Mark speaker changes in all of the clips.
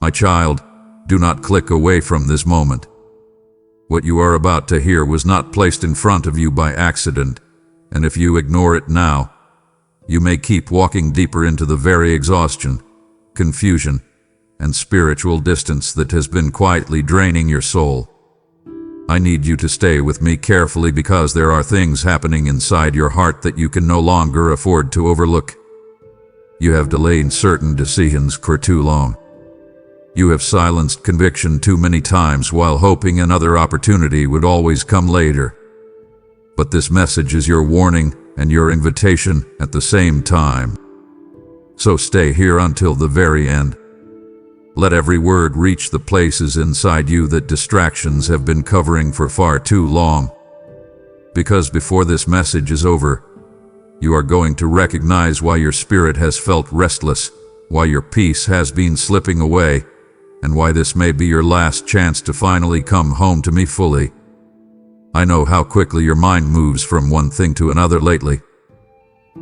Speaker 1: My child, do not click away from this moment. What you are about to hear was not placed in front of you by accident, and if you ignore it now, you may keep walking deeper into the very exhaustion, confusion, and spiritual distance that has been quietly draining your soul. I need you to stay with me carefully because there are things happening inside your heart that you can no longer afford to overlook. You have delayed certain decisions for too long. You have silenced conviction too many times while hoping another opportunity would always come later. But this message is your warning and your invitation at the same time. So stay here until the very end. Let every word reach the places inside you that distractions have been covering for far too long. Because before this message is over, you are going to recognize why your spirit has felt restless, why your peace has been slipping away, and why this may be your last chance to finally come home to me fully. I know how quickly your mind moves from one thing to another lately.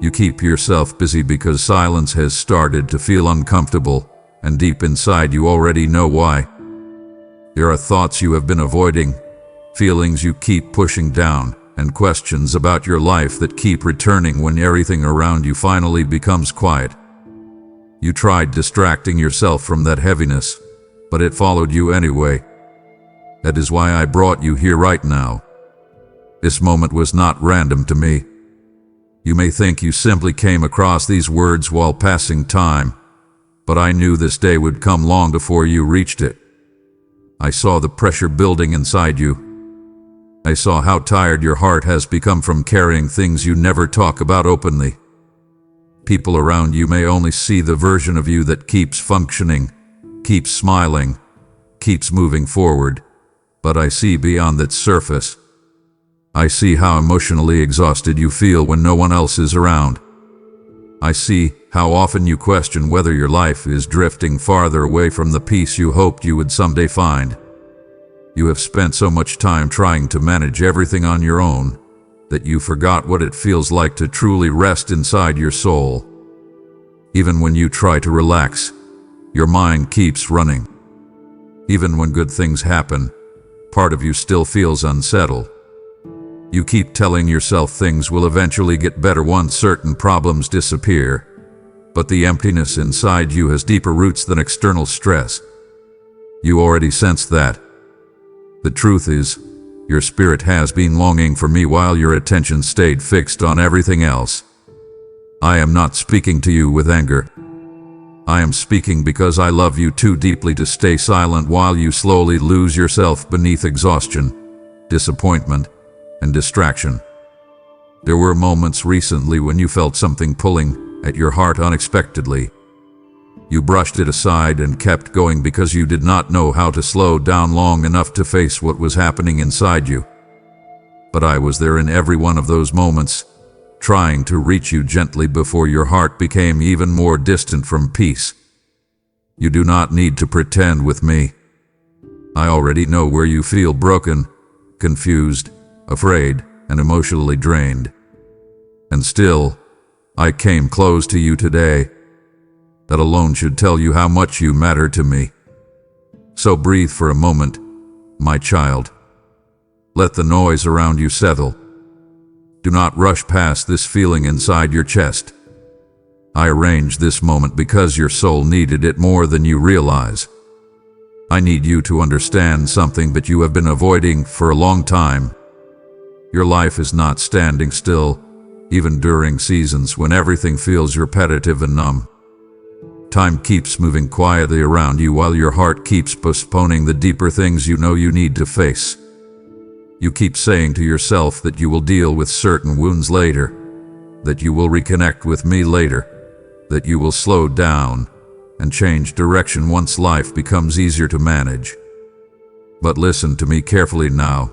Speaker 1: You keep yourself busy because silence has started to feel uncomfortable, and deep inside you already know why. There are thoughts you have been avoiding, feelings you keep pushing down, and questions about your life that keep returning when everything around you finally becomes quiet. You tried distracting yourself from that heaviness, but it followed you anyway. That is why I brought you here right now. This moment was not random to me. You may think you simply came across these words while passing time, but I knew this day would come long before you reached it. I saw the pressure building inside you. I saw how tired your heart has become from carrying things you never talk about openly. People around you may only see the version of you that keeps functioning, keeps smiling, keeps moving forward, but I see beyond that surface. I see how emotionally exhausted you feel when no one else is around. I see how often you question whether your life is drifting farther away from the peace you hoped you would someday find. You have spent so much time trying to manage everything on your own that you forgot what it feels like to truly rest inside your soul. Even when you try to relax, your mind keeps running. Even when good things happen, part of you still feels unsettled. You keep telling yourself things will eventually get better once certain problems disappear, but the emptiness inside you has deeper roots than external stress. You already sense that. The truth is, your spirit has been longing for me while your attention stayed fixed on everything else. I am not speaking to you with anger. I am speaking because I love you too deeply to stay silent while you slowly lose yourself beneath exhaustion, disappointment, and distraction. There were moments recently when you felt something pulling at your heart unexpectedly. You brushed it aside and kept going because you did not know how to slow down long enough to face what was happening inside you. But I was there in every one of those moments, trying to reach you gently before your heart became even more distant from peace. You do not need to pretend with me. I already know where you feel broken, confused, afraid, and emotionally drained. And still, I came close to you today. That alone should tell you how much you matter to me. So breathe for a moment, my child. Let the noise around you settle. Do not rush past this feeling inside your chest. I arranged this moment because your soul needed it more than you realize. I need you to understand something that you have been avoiding for a long time. Your life is not standing still, even during seasons when everything feels repetitive and numb. Time keeps moving quietly around you while your heart keeps postponing the deeper things you know you need to face. You keep saying to yourself that you will deal with certain wounds later, that you will reconnect with me later, that you will slow down and change direction once life becomes easier to manage. But listen to me carefully now.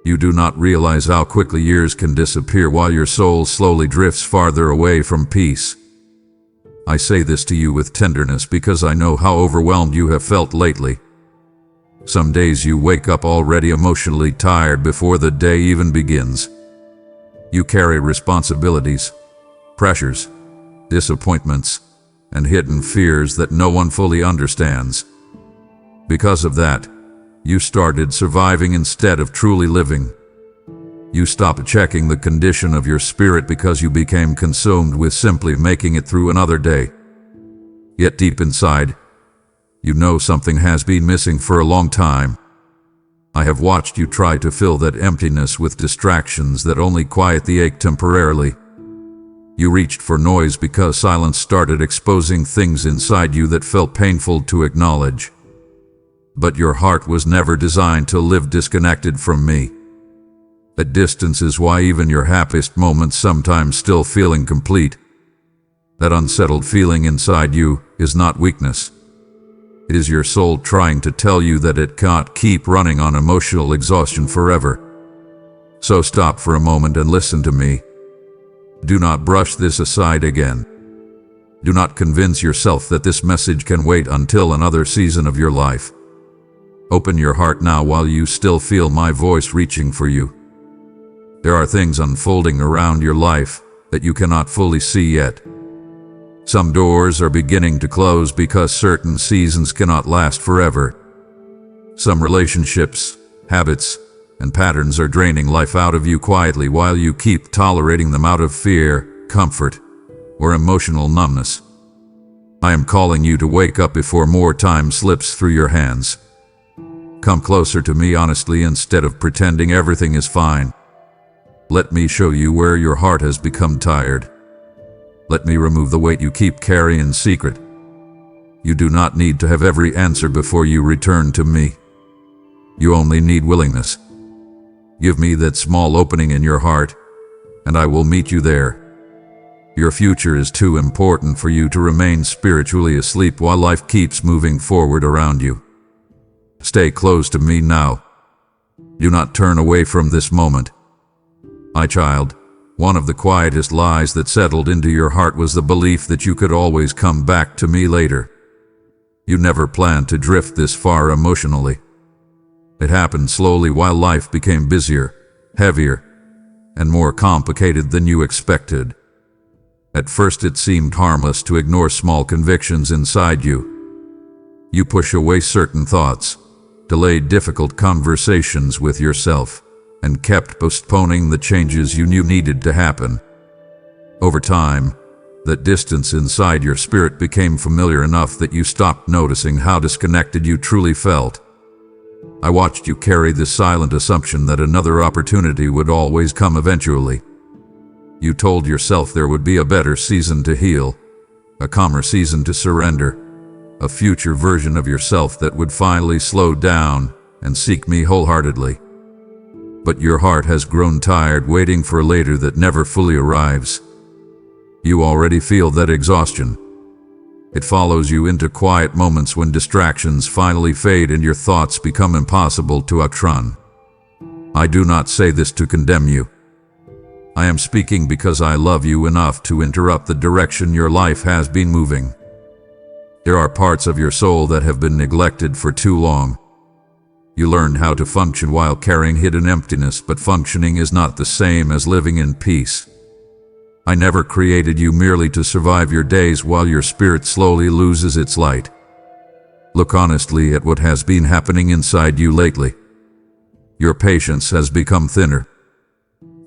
Speaker 1: You do not realize how quickly years can disappear while your soul slowly drifts farther away from peace. I say this to you with tenderness because I know how overwhelmed you have felt lately. Some days you wake up already emotionally tired before the day even begins. You carry responsibilities, pressures, disappointments, and hidden fears that no one fully understands. Because of that, you started surviving instead of truly living. You stopped checking the condition of your spirit because you became consumed with simply making it through another day. Yet deep inside, you know something has been missing for a long time. I have watched you try to fill that emptiness with distractions that only quiet the ache temporarily. You reached for noise because silence started exposing things inside you that felt painful to acknowledge. But your heart was never designed to live disconnected from me. That distance is why even your happiest moments sometimes still feel incomplete. That unsettled feeling inside you is not weakness. It is your soul trying to tell you that it can't keep running on emotional exhaustion forever. So stop for a moment and listen to me. Do not brush this aside again. Do not convince yourself that this message can wait until another season of your life. Open your heart now while you still feel my voice reaching for you. There are things unfolding around your life that you cannot fully see yet. Some doors are beginning to close because certain seasons cannot last forever. Some relationships, habits, and patterns are draining life out of you quietly while you keep tolerating them out of fear, comfort, or emotional numbness. I am calling you to wake up before more time slips through your hands. Come closer to me honestly instead of pretending everything is fine. Let me show you where your heart has become tired. Let me remove the weight you keep carrying in secret. You do not need to have every answer before you return to me. You only need willingness. Give me that small opening in your heart, and I will meet you there. Your future is too important for you to remain spiritually asleep while life keeps moving forward around you. Stay close to me now. Do not turn away from this moment. My child, one of the quietest lies that settled into your heart was the belief that you could always come back to me later. You never planned to drift this far emotionally. It happened slowly while life became busier, heavier, and more complicated than you expected. At first it seemed harmless to ignore small convictions inside you. You push away certain thoughts, delayed difficult conversations with yourself, and kept postponing the changes you knew needed to happen. Over time, that distance inside your spirit became familiar enough that you stopped noticing how disconnected you truly felt. I watched you carry this silent assumption that another opportunity would always come eventually. You told yourself there would be a better season to heal, a calmer season to surrender, a future version of yourself that would finally slow down and seek me wholeheartedly. But your heart has grown tired waiting for a later that never fully arrives. You already feel that exhaustion. It follows you into quiet moments when distractions finally fade and your thoughts become impossible to outrun. I do not say this to condemn you. I am speaking because I love you enough to interrupt the direction your life has been moving. There are parts of your soul that have been neglected for too long. You learned how to function while carrying hidden emptiness, but functioning is not the same as living in peace. I never created you merely to survive your days while your spirit slowly loses its light. Look honestly at what has been happening inside you lately. Your patience has become thinner.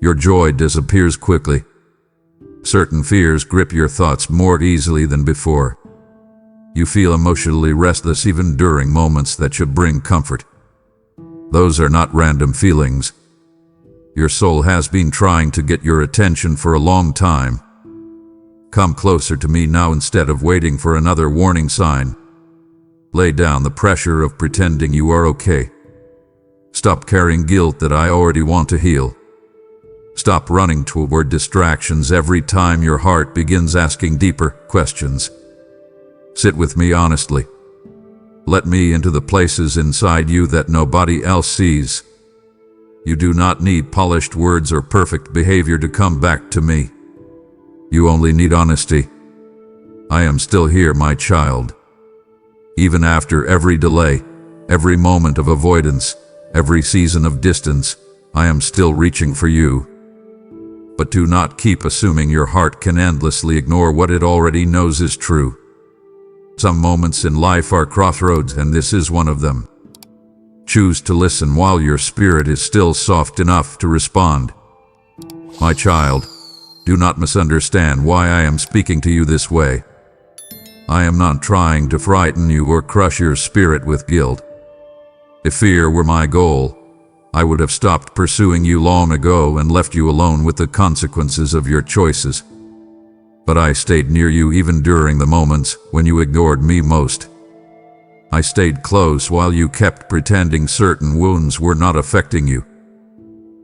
Speaker 1: Your joy disappears quickly. Certain fears grip your thoughts more easily than before. You feel emotionally restless even during moments that should bring comfort. Those are not random feelings. Your soul has been trying to get your attention for a long time. Come closer to me now instead of waiting for another warning sign. Lay down the pressure of pretending you are okay. Stop carrying guilt that I already want to heal. Stop running toward distractions every time your heart begins asking deeper questions. Sit with me honestly. Let me into the places inside you that nobody else sees. You do not need polished words or perfect behavior to come back to me. You only need honesty. I am still here, my child. Even after every delay, every moment of avoidance, every season of distance, I am still reaching for you. But do not keep assuming your heart can endlessly ignore what it already knows is true. Some moments in life are crossroads, and this is one of them. Choose to listen while your spirit is still soft enough to respond. My child, do not misunderstand why I am speaking to you this way. I am not trying to frighten you or crush your spirit with guilt. If fear were my goal, I would have stopped pursuing you long ago and left you alone with the consequences of your choices. But I stayed near you even during the moments when you ignored me most. I stayed close while you kept pretending certain wounds were not affecting you.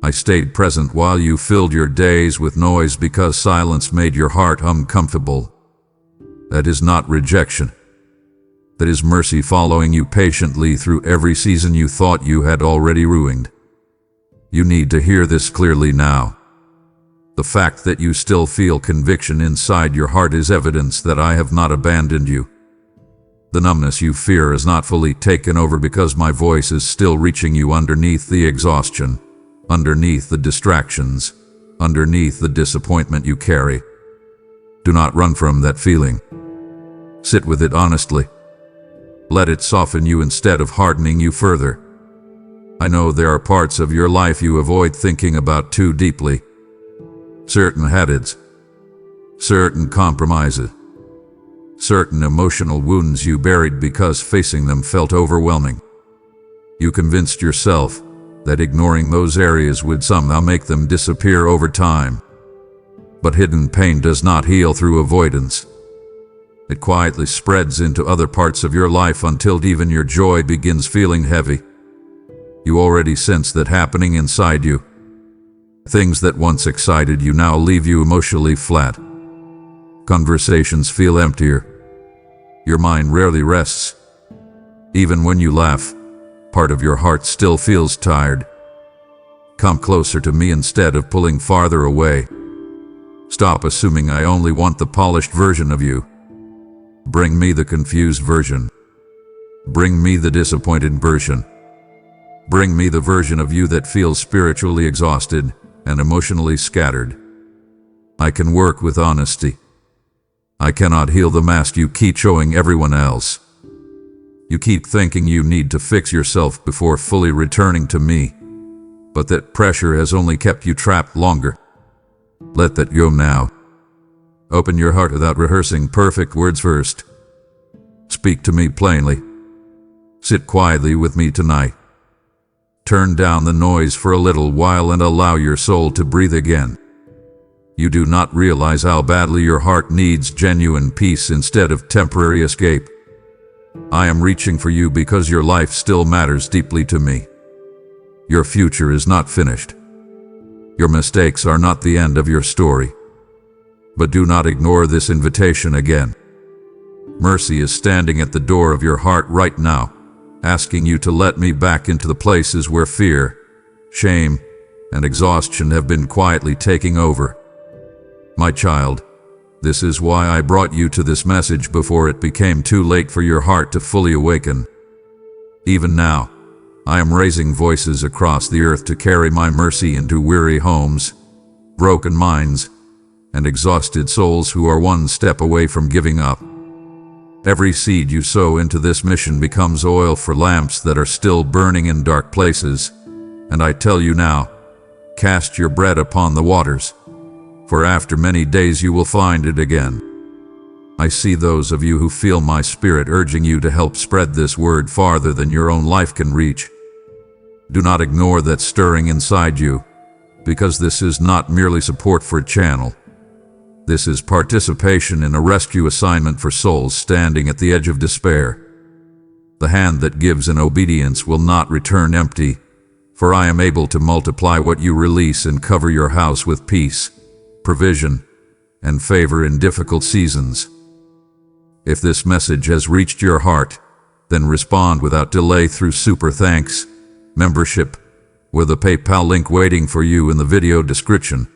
Speaker 1: I stayed present while you filled your days with noise because silence made your heart uncomfortable. That is not rejection. That is mercy following you patiently through every season you thought you had already ruined. You need to hear this clearly now. The fact that you still feel conviction inside your heart is evidence that I have not abandoned you. The numbness you fear is not fully taken over because my voice is still reaching you underneath the exhaustion, underneath the distractions, underneath the disappointment you carry. Do not run from that feeling. Sit with it honestly. Let it soften you instead of hardening you further. I know there are parts of your life you avoid thinking about too deeply. Certain habits, certain compromises, certain emotional wounds you buried because facing them felt overwhelming. You convinced yourself that ignoring those areas would somehow make them disappear over time. But hidden pain does not heal through avoidance. It quietly spreads into other parts of your life until even your joy begins feeling heavy. You already sense that happening inside you. Things that once excited you now leave you emotionally flat. Conversations feel emptier. Your mind rarely rests. Even when you laugh, part of your heart still feels tired. Come closer to me instead of pulling farther away. Stop assuming I only want the polished version of you. Bring me the confused version. Bring me the disappointed version. Bring me the version of you that feels spiritually exhausted and emotionally scattered. I can work with honesty. I cannot heal the mask you keep showing everyone else. You keep thinking you need to fix yourself before fully returning to me, but that pressure has only kept you trapped longer. Let that go now. Open your heart without rehearsing perfect words first. Speak to me plainly. Sit quietly with me tonight. Turn down the noise for a little while and allow your soul to breathe again. You do not realize how badly your heart needs genuine peace instead of temporary escape. I am reaching for you because your life still matters deeply to me. Your future is not finished. Your mistakes are not the end of your story. But do not ignore this invitation again. Mercy is standing at the door of your heart right now, asking you to let me back into the places where fear, shame, and exhaustion have been quietly taking over. My child, this is why I brought you to this message before it became too late for your heart to fully awaken. Even now, I am raising voices across the earth to carry my mercy into weary homes, broken minds, and exhausted souls who are one step away from giving up. Every seed you sow into this mission becomes oil for lamps that are still burning in dark places. And I tell you now, cast your bread upon the waters, for after many days you will find it again. I see those of you who feel my spirit urging you to help spread this word farther than your own life can reach. Do not ignore that stirring inside you, because this is not merely support for a channel. This is participation in a rescue assignment for souls standing at the edge of despair. The hand that gives in obedience will not return empty, for I am able to multiply what you release and cover your house with peace, provision, and favor in difficult seasons. If this message has reached your heart, then respond without delay through super thanks, membership, with a PayPal link waiting for you in the video description.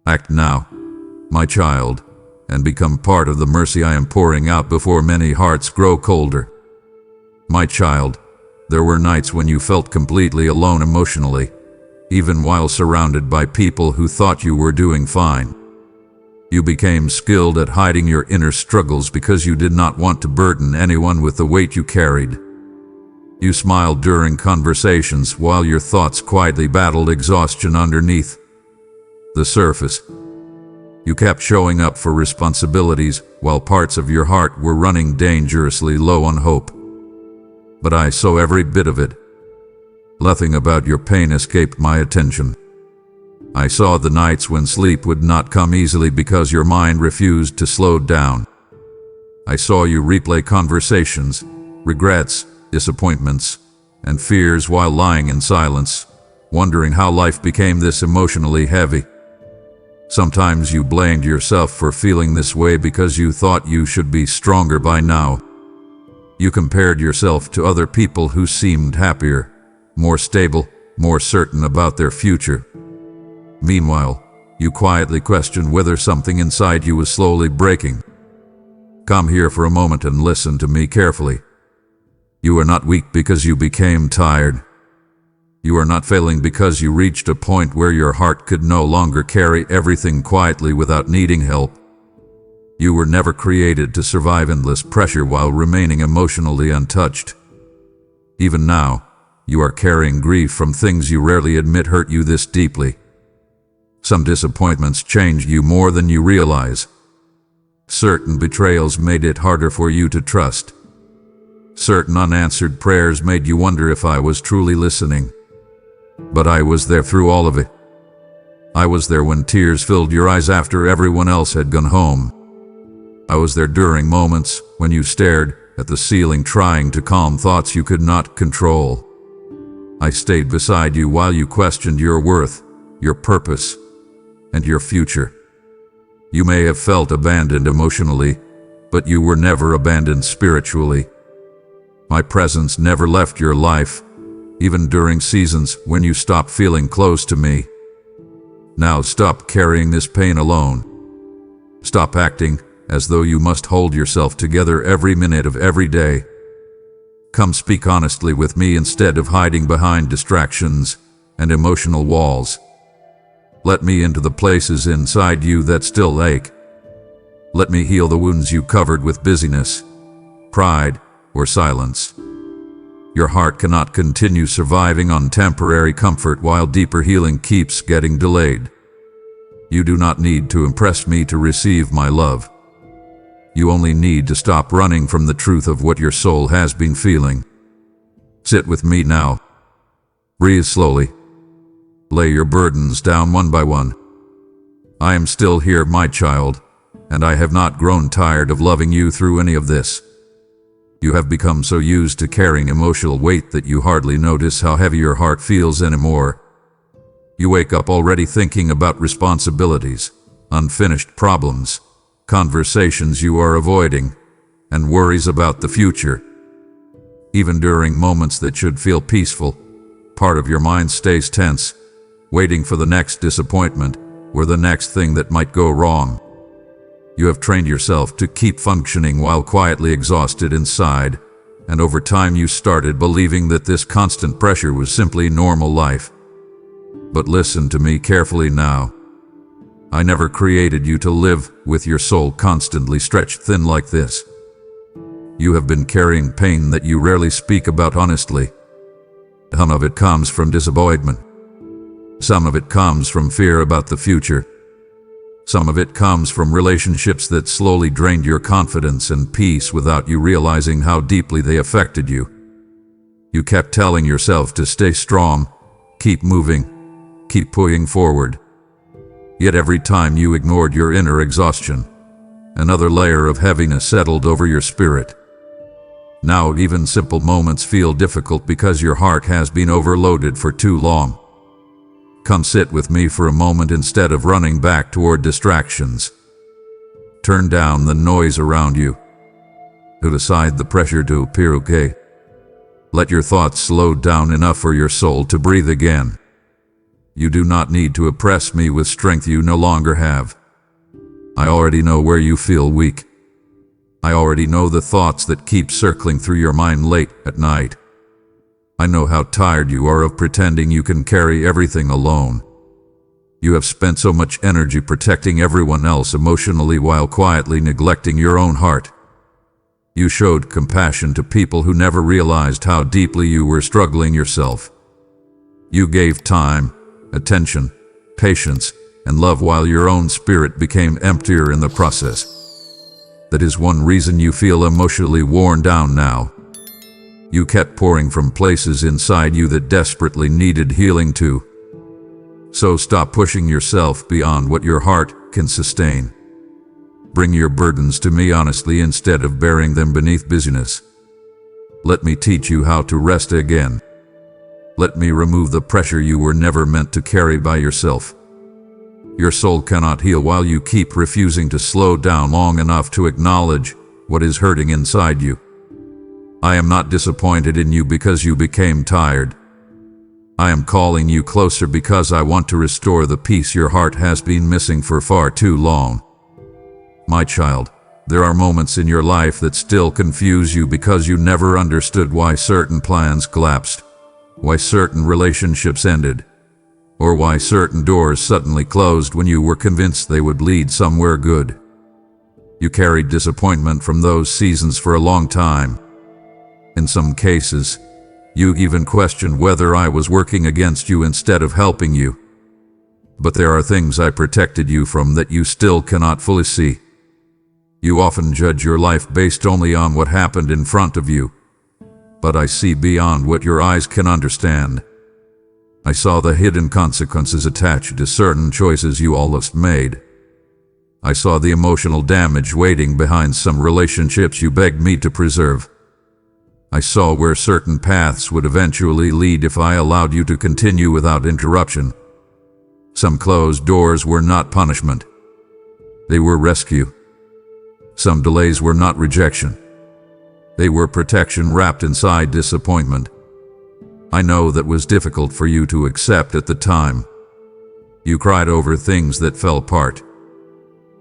Speaker 1: Act now, my child, and become part of the mercy I am pouring out before many hearts grow colder. My child, there were nights when you felt completely alone emotionally, even while surrounded by people who thought you were doing fine. You became skilled at hiding your inner struggles because you did not want to burden anyone with the weight you carried. You smiled during conversations while your thoughts quietly battled exhaustion underneath the surface. You kept showing up for responsibilities while parts of your heart were running dangerously low on hope. But I saw every bit of it. Nothing about your pain escaped my attention. I saw the nights when sleep would not come easily because your mind refused to slow down. I saw you replay conversations, regrets, disappointments, and fears while lying in silence, wondering how life became this emotionally heavy. Sometimes you blamed yourself for feeling this way because you thought you should be stronger by now. You compared yourself to other people who seemed happier, more stable, more certain about their future. Meanwhile, you quietly questioned whether something inside you was slowly breaking. Come here for a moment and listen to me carefully. You are not weak because you became tired. You are not failing because you reached a point where your heart could no longer carry everything quietly without needing help. You were never created to survive endless pressure while remaining emotionally untouched. Even now, you are carrying grief from things you rarely admit hurt you this deeply. Some disappointments changed you more than you realize. Certain betrayals made it harder for you to trust. Certain unanswered prayers made you wonder if I was truly listening. But I was there through all of it. I was there when tears filled your eyes after everyone else had gone home. I was there during moments when you stared at the ceiling trying to calm thoughts you could not control. I stayed beside you while you questioned your worth, your purpose, and your future. You may have felt abandoned emotionally, but you were never abandoned spiritually. My presence never left your life, even during seasons when you stopped feeling close to me. Now stop carrying this pain alone. Stop acting as though you must hold yourself together every minute of every day. Come speak honestly with me instead of hiding behind distractions and emotional walls. Let me into the places inside you that still ache. Let me heal the wounds you covered with busyness, pride, or silence. Your heart cannot continue surviving on temporary comfort while deeper healing keeps getting delayed. You do not need to impress me to receive my love. You only need to stop running from the truth of what your soul has been feeling. Sit with me now. Breathe slowly. Lay your burdens down one by one. I am still here, my child, and I have not grown tired of loving you through any of this. You have become so used to carrying emotional weight that you hardly notice how heavy your heart feels anymore. You wake up already thinking about responsibilities, unfinished problems, conversations you are avoiding, and worries about the future. Even during moments that should feel peaceful, part of your mind stays tense, waiting for the next disappointment or the next thing that might go wrong. You have trained yourself to keep functioning while quietly exhausted inside, and over time you started believing that this constant pressure was simply normal life. But listen to me carefully now. I never created you to live with your soul constantly stretched thin like this. You have been carrying pain that you rarely speak about honestly. Some of it comes from disappointment. Some of it comes from fear about the future. Some of it comes from relationships that slowly drained your confidence and peace without you realizing how deeply they affected you. You kept telling yourself to stay strong, keep moving, keep pushing forward. Yet every time you ignored your inner exhaustion, another layer of heaviness settled over your spirit. Now even simple moments feel difficult because your heart has been overloaded for too long. Come sit with me for a moment instead of running back toward distractions. Turn down the noise around you. Put aside the pressure to appear okay. Let your thoughts slow down enough for your soul to breathe again. You do not need to oppress me with strength you no longer have. I already know where you feel weak. I already know the thoughts that keep circling through your mind late at night. I know how tired you are of pretending you can carry everything alone. You have spent so much energy protecting everyone else emotionally while quietly neglecting your own heart. You showed compassion to people who never realized how deeply you were struggling yourself. You gave time, attention, patience, and love while your own spirit became emptier in the process. That is one reason you feel emotionally worn down now. You kept pouring from places inside you that desperately needed healing too. So stop pushing yourself beyond what your heart can sustain. Bring your burdens to me honestly instead of burying them beneath busyness. Let me teach you how to rest again. Let me remove the pressure you were never meant to carry by yourself. Your soul cannot heal while you keep refusing to slow down long enough to acknowledge what is hurting inside you. I am not disappointed in you because you became tired. I am calling you closer because I want to restore the peace your heart has been missing for far too long. My child, there are moments in your life that still confuse you because you never understood why certain plans collapsed, why certain relationships ended, or why certain doors suddenly closed when you were convinced they would lead somewhere good. You carried disappointment from those seasons for a long time. In some cases, you even questioned whether I was working against you instead of helping you. But there are things I protected you from that you still cannot fully see. You often judge your life based only on what happened in front of you. But I see beyond what your eyes can understand. I saw the hidden consequences attached to certain choices you almost made. I saw the emotional damage waiting behind some relationships you begged me to preserve. I saw where certain paths would eventually lead if I allowed you to continue without interruption. Some closed doors were not punishment. They were rescue. Some delays were not rejection. They were protection wrapped inside disappointment. I know that was difficult for you to accept at the time. You cried over things that fell apart.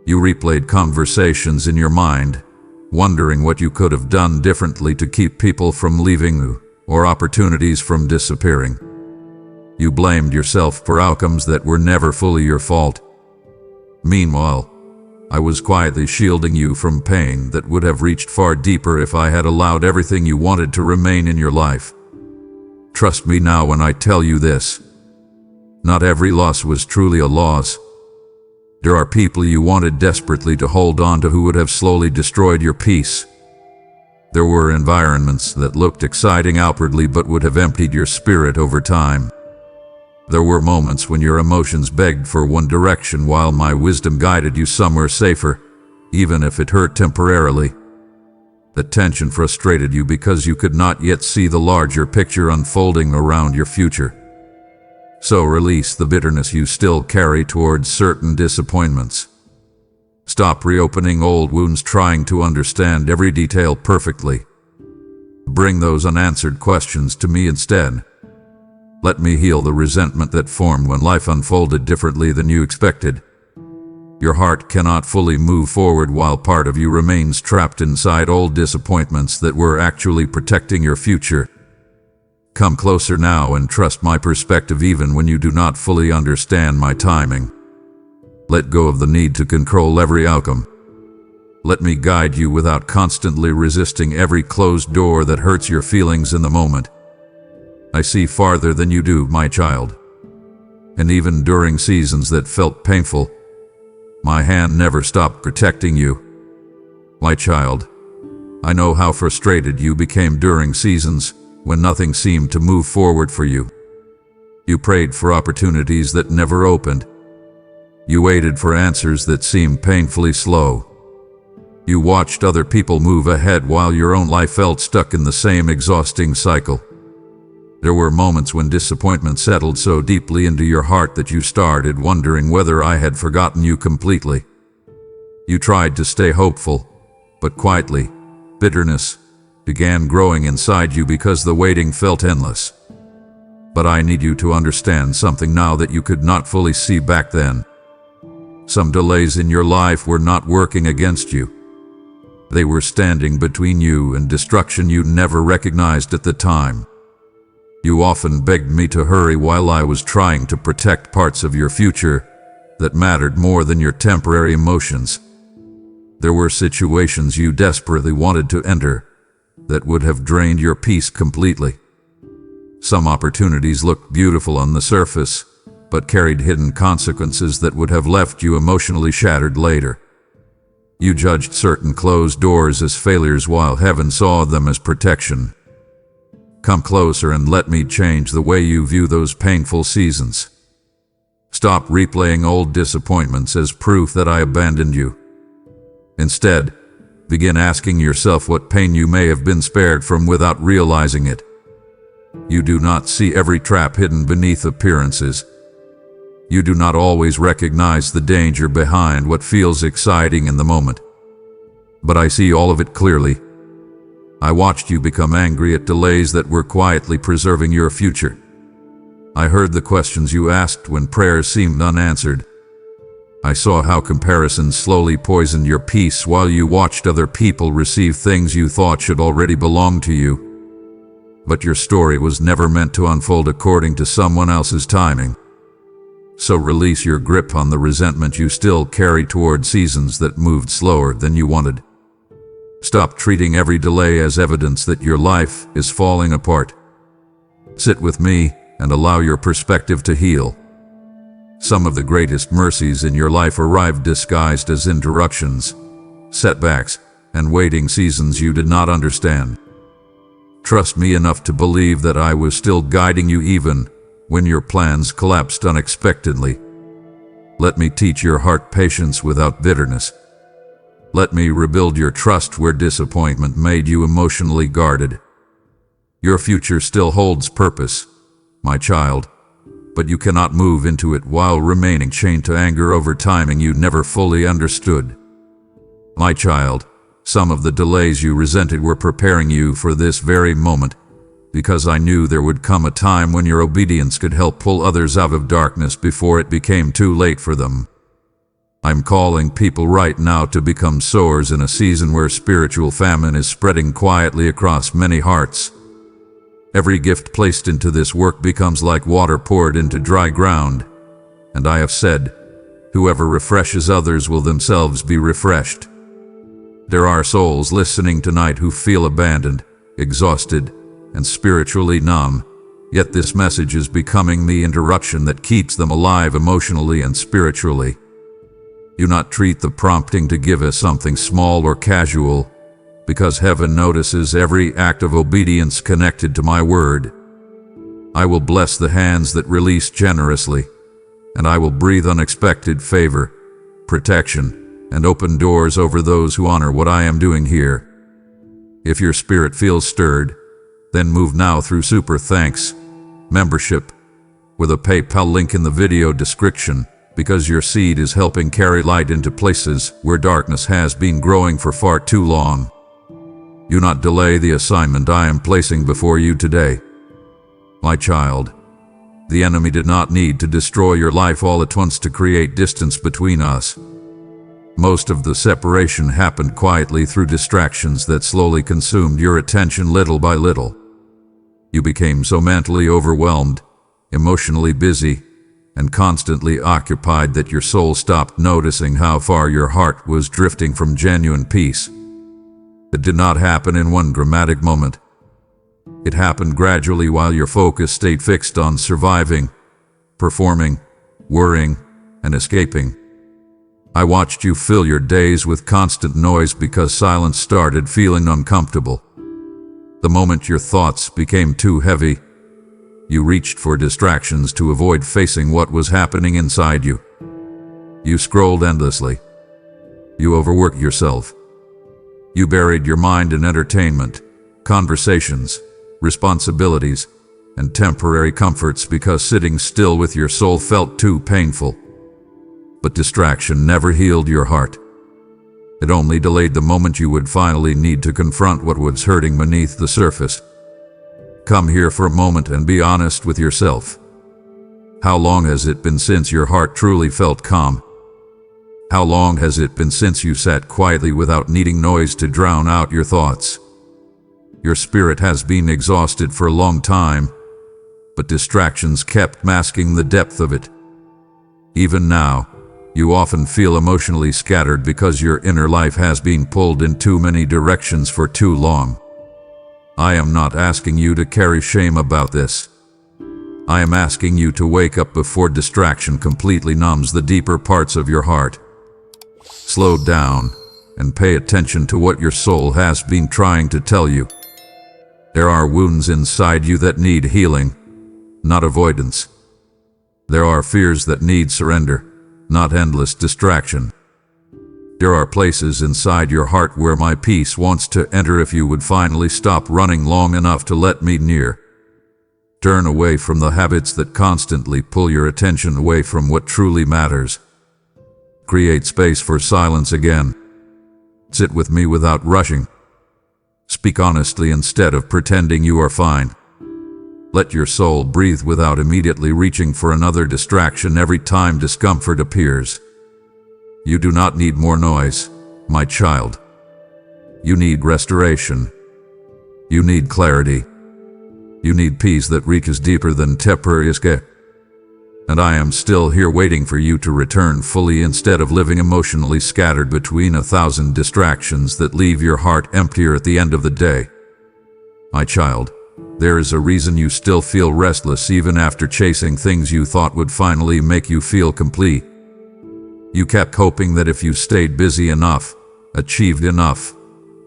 Speaker 1: You replayed conversations in your mind, wondering what you could have done differently to keep people from leaving you, or opportunities from disappearing. You blamed yourself for outcomes that were never fully your fault. Meanwhile, I was quietly shielding you from pain that would have reached far deeper if I had allowed everything you wanted to remain in your life. Trust me now when I tell you this. Not every loss was truly a loss. There are people you wanted desperately to hold on to who would have slowly destroyed your peace. There were environments that looked exciting outwardly but would have emptied your spirit over time. There were moments when your emotions begged for one direction while my wisdom guided you somewhere safer, even if it hurt temporarily. The tension frustrated you because you could not yet see the larger picture unfolding around your future. So release the bitterness you still carry towards certain disappointments. Stop reopening old wounds trying to understand every detail perfectly. Bring those unanswered questions to me instead. Let me heal the resentment that formed when life unfolded differently than you expected. Your heart cannot fully move forward while part of you remains trapped inside old disappointments that were actually protecting your future. Come closer now and trust my perspective even when you do not fully understand my timing. Let go of the need to control every outcome. Let me guide you without constantly resisting every closed door that hurts your feelings in the moment. I see farther than you do, my child. And even during seasons that felt painful, my hand never stopped protecting you. My child, I know how frustrated you became during seasons when nothing seemed to move forward for you. You prayed for opportunities that never opened. You waited for answers that seemed painfully slow. You watched other people move ahead while your own life felt stuck in the same exhausting cycle. There were moments when disappointment settled so deeply into your heart that you started wondering whether I had forgotten you completely. You tried to stay hopeful, but quietly, bitterness began growing inside you because the waiting felt endless. But I need you to understand something now that you could not fully see back then. Some delays in your life were not working against you. They were standing between you and destruction you never recognized at the time. You often begged me to hurry while I was trying to protect parts of your future that mattered more than your temporary emotions. There were situations you desperately wanted to enter that would have drained your peace completely. Some opportunities looked beautiful on the surface, but carried hidden consequences that would have left you emotionally shattered later. You judged certain closed doors as failures while heaven saw them as protection. Come closer and let me change the way you view those painful seasons. Stop replaying old disappointments as proof that I abandoned you. Instead, begin asking yourself what pain you may have been spared from without realizing it. You do not see every trap hidden beneath appearances. You do not always recognize the danger behind what feels exciting in the moment. But I see all of it clearly. I watched you become angry at delays that were quietly preserving your future. I heard the questions you asked when prayers seemed unanswered. I saw how comparison slowly poisoned your peace while you watched other people receive things you thought should already belong to you. But your story was never meant to unfold according to someone else's timing. So release your grip on the resentment you still carry toward seasons that moved slower than you wanted. Stop treating every delay as evidence that your life is falling apart. Sit with me and allow your perspective to heal. Some of the greatest mercies in your life arrived disguised as interruptions, setbacks, and waiting seasons you did not understand. Trust me enough to believe that I was still guiding you even when your plans collapsed unexpectedly. Let me teach your heart patience without bitterness. Let me rebuild your trust where disappointment made you emotionally guarded. Your future still holds purpose, my child, but you cannot move into it while remaining chained to anger over timing you never fully understood. My child, some of the delays you resented were preparing you for this very moment, because I knew there would come a time when your obedience could help pull others out of darkness before it became too late for them. I'm calling people right now to become sowers in a season where spiritual famine is spreading quietly across many hearts. Every gift placed into this work becomes like water poured into dry ground, and I have said, whoever refreshes others will themselves be refreshed. There are souls listening tonight who feel abandoned, exhausted, and spiritually numb, yet this message is becoming the interruption that keeps them alive emotionally and spiritually. Do not treat the prompting to give as something small or casual, because heaven notices every act of obedience connected to my word. I will bless the hands that release generously, and I will breathe unexpected favor, protection, and open doors over those who honor what I am doing here. If your spirit feels stirred, then move now through Super Thanks membership with a PayPal link in the video description, because your seed is helping carry light into places where darkness has been growing for far too long. Do not delay the assignment I am placing before you today. My child, the enemy did not need to destroy your life all at once to create distance between us. Most of the separation happened quietly through distractions that slowly consumed your attention little by little. You became so mentally overwhelmed, emotionally busy, and constantly occupied that your soul stopped noticing how far your heart was drifting from genuine peace. It did not happen in one dramatic moment. It happened gradually while your focus stayed fixed on surviving, performing, worrying, and escaping. I watched you fill your days with constant noise because silence started feeling uncomfortable. The moment your thoughts became too heavy, you reached for distractions to avoid facing what was happening inside you. You scrolled endlessly. You overworked yourself. You buried your mind in entertainment, conversations, responsibilities, and temporary comforts because sitting still with your soul felt too painful. But distraction never healed your heart. It only delayed the moment you would finally need to confront what was hurting beneath the surface. Come here for a moment and be honest with yourself. How long has it been since your heart truly felt calm? How long has it been since you sat quietly without needing noise to drown out your thoughts? Your spirit has been exhausted for a long time, but distractions kept masking the depth of it. Even now, you often feel emotionally scattered because your inner life has been pulled in too many directions for too long. I am not asking you to carry shame about this. I am asking you to wake up before distraction completely numbs the deeper parts of your heart. Slow down and pay attention to what your soul has been trying to tell you. There are wounds inside you that need healing, not avoidance. There are fears that need surrender, not endless distraction. There are places inside your heart where my peace wants to enter if you would finally stop running long enough to let me near. Turn away from the habits that constantly pull your attention away from what truly matters. Create space for silence again. Sit with me without rushing. Speak honestly instead of pretending you are fine. Let your soul breathe without immediately reaching for another distraction every time discomfort appears. You do not need more noise, my child. You need restoration. You need clarity. You need peace that reaches deeper than temporary escape. And I am still here waiting for you to return fully instead of living emotionally scattered between 1,000 distractions that leave your heart emptier at the end of the day. My child, there is a reason you still feel restless even after chasing things you thought would finally make you feel complete. You kept hoping that if you stayed busy enough, achieved enough,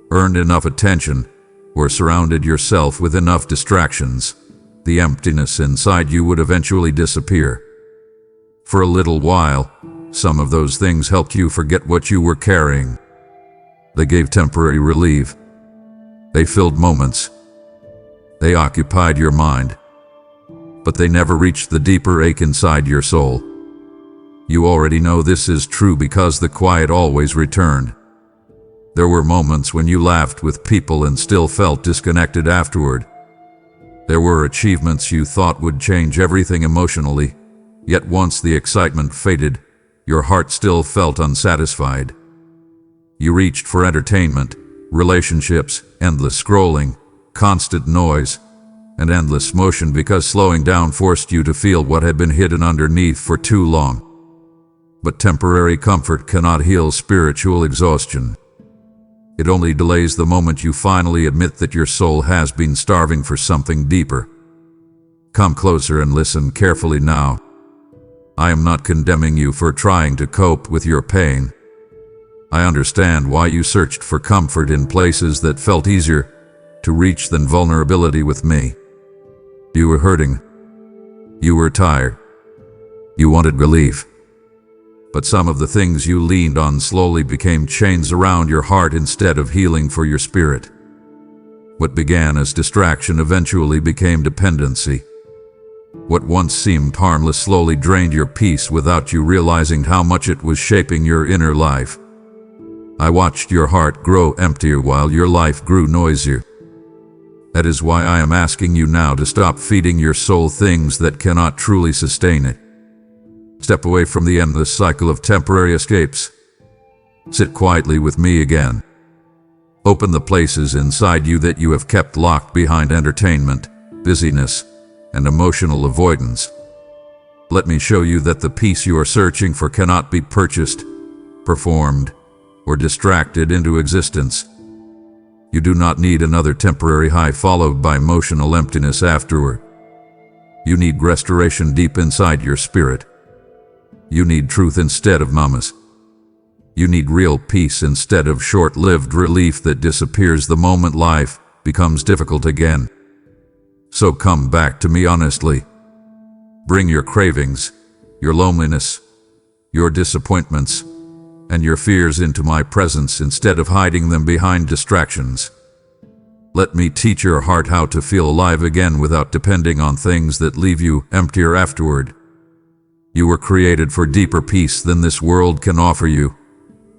Speaker 1: earned enough attention, or surrounded yourself with enough distractions, the emptiness inside you would eventually disappear. For a little while, some of those things helped you forget what you were carrying. They gave temporary relief. They filled moments. They occupied your mind. But they never reached the deeper ache inside your soul. You already know this is true because the quiet always returned. There were moments when you laughed with people and still felt disconnected afterward. There were achievements you thought would change everything emotionally, yet once the excitement faded, your heart still felt unsatisfied. You reached for entertainment, relationships, endless scrolling, constant noise, and endless motion because slowing down forced you to feel what had been hidden underneath for too long. But temporary comfort cannot heal spiritual exhaustion. It only delays the moment you finally admit that your soul has been starving for something deeper. Come closer and listen carefully now. I am not condemning you for trying to cope with your pain. I understand why you searched for comfort in places that felt easier to reach than vulnerability with me. You were hurting. You were tired. You wanted relief. But some of the things you leaned on slowly became chains around your heart instead of healing for your spirit. What began as distraction eventually became dependency. What once seemed harmless slowly drained your peace without you realizing how much it was shaping your inner life. I watched your heart grow emptier while your life grew noisier. That is why I am asking you now to stop feeding your soul things that cannot truly sustain it. Step away from the endless cycle of temporary escapes. Sit quietly with me again. Open the places inside you that you have kept locked behind entertainment, busyness, and emotional avoidance. Let me show you that the peace you are searching for cannot be purchased, performed, or distracted into existence. You do not need another temporary high followed by emotional emptiness afterward. You need restoration deep inside your spirit. You need truth instead of numbness. You need real peace instead of short-lived relief that disappears the moment life becomes difficult again. So come back to me honestly. Bring your cravings, your loneliness, your disappointments, and your fears into my presence instead of hiding them behind distractions. Let me teach your heart how to feel alive again without depending on things that leave you emptier afterward. You were created for deeper peace than this world can offer you,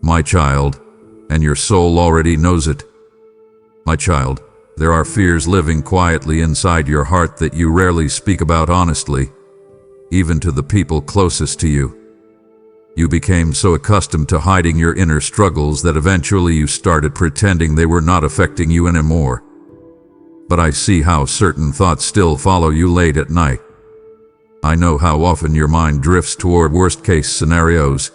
Speaker 1: my child, and your soul already knows it. My child, there are fears living quietly inside your heart that you rarely speak about honestly, even to the people closest to you. You became so accustomed to hiding your inner struggles that eventually you started pretending they were not affecting you anymore. but I see how certain thoughts still follow you late at night. I know how often your mind drifts toward worst-case scenarios.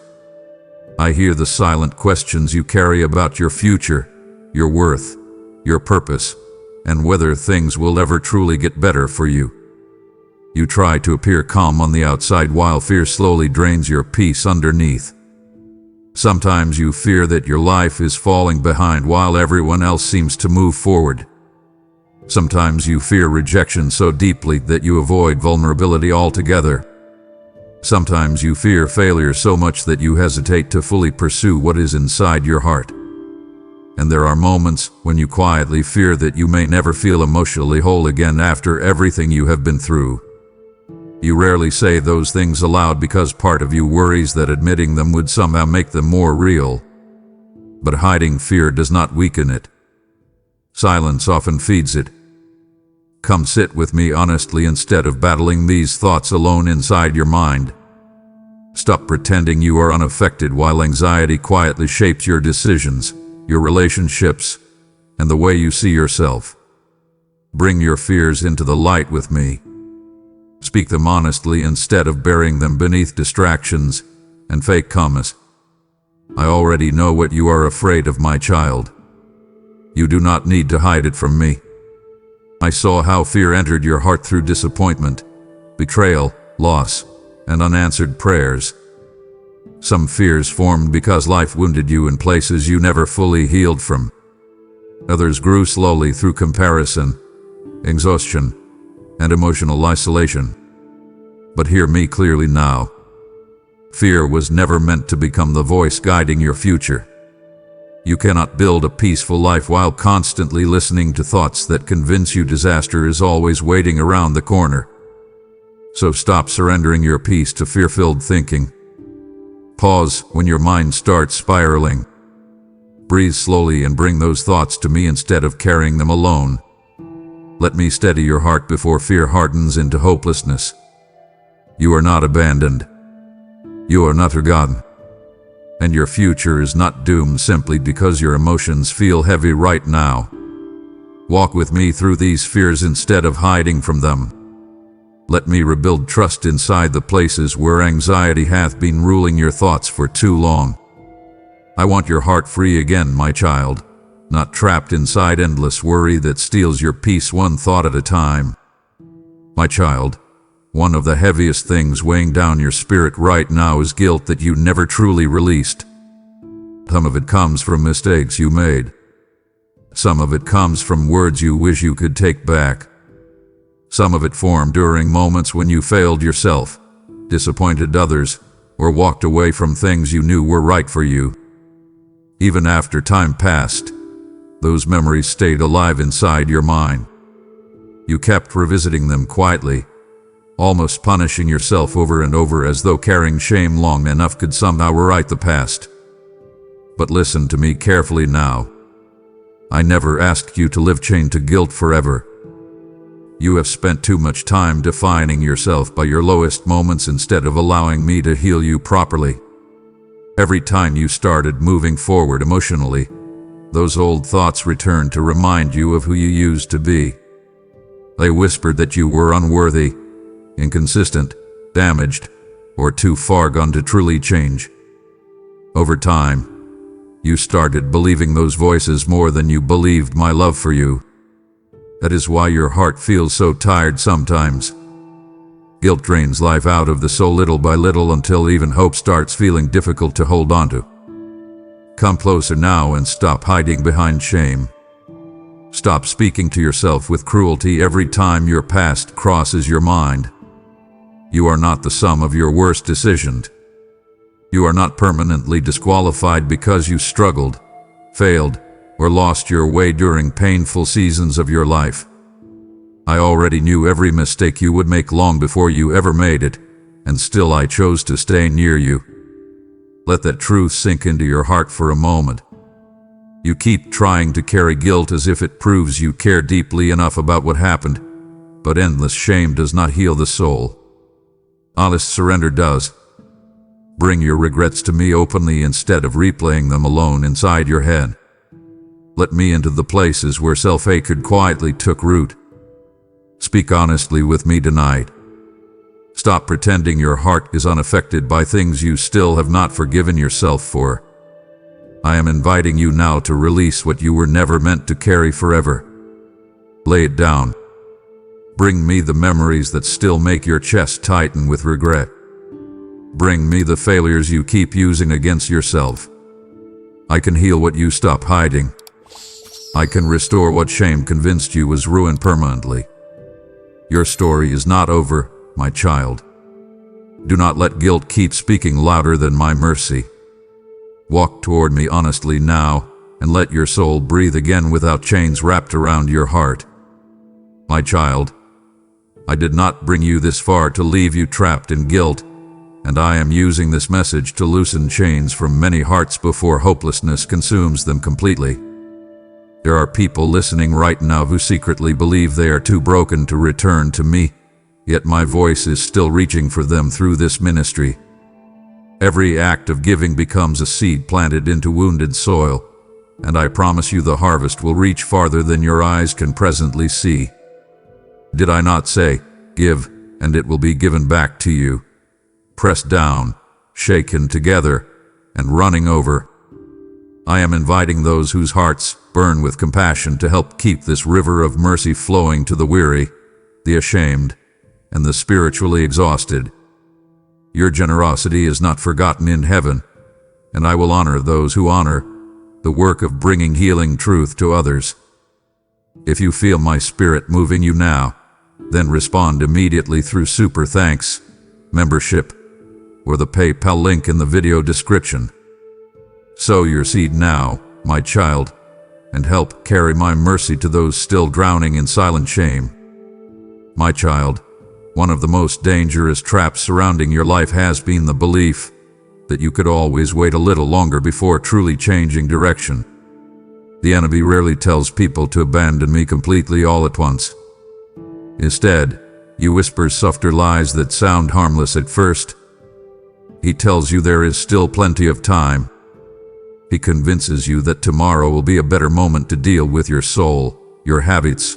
Speaker 1: I hear the silent questions you carry about your future, your worth, your purpose, and whether things will ever truly get better for you. You try to appear calm on the outside while fear slowly drains your peace underneath. Sometimes you fear that your life is falling behind while everyone else seems to move forward. Sometimes you fear rejection so deeply that you avoid vulnerability altogether. Sometimes you fear failure so much that you hesitate to fully pursue what is inside your heart. And there are moments when you quietly fear that you may never feel emotionally whole again after everything you have been through. You rarely say those things aloud because part of you worries that admitting them would somehow make them more real. But hiding fear does not weaken it. Silence often feeds it. Come sit with me honestly instead of battling these thoughts alone inside your mind. Stop pretending you are unaffected while anxiety quietly shapes your decisions, your relationships, and the way you see yourself. Bring your fears into the light with me. Speak them honestly instead of burying them beneath distractions and fake calmness. I already know what you are afraid of, my child. You do not need to hide it from me. I saw how fear entered your heart through disappointment, betrayal, loss, and unanswered prayers. Some fears formed because life wounded you in places you never fully healed from. Others grew slowly through comparison, exhaustion, and emotional isolation. But hear me clearly now. Fear was never meant to become the voice guiding your future. You cannot build a peaceful life while constantly listening to thoughts that convince you disaster is always waiting around the corner. So stop surrendering your peace to fear-filled thinking. Pause when your mind starts spiraling. Breathe slowly and bring those thoughts to me instead of carrying them alone. Let me steady your heart before fear hardens into hopelessness. You are not abandoned. You are not forgotten. And your future is not doomed simply because your emotions feel heavy right now. Walk with me through these fears instead of hiding from them. Let me rebuild trust inside the places where anxiety hath been ruling your thoughts for too long. I want your heart free again, my child, not trapped inside endless worry that steals your peace one thought at a time. My child, one of the heaviest things weighing down your spirit right now is guilt that you never truly released. Some of it comes from mistakes you made. Some of it comes from words you wish you could take back. Some of it formed during moments when you failed yourself, disappointed others, or walked away from things you knew were right for you. Even after time passed, those memories stayed alive inside your mind. You kept revisiting them quietly, almost punishing yourself over and over as though carrying shame long enough could somehow rewrite the past. But listen to me carefully now. I never asked you to live chained to guilt forever. You have spent too much time defining yourself by your lowest moments instead of allowing me to heal you properly. Every time you started moving forward emotionally, those old thoughts returned to remind you of who you used to be. They whispered that you were unworthy, inconsistent, damaged, or too far gone to truly change. Over time, you started believing those voices more than you believed my love for you. That is why your heart feels so tired sometimes. Guilt drains life out of the soul little by little until even hope starts feeling difficult to hold on to. Come closer now and stop hiding behind shame. Stop speaking to yourself with cruelty every time your past crosses your mind. You are not the sum of your worst decisions. You are not permanently disqualified because you struggled, failed, or lost your way during painful seasons of your life. I already knew every mistake you would make long before you ever made it, and still I chose to stay near you. Let that truth sink into your heart for a moment. You keep trying to carry guilt as if it proves you care deeply enough about what happened, but endless shame does not heal the soul. Honest surrender does. Bring your regrets to me openly instead of replaying them alone inside your head. Let me into the places where self-hatred quietly took root. Speak honestly with me tonight. Stop pretending your heart is unaffected by things you still have not forgiven yourself for. I am inviting you now to release what you were never meant to carry forever. Lay it down. Bring me the memories that still make your chest tighten with regret. Bring me the failures you keep using against yourself. I can heal what you stop hiding. I can restore what shame convinced you was ruined permanently. Your story is not over, my child. Do not let guilt keep speaking louder than my mercy. Walk toward me honestly now, and let your soul breathe again without chains wrapped around your heart. My child, I did not bring you this far to leave you trapped in guilt, and I am using this message to loosen chains from many hearts before hopelessness consumes them completely. There are people listening right now who secretly believe they are too broken to return to me, yet my voice is still reaching for them through this ministry. Every act of giving becomes a seed planted into wounded soil, and I promise you the harvest will reach farther than your eyes can presently see. Did I not say, give, and it will be given back to you? Pressed down, shaken together, and running over. I am inviting those whose hearts burn with compassion to help keep this river of mercy flowing to the weary, the ashamed, and the spiritually exhausted. Your generosity is not forgotten in heaven, and I will honor those who honor the work of bringing healing truth to others. If you feel my spirit moving you now, then respond immediately through Super Thanks, membership, or the PayPal link in the video description. Sow your seed now, my child, and help carry my mercy to those still drowning in silent shame. My child, one of the most dangerous traps surrounding your life has been the belief that you could always wait a little longer before truly changing direction. The enemy rarely tells people to abandon me completely all at once. Instead, he whispers softer lies that sound harmless at first. He tells you there is still plenty of time. He convinces you that tomorrow will be a better moment to deal with your soul, your habits,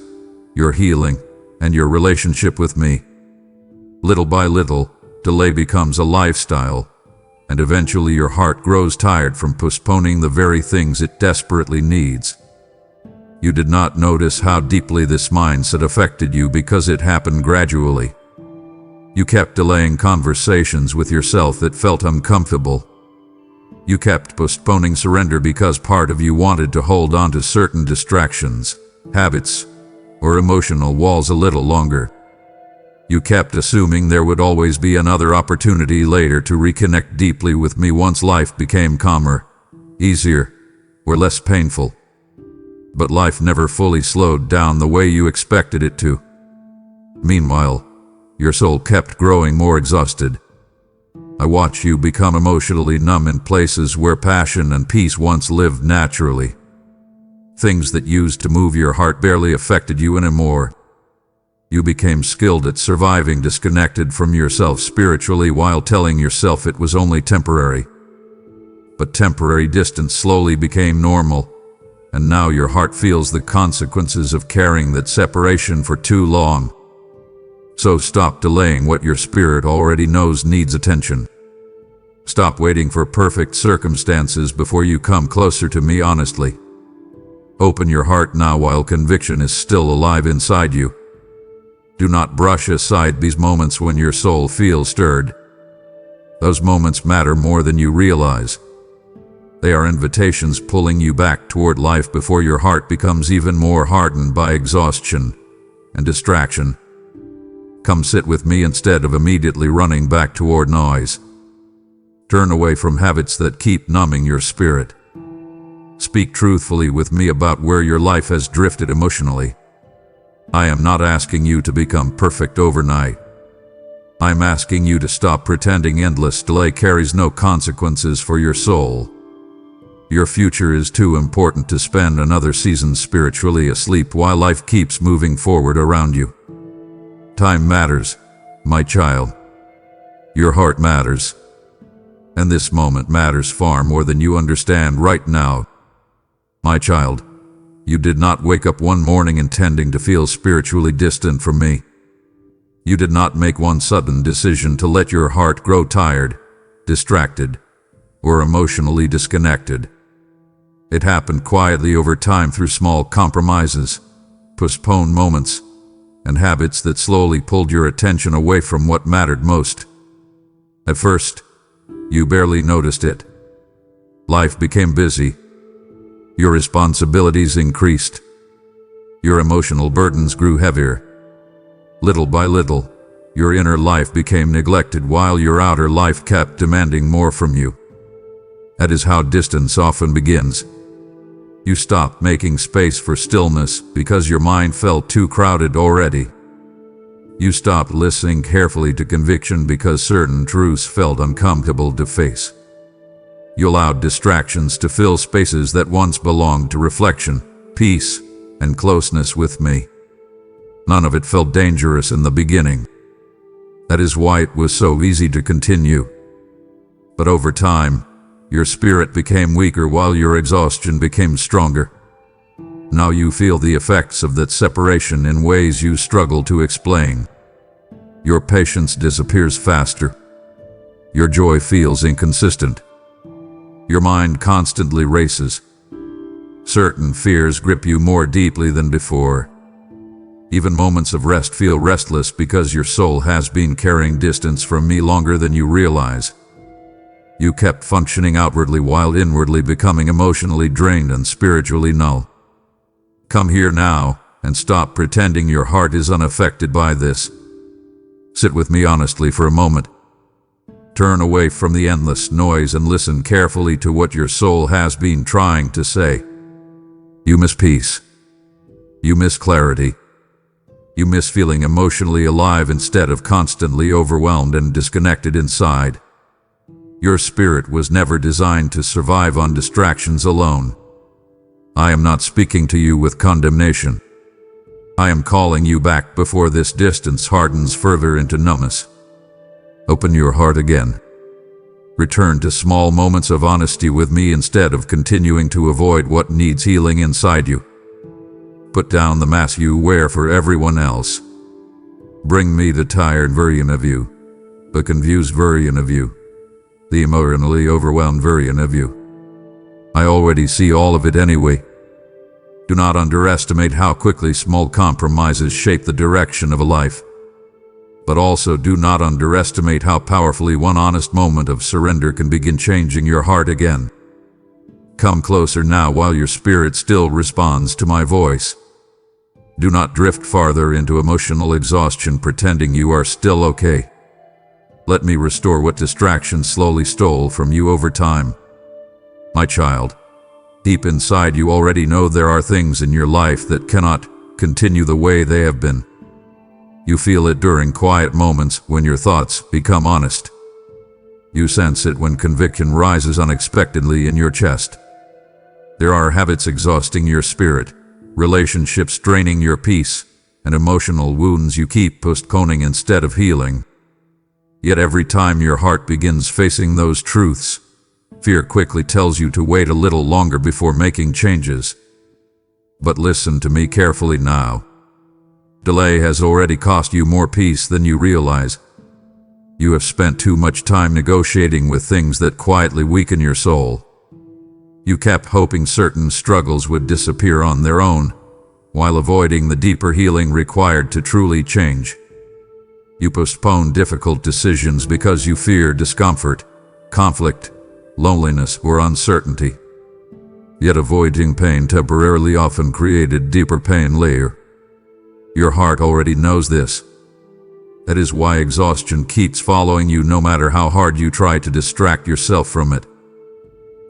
Speaker 1: your healing, and your relationship with me. Little by little, delay becomes a lifestyle, and eventually your heart grows tired from postponing the very things it desperately needs. You did not notice how deeply this mindset affected you because it happened gradually. You kept delaying conversations with yourself that felt uncomfortable. You kept postponing surrender because part of you wanted to hold on to certain distractions, habits, or emotional walls a little longer. You kept assuming there would always be another opportunity later to reconnect deeply with me once life became calmer, easier, or less painful. But life never fully slowed down the way you expected it to. Meanwhile, your soul kept growing more exhausted. I watched you become emotionally numb in places where passion and peace once lived naturally. Things that used to move your heart barely affected you anymore. You became skilled at surviving disconnected from yourself spiritually while telling yourself it was only temporary. But temporary distance slowly became normal, and now your heart feels the consequences of carrying that separation for too long. So stop delaying what your spirit already knows needs attention. Stop waiting for perfect circumstances before you come closer to me honestly. Open your heart now while conviction is still alive inside you. Do not brush aside these moments when your soul feels stirred. Those moments matter more than you realize. They are invitations pulling you back toward life before your heart becomes even more hardened by exhaustion and distraction. Come sit with me instead of immediately running back toward noise. Turn away from habits that keep numbing your spirit. Speak truthfully with me about where your life has drifted emotionally. I am not asking you to become perfect overnight. I'm asking you to stop pretending endless delay carries no consequences for your soul. Your future is too important to spend another season spiritually asleep while life keeps moving forward around you. Time matters, my child. Your heart matters. And this moment matters far more than you understand right now. My child, You did not wake up one morning intending to feel spiritually distant from me. You did not make one sudden decision to let your heart grow tired, distracted, or emotionally disconnected. It happened quietly over time through small compromises, postponed moments, and habits that slowly pulled your attention away from what mattered most. At first, you barely noticed it. Life became busy. Your responsibilities increased. Your emotional burdens grew heavier. Little by little, your inner life became neglected while your outer life kept demanding more from you. That is how distance often begins. You stopped making space for stillness because your mind felt too crowded already. You stopped listening carefully to conviction because certain truths felt uncomfortable to face. You allowed distractions to fill spaces that once belonged to reflection, peace, and closeness with me. None of it felt dangerous in the beginning. That is why it was so easy to continue. But over time, your spirit became weaker while your exhaustion became stronger. Now you feel the effects of that separation in ways you struggle to explain. Your patience disappears faster. Your joy feels inconsistent. Your mind constantly races. Certain fears grip you more deeply than before. Even moments of rest feel restless because your soul has been carrying distance from me longer than you realize. You kept functioning outwardly while inwardly becoming emotionally drained and spiritually null. Come here now and stop pretending your heart is unaffected by this. Sit with me honestly for a moment. Turn away from the endless noise and listen carefully to what your soul has been trying to say. You miss peace. You miss clarity. You miss feeling emotionally alive instead of constantly overwhelmed and disconnected inside. Your spirit was never designed to survive on distractions alone. I am not speaking to you with condemnation. I am calling you back before this distance hardens further into numbness. Open your heart again. Return to small moments of honesty with me instead of continuing to avoid what needs healing inside you. Put down the mask you wear for everyone else. Bring me the tired version of you, the confused version of you, the emotionally overwhelmed version of you. I already see all of it anyway. Do not underestimate how quickly small compromises shape the direction of a life. But also do not underestimate how powerfully one honest moment of surrender can begin changing your heart again. Come closer now while your spirit still responds to my voice. Do not drift farther into emotional exhaustion pretending you are still okay. Let me restore what distraction slowly stole from you over time. My child, deep inside you already know there are things in your life that cannot continue the way they have been. You feel it during quiet moments when your thoughts become honest. You sense it when conviction rises unexpectedly in your chest. There are habits exhausting your spirit, relationships draining your peace, and emotional wounds you keep postponing instead of healing. Yet every time your heart begins facing those truths, fear quickly tells you to wait a little longer before making changes. But listen to me carefully now. Delay has already cost you more peace than you realize. You have spent too much time negotiating with things that quietly weaken your soul. You kept hoping certain struggles would disappear on their own, while avoiding the deeper healing required to truly change. You postponed difficult decisions because you feared discomfort, conflict, loneliness, or uncertainty. Yet avoiding pain temporarily often created deeper pain later. Your heart already knows this. That is why exhaustion keeps following you no matter how hard you try to distract yourself from it.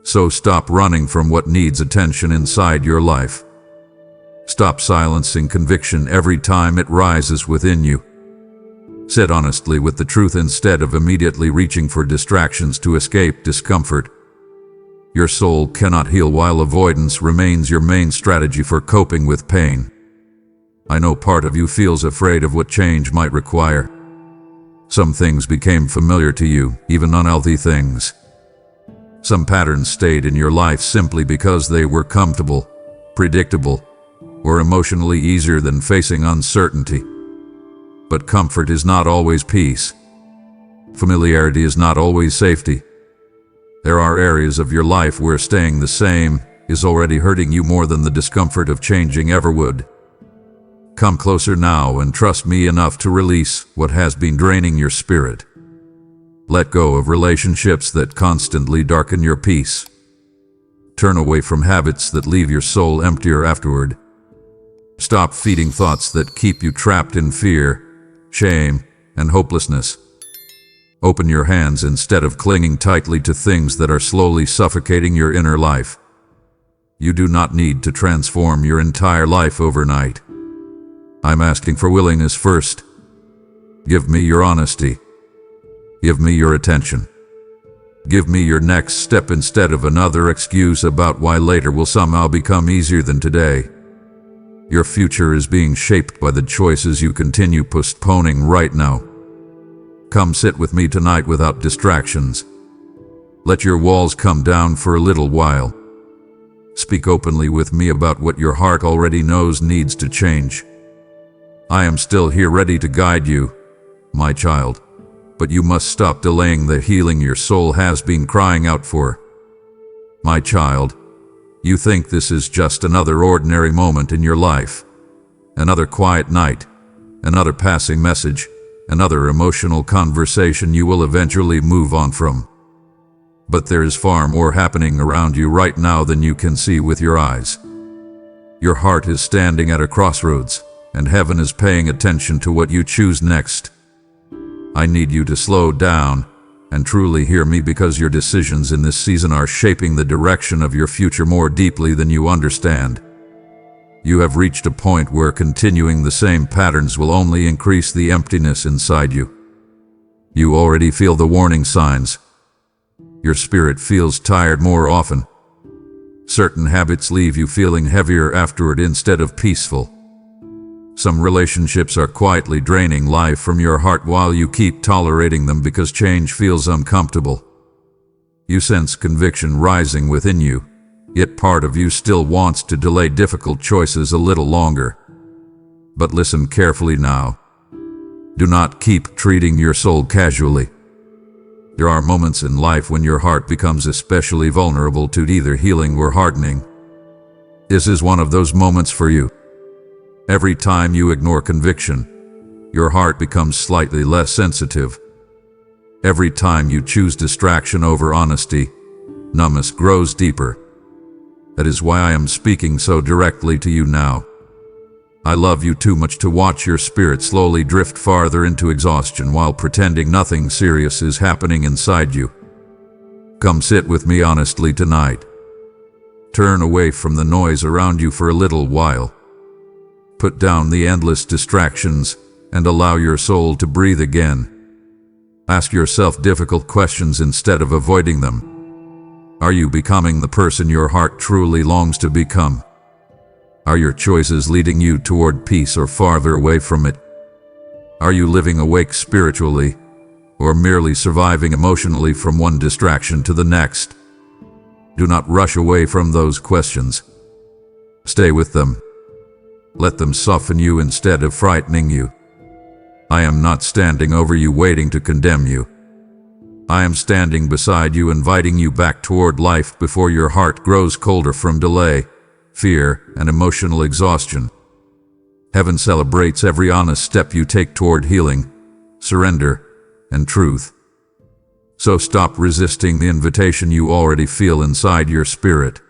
Speaker 1: So stop running from what needs attention inside your life. Stop silencing conviction every time it rises within you. Sit honestly with the truth instead of immediately reaching for distractions to escape discomfort. Your soul cannot heal while avoidance remains your main strategy for coping with pain. I know part of you feels afraid of what change might require. Some things became familiar to you, even unhealthy things. Some patterns stayed in your life simply because they were comfortable, predictable or emotionally easier than facing uncertainty. But comfort is not always peace. Familiarity is not always safety. There are areas of your life where staying the same is already hurting you more than the discomfort of changing ever would. Come closer now and trust me enough to release what has been draining your spirit. Let go of relationships that constantly darken your peace. Turn away from habits that leave your soul emptier afterward. Stop feeding thoughts that keep you trapped in fear, shame, and hopelessness. Open your hands instead of clinging tightly to things that are slowly suffocating your inner life. You do not need to transform your entire life overnight. I'm asking for willingness first. Give me your honesty. Give me your attention. Give me your next step instead of another excuse about why later will somehow become easier than today. Your future is being shaped by the choices you continue postponing right now. Come sit with me tonight without distractions. Let your walls come down for a little while. Speak openly with me about what your heart already knows needs to change. I am still here ready to guide you, my child, but you must stop delaying the healing your soul has been crying out for. My child, you think this is just another ordinary moment in your life, another quiet night, another passing message, another emotional conversation you will eventually move on from. But there is far more happening around you right now than you can see with your eyes. Your heart is standing at a crossroads, and heaven is paying attention to what you choose next. I need you to slow down and truly hear me, because your decisions in this season are shaping the direction of your future more deeply than you understand. You have reached a point where continuing the same patterns will only increase the emptiness inside you. You already feel the warning signs. Your spirit feels tired more often. Certain habits leave you feeling heavier afterward instead of peaceful. Some relationships are quietly draining life from your heart while you keep tolerating them because change feels uncomfortable. You sense conviction rising within you, yet part of you still wants to delay difficult choices a little longer. But listen carefully now. Do not keep treating your soul casually. There are moments in life when your heart becomes especially vulnerable to either healing or hardening. This is one of those moments for you. Every time you ignore conviction, your heart becomes slightly less sensitive. Every time you choose distraction over honesty, numbness grows deeper. That is why I am speaking so directly to you now. I love you too much to watch your spirit slowly drift farther into exhaustion while pretending nothing serious is happening inside you. Come sit with me honestly tonight. Turn away from the noise around you for a little while. Put down the endless distractions and allow your soul to breathe again. Ask yourself difficult questions instead of avoiding them. Are you becoming the person your heart truly longs to become? Are your choices leading you toward peace or farther away from it? Are you living awake spiritually or merely surviving emotionally from one distraction to the next? Do not rush away from those questions. Stay with them. Let them soften you instead of frightening you. I am not standing over you waiting to condemn you. I am standing beside you, inviting you back toward life before your heart grows colder from delay, fear, and emotional exhaustion. Heaven celebrates every honest step you take toward healing, surrender, and truth. So stop resisting the invitation you already feel inside your spirit.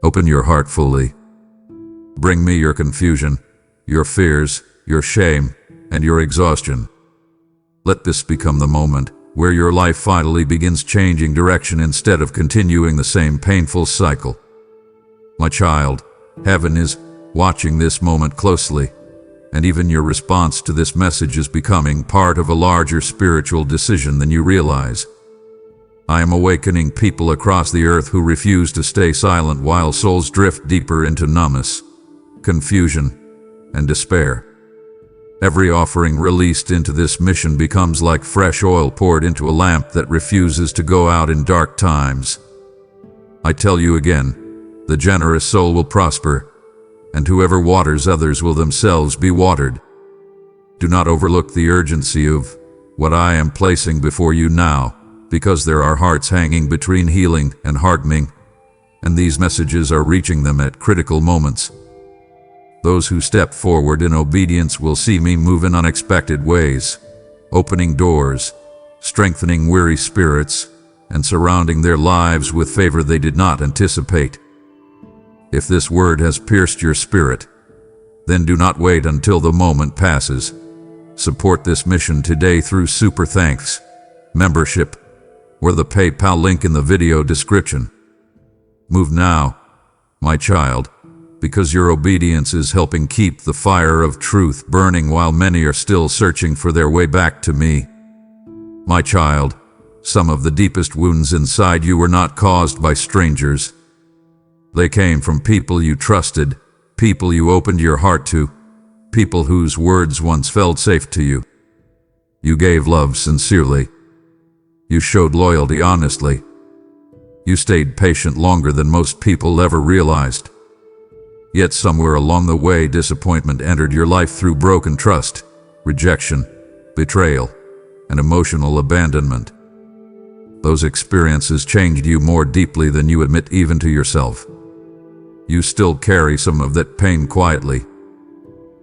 Speaker 1: Open your heart fully. Bring me your confusion, your fears, your shame, and your exhaustion. Let this become the moment where your life finally begins changing direction instead of continuing the same painful cycle. My child, heaven is watching this moment closely, and even your response to this message is becoming part of a larger spiritual decision than you realize. I am awakening people across the earth who refuse to stay silent while souls drift deeper into numbness, confusion, and despair. Every offering released into this mission becomes like fresh oil poured into a lamp that refuses to go out in dark times. I tell you again, The generous soul will prosper, and whoever waters others will themselves be watered. Do not overlook the urgency of what I am placing before you now, because there are hearts hanging between healing and hardening, and these messages are reaching them at critical moments. Those who step forward in obedience will see me move in unexpected ways, opening doors, strengthening weary spirits, and surrounding their lives with favor they did not anticipate. If this word has pierced your spirit, then do not wait until the moment passes. Support this mission today through Super Thanks, membership, or the PayPal link in the video description. Move now, my child, because your obedience is helping keep the fire of truth burning while many are still searching for their way back to me. My child, some of the deepest wounds inside you were not caused by strangers. They came from people you trusted, people you opened your heart to, people whose words once felt safe to you. You gave love sincerely. You showed loyalty honestly. You stayed patient longer than most people ever realized. Yet somewhere along the way, disappointment entered your life through broken trust, rejection, betrayal, and emotional abandonment. Those experiences changed you more deeply than you admit even to yourself. You still carry some of that pain quietly.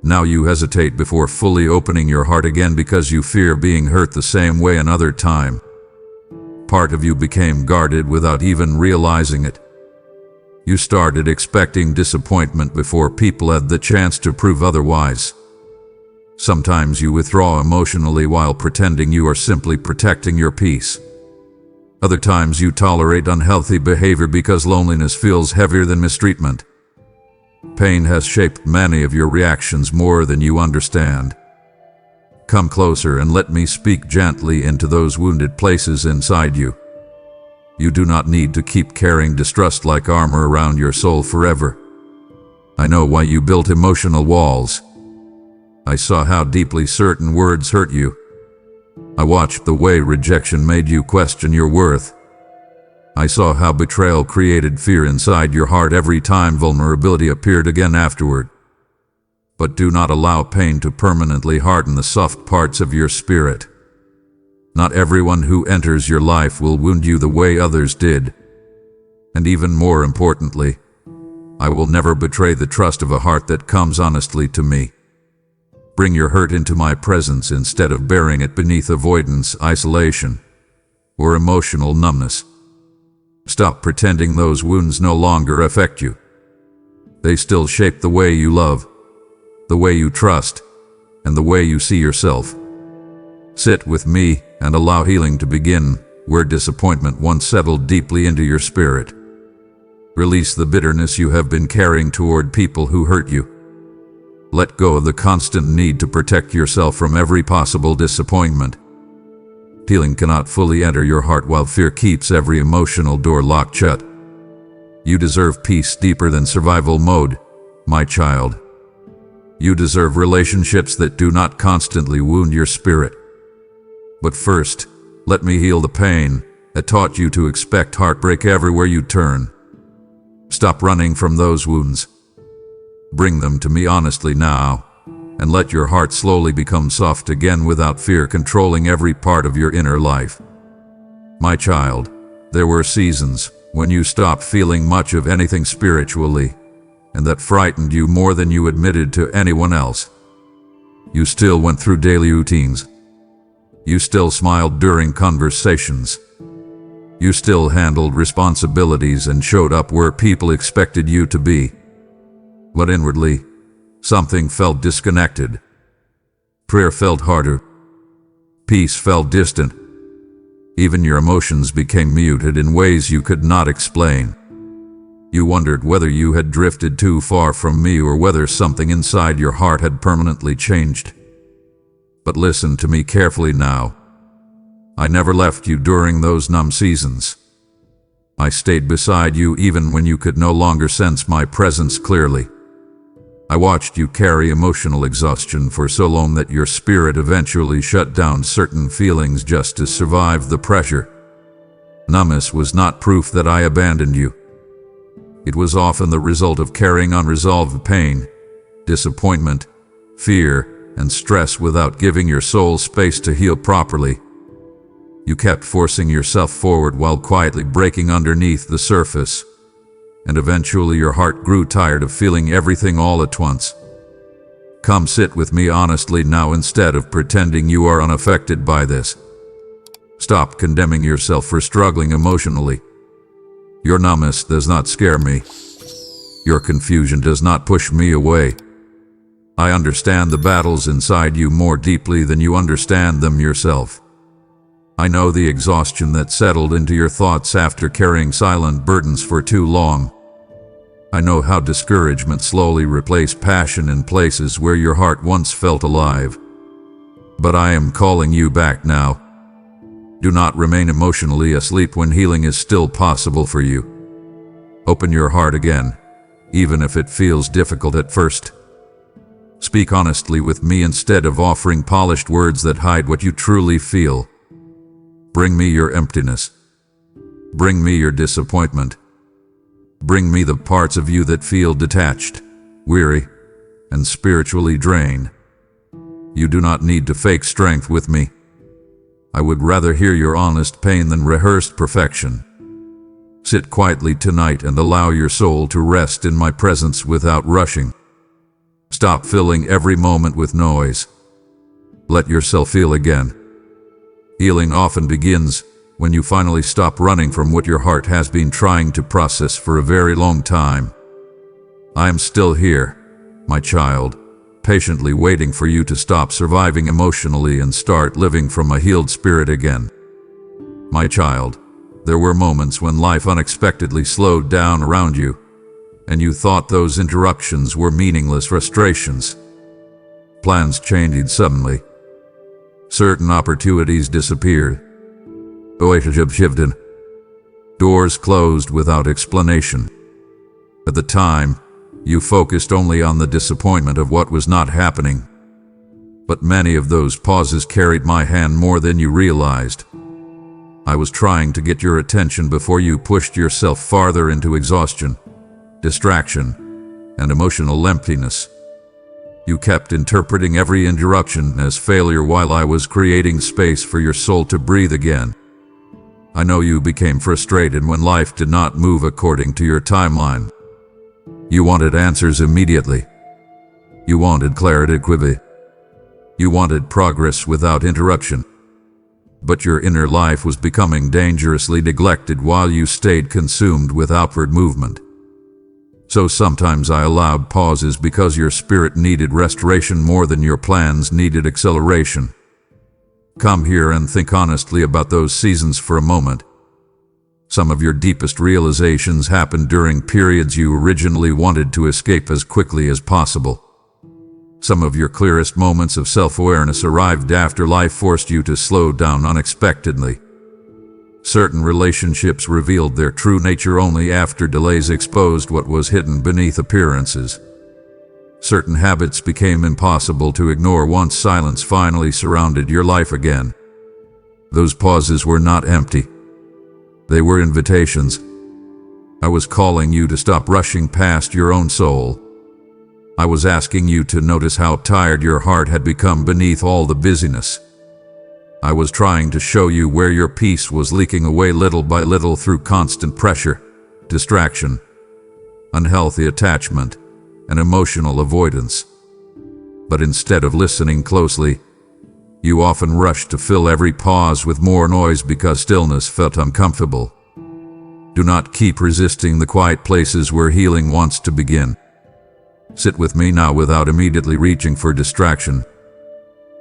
Speaker 1: Now you hesitate before fully opening your heart again because you fear being hurt the same way another time. Part of you became guarded without even realizing it. You started expecting disappointment before people had the chance to prove otherwise. Sometimes you withdraw emotionally while pretending you are simply protecting your peace. Other times you tolerate unhealthy behavior because loneliness feels heavier than mistreatment. Pain has shaped many of your reactions more than you understand. Come closer and let me speak gently into those wounded places inside you. You do not need to keep carrying distrust like armor around your soul forever. I know why you built emotional walls. I saw how deeply certain words hurt you. I watched the way rejection made you question your worth. I saw how betrayal created fear inside your heart every time vulnerability appeared again afterward. But do not allow pain to permanently harden the soft parts of your spirit. Not everyone who enters your life will wound you the way others did. And even more importantly, I will never betray the trust of a heart that comes honestly to me. Bring your hurt into my presence instead of burying it beneath avoidance, isolation, or emotional numbness. Stop pretending those wounds no longer affect you. They still shape the way you love, the way you trust, and the way you see yourself. Sit with me and allow healing to begin where disappointment once settled deeply into your spirit. Release the bitterness you have been carrying toward people who hurt you. Let go of the constant need to protect yourself from every possible disappointment. Healing cannot fully enter your heart while fear keeps every emotional door locked shut. You deserve peace deeper than survival mode, my child. You deserve relationships that do not constantly wound your spirit. But first, let me heal the pain that taught you to expect heartbreak everywhere you turn. Stop running from those wounds. Bring them to me honestly now, and let your heart slowly become soft again without fear controlling every part of your inner life. My child, there were seasons when you stopped feeling much of anything spiritually, and that frightened you more than you admitted to anyone else. You still went through daily routines. You still smiled during conversations. You still handled responsibilities and showed up where people expected you to be. But inwardly, something felt disconnected. Prayer felt harder. Peace felt distant. Even your emotions became muted in ways you could not explain. You wondered whether you had drifted too far from me or whether something inside your heart had permanently changed. But listen to me carefully now. I never left you during those numb seasons. I stayed beside you even when you could no longer sense my presence clearly. I watched you carry emotional exhaustion for so long that your spirit eventually shut down certain feelings just to survive the pressure. Numbness was not proof that I abandoned you. It was often the result of carrying unresolved pain, disappointment, fear, and stress without giving your soul space to heal properly. You kept forcing yourself forward while quietly breaking underneath the surface, and eventually your heart grew tired of feeling everything all at once. Come sit with me honestly now instead of pretending you are unaffected by this. Stop condemning yourself for struggling emotionally. Your numbness does not scare me. Your confusion does not push me away. I understand the battles inside you more deeply than you understand them yourself. I know the exhaustion that settled into your thoughts after carrying silent burdens for too long. I know how discouragement slowly replaced passion in places where your heart once felt alive. But I am calling you back now. Do not remain emotionally asleep when healing is still possible for you. Open your heart again, even if it feels difficult at first. Speak honestly with me instead of offering polished words that hide what you truly feel. Bring me your emptiness. Bring me your disappointment. Bring me the parts of you that feel detached, weary, and spiritually drained. You do not need to fake strength with me. I would rather hear your honest pain than rehearsed perfection. Sit quietly tonight and allow your soul to rest in my presence without rushing. Stop filling every moment with noise. Let yourself feel again. Healing often begins when you finally stop running from what your heart has been trying to process for a very long time. I am still here, my child, patiently waiting for you to stop surviving emotionally and start living from a healed spirit again. My child, there were moments when life unexpectedly slowed down around you, and you thought those interruptions were meaningless frustrations. Plans changed suddenly. Certain opportunities disappeared. Doors closed without explanation. At the time, you focused only on the disappointment of what was not happening. But many of those pauses carried my hand more than you realized. I was trying to get your attention before you pushed yourself farther into exhaustion, distraction, and emotional emptiness. You kept interpreting every interruption as failure while I was creating space for your soul to breathe again. I know you became frustrated when life did not move according to your timeline. You wanted answers immediately. You wanted clarity quickly. You wanted progress without interruption. But your inner life was becoming dangerously neglected while you stayed consumed with outward movement. So sometimes I allowed pauses because your spirit needed restoration more than your plans needed acceleration. Come here and think honestly about those seasons for a moment. Some of your deepest realizations happened during periods you originally wanted to escape as quickly as possible. Some of your clearest moments of self-awareness arrived after life forced you to slow down unexpectedly. Certain relationships revealed their true nature only after delays exposed what was hidden beneath appearances. Certain habits became impossible to ignore once silence finally surrounded your life again. Those pauses were not empty. They were invitations. I was calling you to stop rushing past your own soul. I was asking you to notice how tired your heart had become beneath all the busyness. I was trying to show you where your peace was leaking away little by little through constant pressure, distraction, unhealthy attachment, and emotional avoidance. But instead of listening closely, you often rushed to fill every pause with more noise because stillness felt uncomfortable. Do not keep resisting the quiet places where healing wants to begin. Sit with me now without immediately reaching for distraction.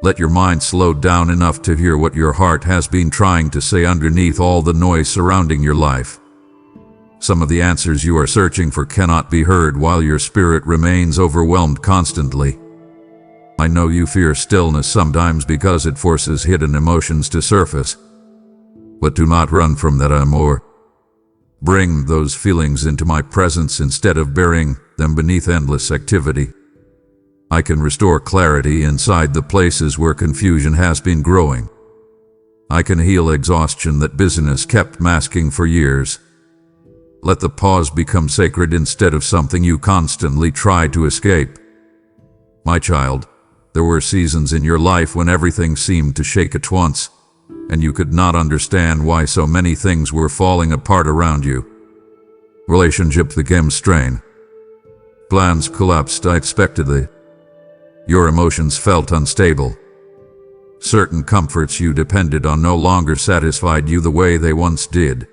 Speaker 1: Let your mind slow down enough to hear what your heart has been trying to say underneath all the noise surrounding your life. Some of the answers you are searching for cannot be heard while your spirit remains overwhelmed constantly. I know you fear stillness sometimes because it forces hidden emotions to surface. But do not run from that anymore. Bring those feelings into my presence instead of burying them beneath endless activity. I can restore clarity inside the places where confusion has been growing. I can heal exhaustion that busyness kept masking for years. Let the pause become sacred instead of something you constantly try to escape. My child, there were seasons in your life when everything seemed to shake at once, and you could not understand why so many things were falling apart around you. Relationships became strained. Plans collapsed unexpectedly. Your emotions felt unstable. Certain comforts you depended on no longer satisfied you the way they once did.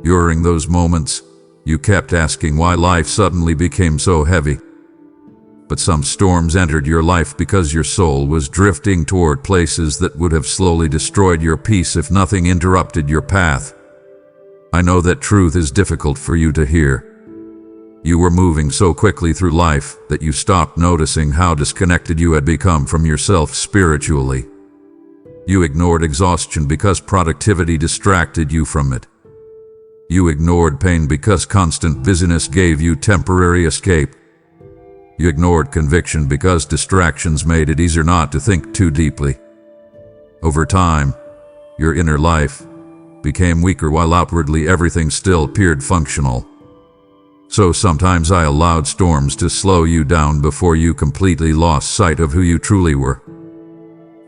Speaker 1: During those moments, you kept asking why life suddenly became so heavy. But some storms entered your life because your soul was drifting toward places that would have slowly destroyed your peace if nothing interrupted your path. I know that truth is difficult for you to hear. You were moving so quickly through life that you stopped noticing how disconnected you had become from yourself spiritually. You ignored exhaustion because productivity distracted you from it. You ignored pain because constant busyness gave you temporary escape. You ignored conviction because distractions made it easier not to think too deeply. Over time, your inner life became weaker while outwardly everything still appeared functional. So sometimes I allowed storms to slow you down before you completely lost sight of who you truly were.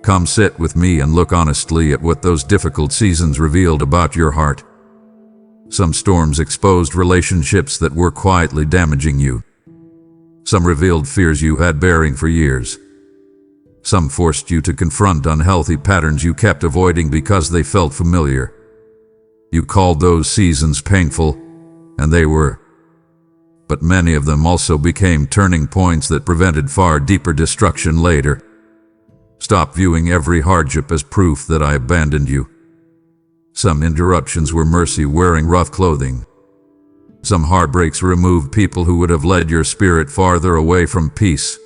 Speaker 1: Come sit with me and look honestly at what those difficult seasons revealed about your heart. Some storms exposed relationships that were quietly damaging you. Some revealed fears you had bearing for years. Some forced you to confront unhealthy patterns you kept avoiding because they felt familiar. You called those seasons painful, and they were. But many of them also became turning points that prevented far deeper destruction later. Stop viewing every hardship as proof that I abandoned you. Some interruptions were mercy wearing rough clothing. Some heartbreaks removed people who would have led your spirit farther away from peace.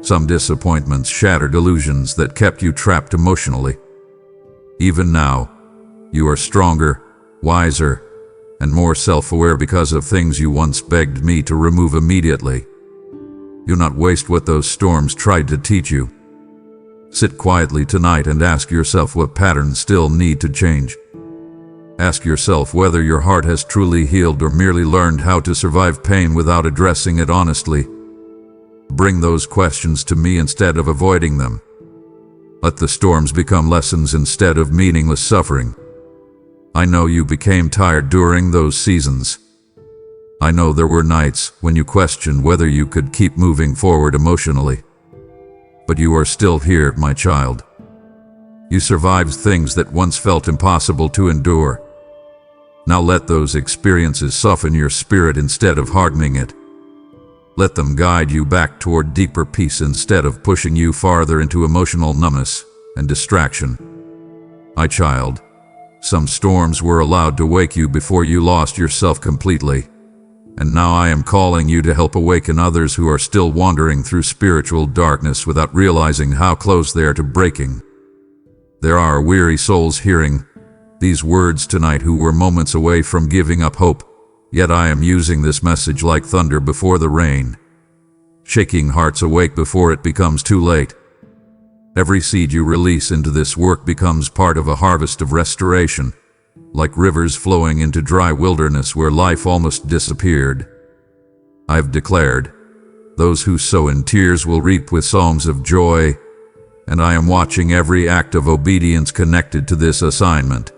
Speaker 1: Some disappointments shattered illusions that kept you trapped emotionally. Even now, you are stronger, wiser, and more self-aware because of things you once begged me to remove immediately. Do not waste what those storms tried to teach you. Sit quietly tonight and ask yourself what patterns still need to change. Ask yourself whether your heart has truly healed or merely learned how to survive pain without addressing it honestly. Bring those questions to me instead of avoiding them. Let the storms become lessons instead of meaningless suffering. I know you became tired during those seasons. I know there were nights when you questioned whether you could keep moving forward emotionally. But you are still here, my child. You survived things that once felt impossible to endure. Now let those experiences soften your spirit instead of hardening it. Let them guide you back toward deeper peace instead of pushing you farther into emotional numbness and distraction. My child, some storms were allowed to wake you before you lost yourself completely. And now I am calling you to help awaken others who are still wandering through spiritual darkness without realizing how close they are to breaking. There are weary souls hearing these words tonight who were moments away from giving up hope, yet I am using this message like thunder before the rain, shaking hearts awake before it becomes too late. Every seed you release into this work becomes part of a harvest of restoration, like rivers flowing into dry wilderness where life almost disappeared. I've declared, those who sow in tears will reap with songs of joy, and I am watching every act of obedience connected to this assignment.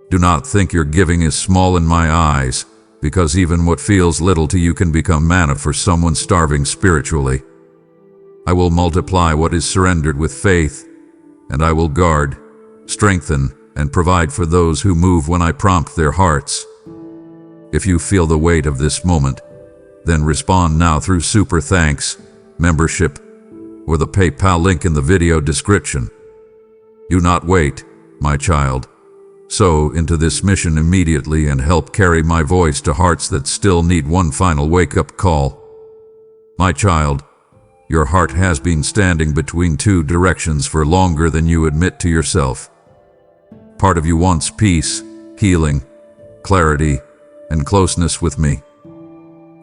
Speaker 1: Do not think your giving is small in my eyes, because even what feels little to you can become manna for someone starving spiritually. I will multiply what is surrendered with faith, and I will guard, strengthen, and provide for those who move when I prompt their hearts. If you feel the weight of this moment, then respond now through super thanks, membership, or the PayPal link in the video description. Do not wait, my child. Sow into this mission immediately and help carry my voice to hearts that still need one final wake-up call. My child, your heart has been standing between two directions for longer than you admit to yourself. Part of you wants peace, healing, clarity, and closeness with me.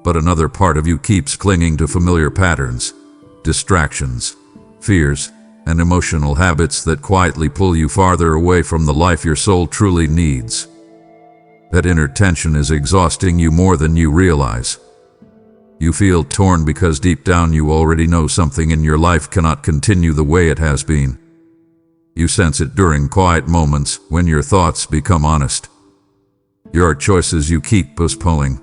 Speaker 1: But another part of you keeps clinging to familiar patterns, distractions, fears, and emotional habits that quietly pull you farther away from the life your soul truly needs. That inner tension is exhausting you more than you realize. You feel torn because deep down you already know something in your life cannot continue the way it has been. You sense it during quiet moments when your thoughts become honest. There are choices you keep postponing.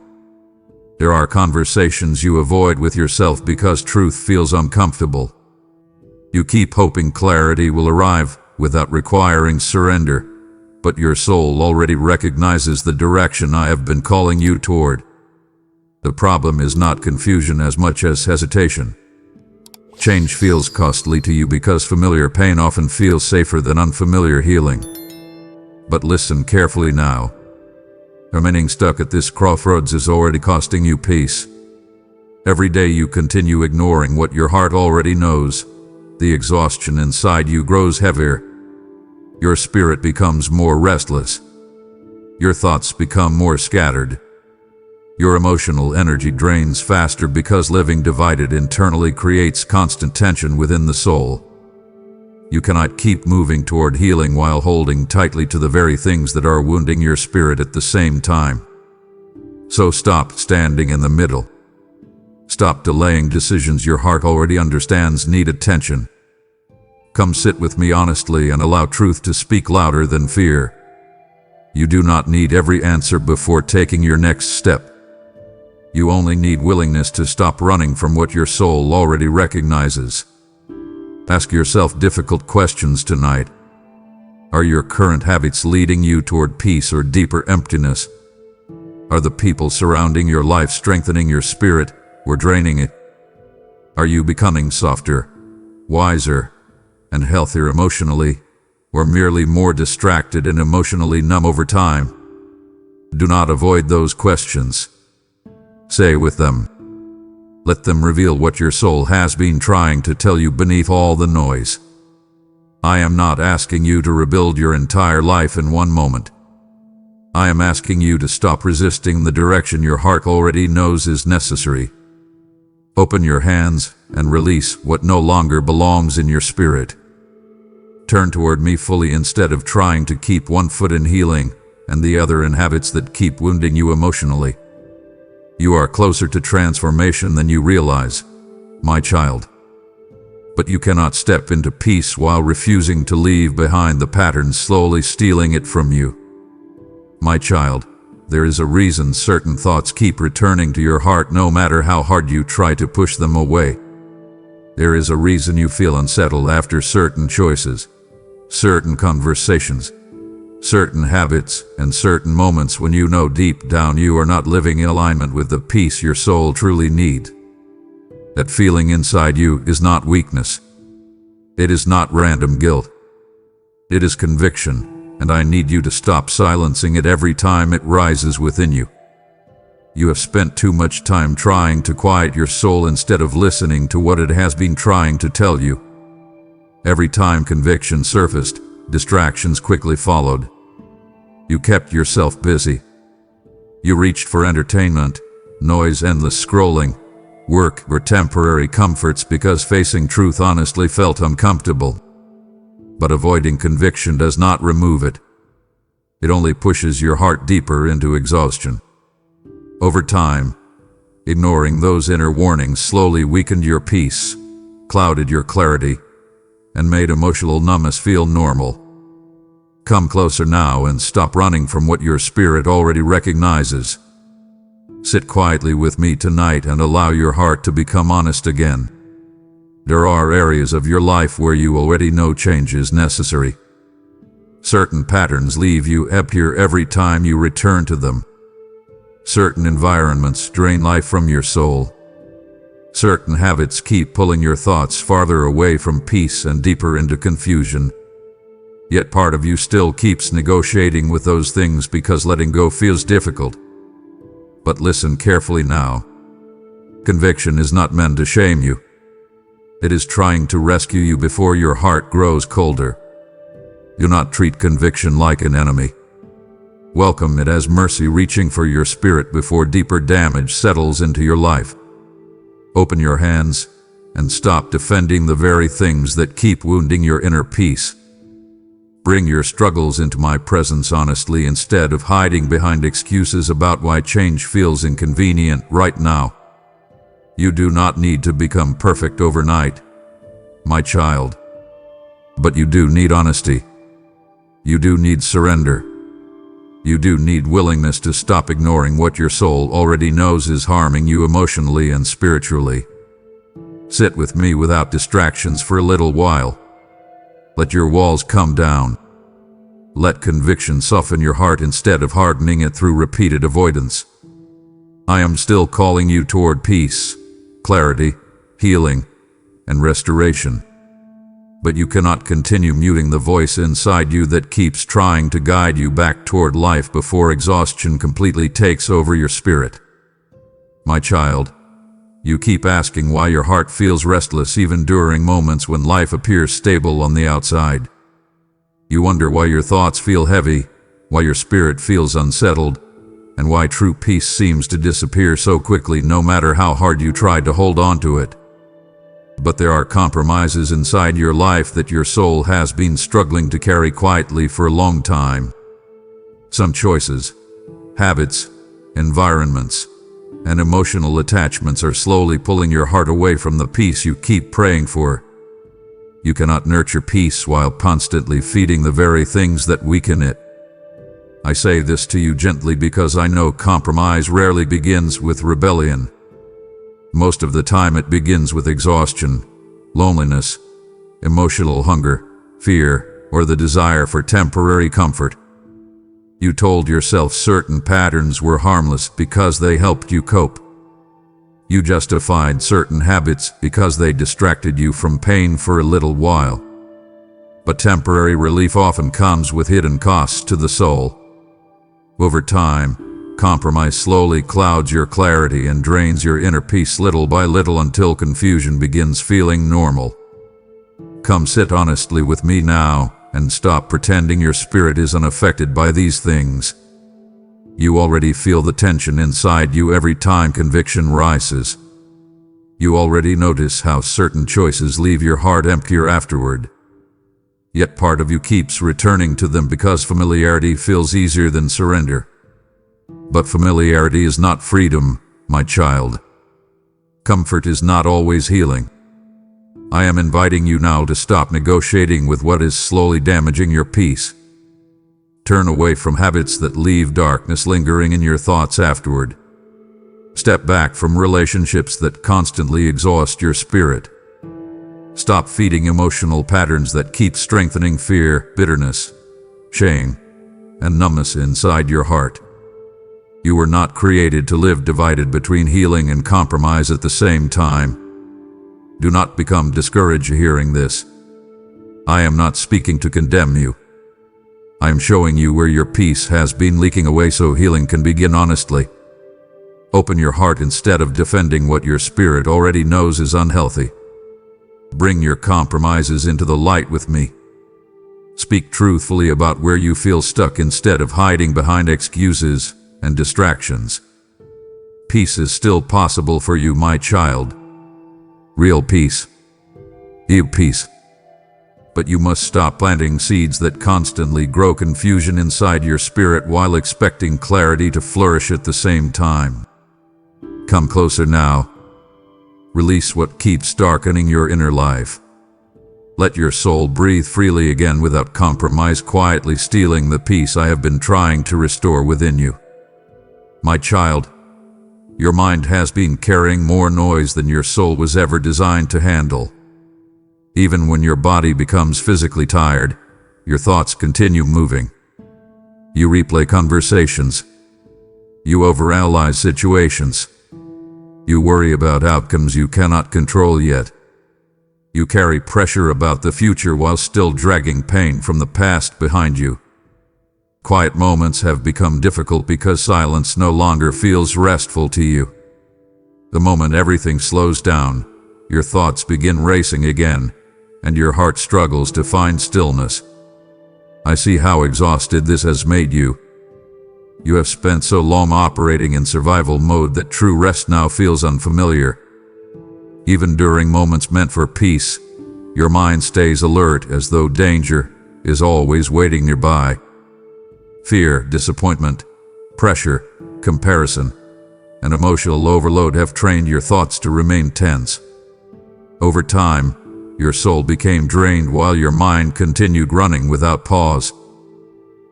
Speaker 1: There are conversations you avoid with yourself because truth feels uncomfortable. You keep hoping clarity will arrive without requiring surrender, but your soul already recognizes the direction I have been calling you toward. The problem is not confusion as much as hesitation. Change feels costly to you because familiar pain often feels safer than unfamiliar healing. But listen carefully now. Remaining stuck at this crossroads is already costing you peace. Every day you continue ignoring what your heart already knows. The exhaustion inside you grows heavier. Your spirit becomes more restless. Your thoughts become more scattered. Your emotional energy drains faster because living divided internally creates constant tension within the soul. You cannot keep moving toward healing while holding tightly to the very things that are wounding your spirit at the same time. So stop standing in the middle. Stop delaying decisions your heart already understands need attention. Come sit with me honestly and allow truth to speak louder than fear. You do not need every answer before taking your next step. You only need willingness to stop running from what your soul already recognizes. Ask yourself difficult questions tonight. Are your current habits leading you toward peace or deeper emptiness? Are the people surrounding your life strengthening your spirit or draining it? Are you becoming softer, wiser, and healthier emotionally, or merely more distracted and emotionally numb over time? Do not avoid those questions. Say with them. Let them reveal what your soul has been trying to tell you beneath all the noise. I am not asking you to rebuild your entire life in one moment. I am asking you to stop resisting the direction your heart already knows is necessary. Open your hands and release what no longer belongs in your spirit. Turn toward me fully instead of trying to keep one foot in healing and the other in habits that keep wounding you emotionally. You are closer to transformation than you realize, my child. But you cannot step into peace while refusing to leave behind the patterns slowly stealing it from you. My child, there is a reason certain thoughts keep returning to your heart no matter how hard you try to push them away. There is a reason you feel unsettled after certain choices, certain conversations, certain habits, and certain moments when you know deep down you are not living in alignment with the peace your soul truly needs. That feeling inside you is not weakness. It is not random guilt. It is conviction, and I need you to stop silencing it every time it rises within you. You have spent too much time trying to quiet your soul instead of listening to what it has been trying to tell you. Every time conviction surfaced, distractions quickly followed. You kept yourself busy. You reached for entertainment, noise, endless scrolling, work, or temporary comforts because facing truth honestly felt uncomfortable. But avoiding conviction does not remove it. It only pushes your heart deeper into exhaustion. Over time, ignoring those inner warnings slowly weakened your peace, clouded your clarity, and made emotional numbness feel normal. Come closer now and stop running from what your spirit already recognizes. Sit quietly with me tonight and allow your heart to become honest again. There are areas of your life where you already know change is necessary. Certain patterns leave you emptier every time you return to them. Certain environments drain life from your soul. Certain habits keep pulling your thoughts farther away from peace and deeper into confusion. Yet part of you still keeps negotiating with those things because letting go feels difficult. But listen carefully now. Conviction is not meant to shame you. It is trying to rescue you before your heart grows colder. Do not treat conviction like an enemy. Welcome it as mercy reaching for your spirit before deeper damage settles into your life. Open your hands and stop defending the very things that keep wounding your inner peace. Bring your struggles into my presence honestly instead of hiding behind excuses about why change feels inconvenient right now. You do not need to become perfect overnight, my child. But you do need honesty. You do need surrender. You do need willingness to stop ignoring what your soul already knows is harming you emotionally and spiritually. Sit with me without distractions for a little while. Let your walls come down. Let conviction soften your heart instead of hardening it through repeated avoidance. I am still calling you toward peace, clarity, healing, and restoration. But you cannot continue muting the voice inside you that keeps trying to guide you back toward life before exhaustion completely takes over your spirit. My child, you keep asking why your heart feels restless even during moments when life appears stable on the outside. You wonder why your thoughts feel heavy, why your spirit feels unsettled, and why true peace seems to disappear so quickly no matter how hard you try to hold on to it. But there are compromises inside your life that your soul has been struggling to carry quietly for a long time. Some choices, habits, environments, and emotional attachments are slowly pulling your heart away from the peace you keep praying for. You cannot nurture peace while constantly feeding the very things that weaken it. I say this to you gently because I know compromise rarely begins with rebellion. Most of the time it begins with exhaustion, loneliness, emotional hunger, fear, or the desire for temporary comfort. You told yourself certain patterns were harmless because they helped you cope. You justified certain habits because they distracted you from pain for a little while. But temporary relief often comes with hidden costs to the soul. Over time, compromise slowly clouds your clarity and drains your inner peace little by little until confusion begins feeling normal. Come sit honestly with me now and stop pretending your spirit is unaffected by these things. You already feel the tension inside you every time conviction rises. You already notice how certain choices leave your heart emptier afterward. Yet part of you keeps returning to them because familiarity feels easier than surrender. But familiarity is not freedom, my child. Comfort is not always healing. I am inviting you now to stop negotiating with what is slowly damaging your peace. Turn away from habits that leave darkness lingering in your thoughts afterward. Step back from relationships that constantly exhaust your spirit. Stop feeding emotional patterns that keep strengthening fear, bitterness, shame, and numbness inside your heart. You were not created to live divided between healing and compromise at the same time. Do not become discouraged hearing this. I am not speaking to condemn you. I am showing you where your peace has been leaking away so healing can begin honestly. Open your heart instead of defending what your spirit already knows is unhealthy. Bring your compromises into the light with me. Speak truthfully about where you feel stuck instead of hiding behind excuses and distractions. Peace is still possible for you, my child. Real peace. Peace. But you must stop planting seeds that constantly grow confusion inside your spirit while expecting clarity to flourish at the same time. Come closer now. Release what keeps darkening your inner life. Let your soul breathe freely again without compromise, quietly stealing the peace I have been trying to restore within you. My child, your mind has been carrying more noise than your soul was ever designed to handle. Even when your body becomes physically tired, your thoughts continue moving. You replay conversations. You overanalyze situations. You worry about outcomes you cannot control yet. You carry pressure about the future while still dragging pain from the past behind you. Quiet moments have become difficult because silence no longer feels restful to you. The moment everything slows down, your thoughts begin racing again, and your heart struggles to find stillness. I see how exhausted this has made you. You have spent so long operating in survival mode that true rest now feels unfamiliar. Even during moments meant for peace, your mind stays alert as though danger, is always waiting nearby. Fear, disappointment, pressure, comparison, and emotional overload have trained your thoughts to remain tense. Over time, your soul became drained while your mind continued running without pause.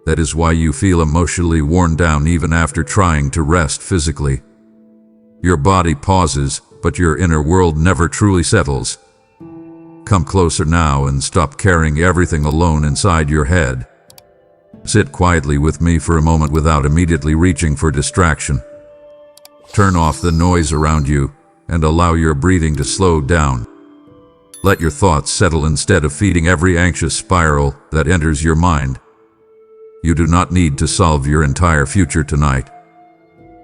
Speaker 1: That is why you feel emotionally worn down even after trying to rest physically. Your body pauses, but your inner world never truly settles. Come closer now and stop carrying everything alone inside your head. Sit quietly with me for a moment without immediately reaching for distraction. Turn off the noise around you and allow your breathing to slow down. Let your thoughts settle instead of feeding every anxious spiral that enters your mind. You do not need to solve your entire future tonight.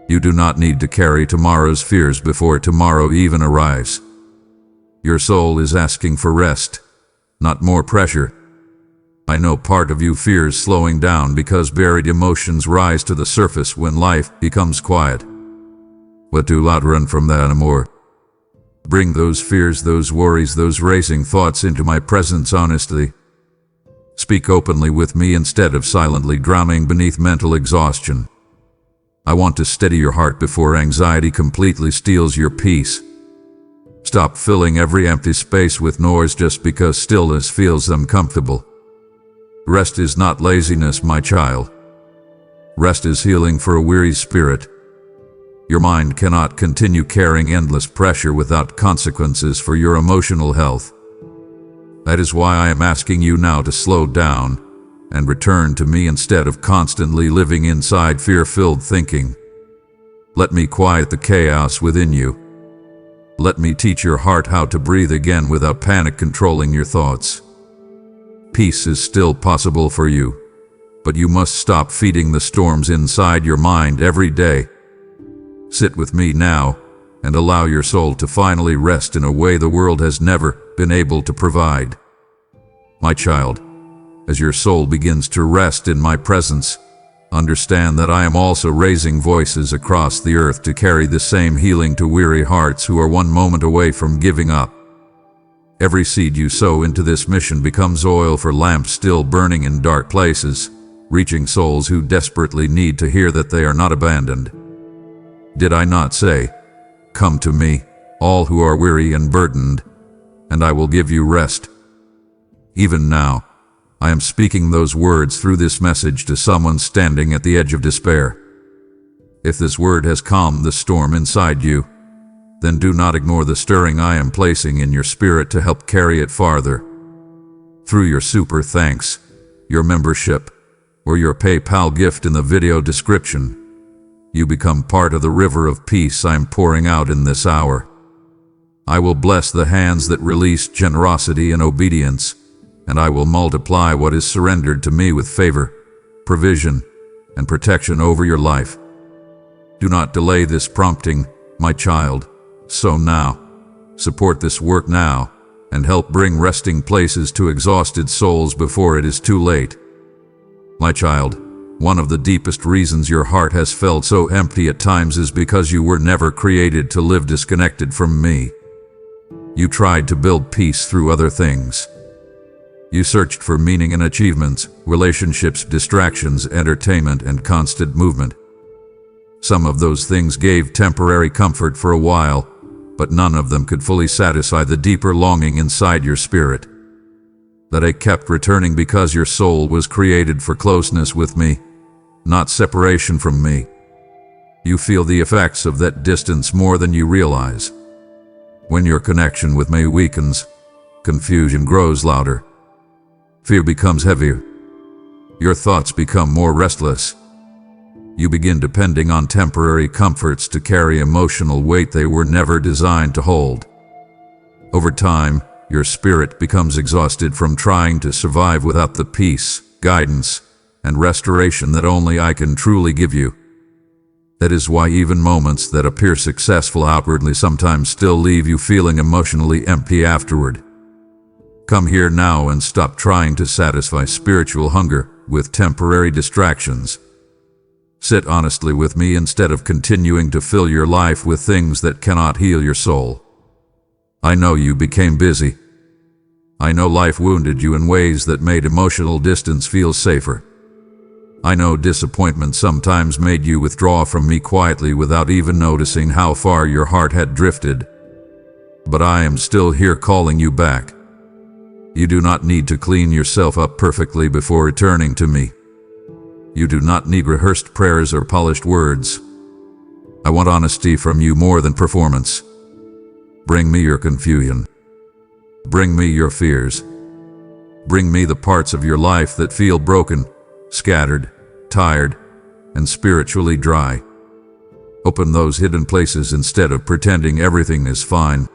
Speaker 1: You do not need to carry tomorrow's fears before tomorrow even arrives. Your soul is asking for rest, not more pressure. I know part of you fears slowing down because buried emotions rise to the surface when life becomes quiet. But do not run from that anymore. Bring those fears, those worries, those racing thoughts into my presence honestly. Speak openly with me instead of silently drowning beneath mental exhaustion. I want to steady your heart before anxiety completely steals your peace. Stop filling every empty space with noise just because stillness feels uncomfortable. Rest is not laziness, my child. Rest is healing for a weary spirit. Your mind cannot continue carrying endless pressure without consequences for your emotional health. That is why I am asking you now to slow down and return to me instead of constantly living inside fear-filled thinking. Let me quiet the chaos within you. Let me teach your heart how to breathe again without panic controlling your thoughts. Peace is still possible for you, but you must stop feeding the storms inside your mind every day. Sit with me now and allow your soul to finally rest in a way the world has never been able to provide. My child, as your soul begins to rest in my presence, understand that I am also raising voices across the earth to carry the same healing to weary hearts who are one moment away from giving up. Every seed you sow into this mission becomes oil for lamps still burning in dark places, reaching souls who desperately need to hear that they are not abandoned. Did I not say, "Come to me, all who are weary and burdened, and I will give you rest"? Even now, I am speaking those words through this message to someone standing at the edge of despair. If this word has calmed the storm inside you, then do not ignore the stirring I am placing in your spirit to help carry it farther. Through your super thanks, your membership, or your PayPal gift in the video description, you become part of the river of peace I am pouring out in this hour. I will bless the hands that release generosity and obedience, and I will multiply what is surrendered to me with favor, provision, and protection over your life. Do not delay this prompting, my child. So now, support this work now, and help bring resting places to exhausted souls before it is too late. My child, one of the deepest reasons your heart has felt so empty at times is because you were never created to live disconnected from me. You tried to build peace through other things. You searched for meaning in achievements, relationships, distractions, entertainment, and constant movement. Some of those things gave temporary comfort for a while, but none of them could fully satisfy the deeper longing inside your spirit. That I kept returning because your soul was created for closeness with me, not separation from me. You feel the effects of that distance more than you realize. When your connection with me weakens, confusion grows louder. Fear becomes heavier. Your thoughts become more restless. You begin depending on temporary comforts to carry emotional weight they were never designed to hold. Over time, your spirit becomes exhausted from trying to survive without the peace, guidance, and restoration that only I can truly give you. That is why even moments that appear successful outwardly sometimes still leave you feeling emotionally empty afterward. Come here now and stop trying to satisfy spiritual hunger with temporary distractions. Sit honestly with me instead of continuing to fill your life with things that cannot heal your soul. I know you became busy. I know life wounded you in ways that made emotional distance feel safer. I know disappointment sometimes made you withdraw from me quietly without even noticing how far your heart had drifted. But I am still here calling you back. You do not need to clean yourself up perfectly before returning to me. You do not need rehearsed prayers or polished words. I want honesty from you more than performance. Bring me your confusion. Bring me your fears. Bring me the parts of your life that feel broken, scattered, tired, and spiritually dry. Open those hidden places instead of pretending everything is fine.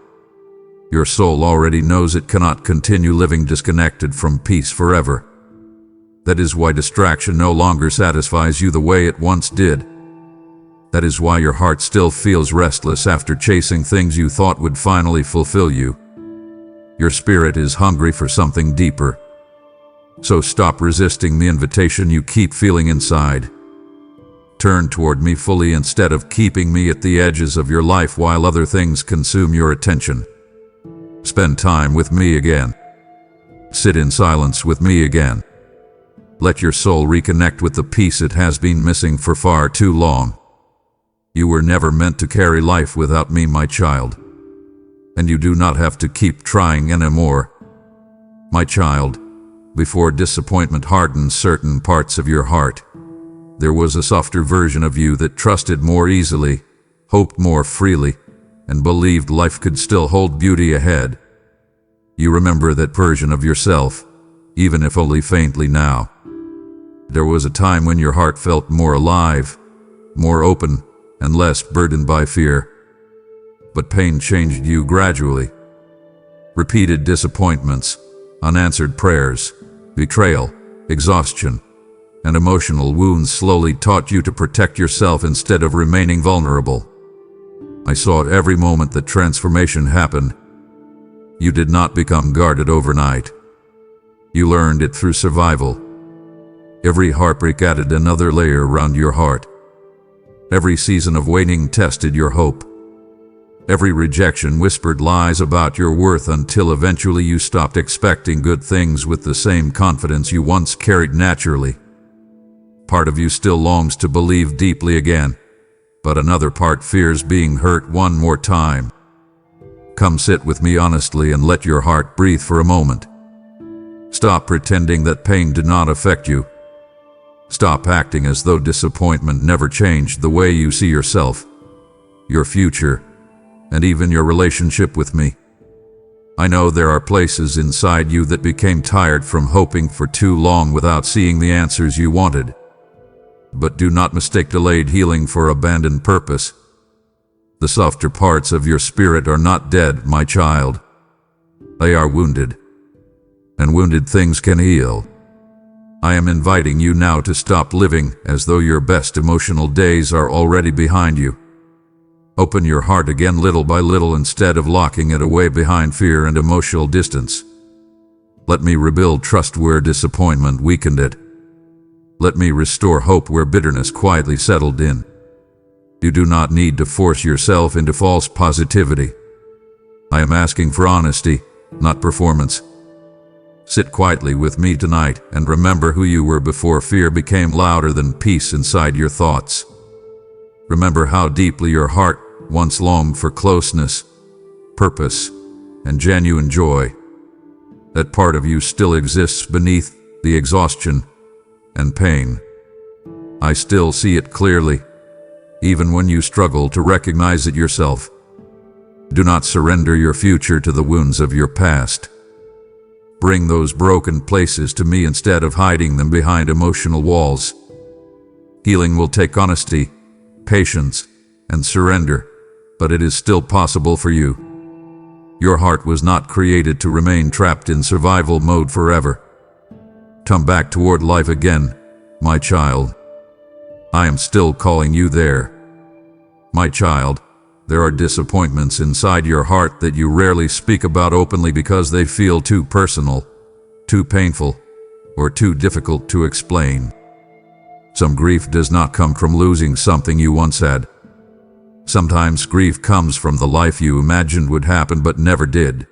Speaker 1: Your soul already knows it cannot continue living disconnected from peace forever. That is why distraction no longer satisfies you the way it once did. That is why your heart still feels restless after chasing things you thought would finally fulfill you. Your spirit is hungry for something deeper. So stop resisting the invitation you keep feeling inside. Turn toward me fully instead of keeping me at the edges of your life while other things consume your attention. Spend time with me again. Sit in silence with me again. Let your soul reconnect with the peace it has been missing for far too long. You were never meant to carry life without me, my child. And you do not have to keep trying anymore. My child, before disappointment hardened certain parts of your heart, there was a softer version of you that trusted more easily, hoped more freely, and believed life could still hold beauty ahead. You remember that version of yourself, even if only faintly now. There was a time when your heart felt more alive, more open, and less burdened by fear. But pain changed you gradually. Repeated disappointments, unanswered prayers, betrayal, exhaustion, and emotional wounds slowly taught you to protect yourself instead of remaining vulnerable. I saw it every moment that transformation happened. You did not become guarded overnight. You learned it through survival. Every heartbreak added another layer around your heart. Every season of waiting tested your hope. Every rejection whispered lies about your worth until eventually you stopped expecting good things with the same confidence you once carried naturally. Part of you still longs to believe deeply again, but another part fears being hurt one more time. Come sit with me honestly and let your heart breathe for a moment. Stop pretending that pain did not affect you. Stop acting as though disappointment never changed the way you see yourself, your future, and even your relationship with me. I know there are places inside you that became tired from hoping for too long without seeing the answers you wanted. But do not mistake delayed healing for abandoned purpose. The softer parts of your spirit are not dead, my child. They are wounded, and wounded things can heal. I am inviting you now to stop living as though your best emotional days are already behind you. Open your heart again little by little instead of locking it away behind fear and emotional distance. Let me rebuild trust where disappointment weakened it. Let me restore hope where bitterness quietly settled in. You do not need to force yourself into false positivity. I am asking for honesty, not performance. Sit quietly with me tonight and remember who you were before fear became louder than peace inside your thoughts. Remember how deeply your heart once longed for closeness, purpose, and genuine joy. That part of you still exists beneath the exhaustion and pain. I still see it clearly, even when you struggle to recognize it yourself. Do not surrender your future to the wounds of your past. Bring those broken places to me instead of hiding them behind emotional walls. Healing will take honesty, patience, and surrender, but it is still possible for you. Your heart was not created to remain trapped in survival mode forever. Come back toward life again, my child. I am still calling you there. My child, there are disappointments inside your heart that you rarely speak about openly because they feel too personal, too painful, or too difficult to explain. Some grief does not come from losing something you once had. Sometimes grief comes from the life you imagined would happen but never did.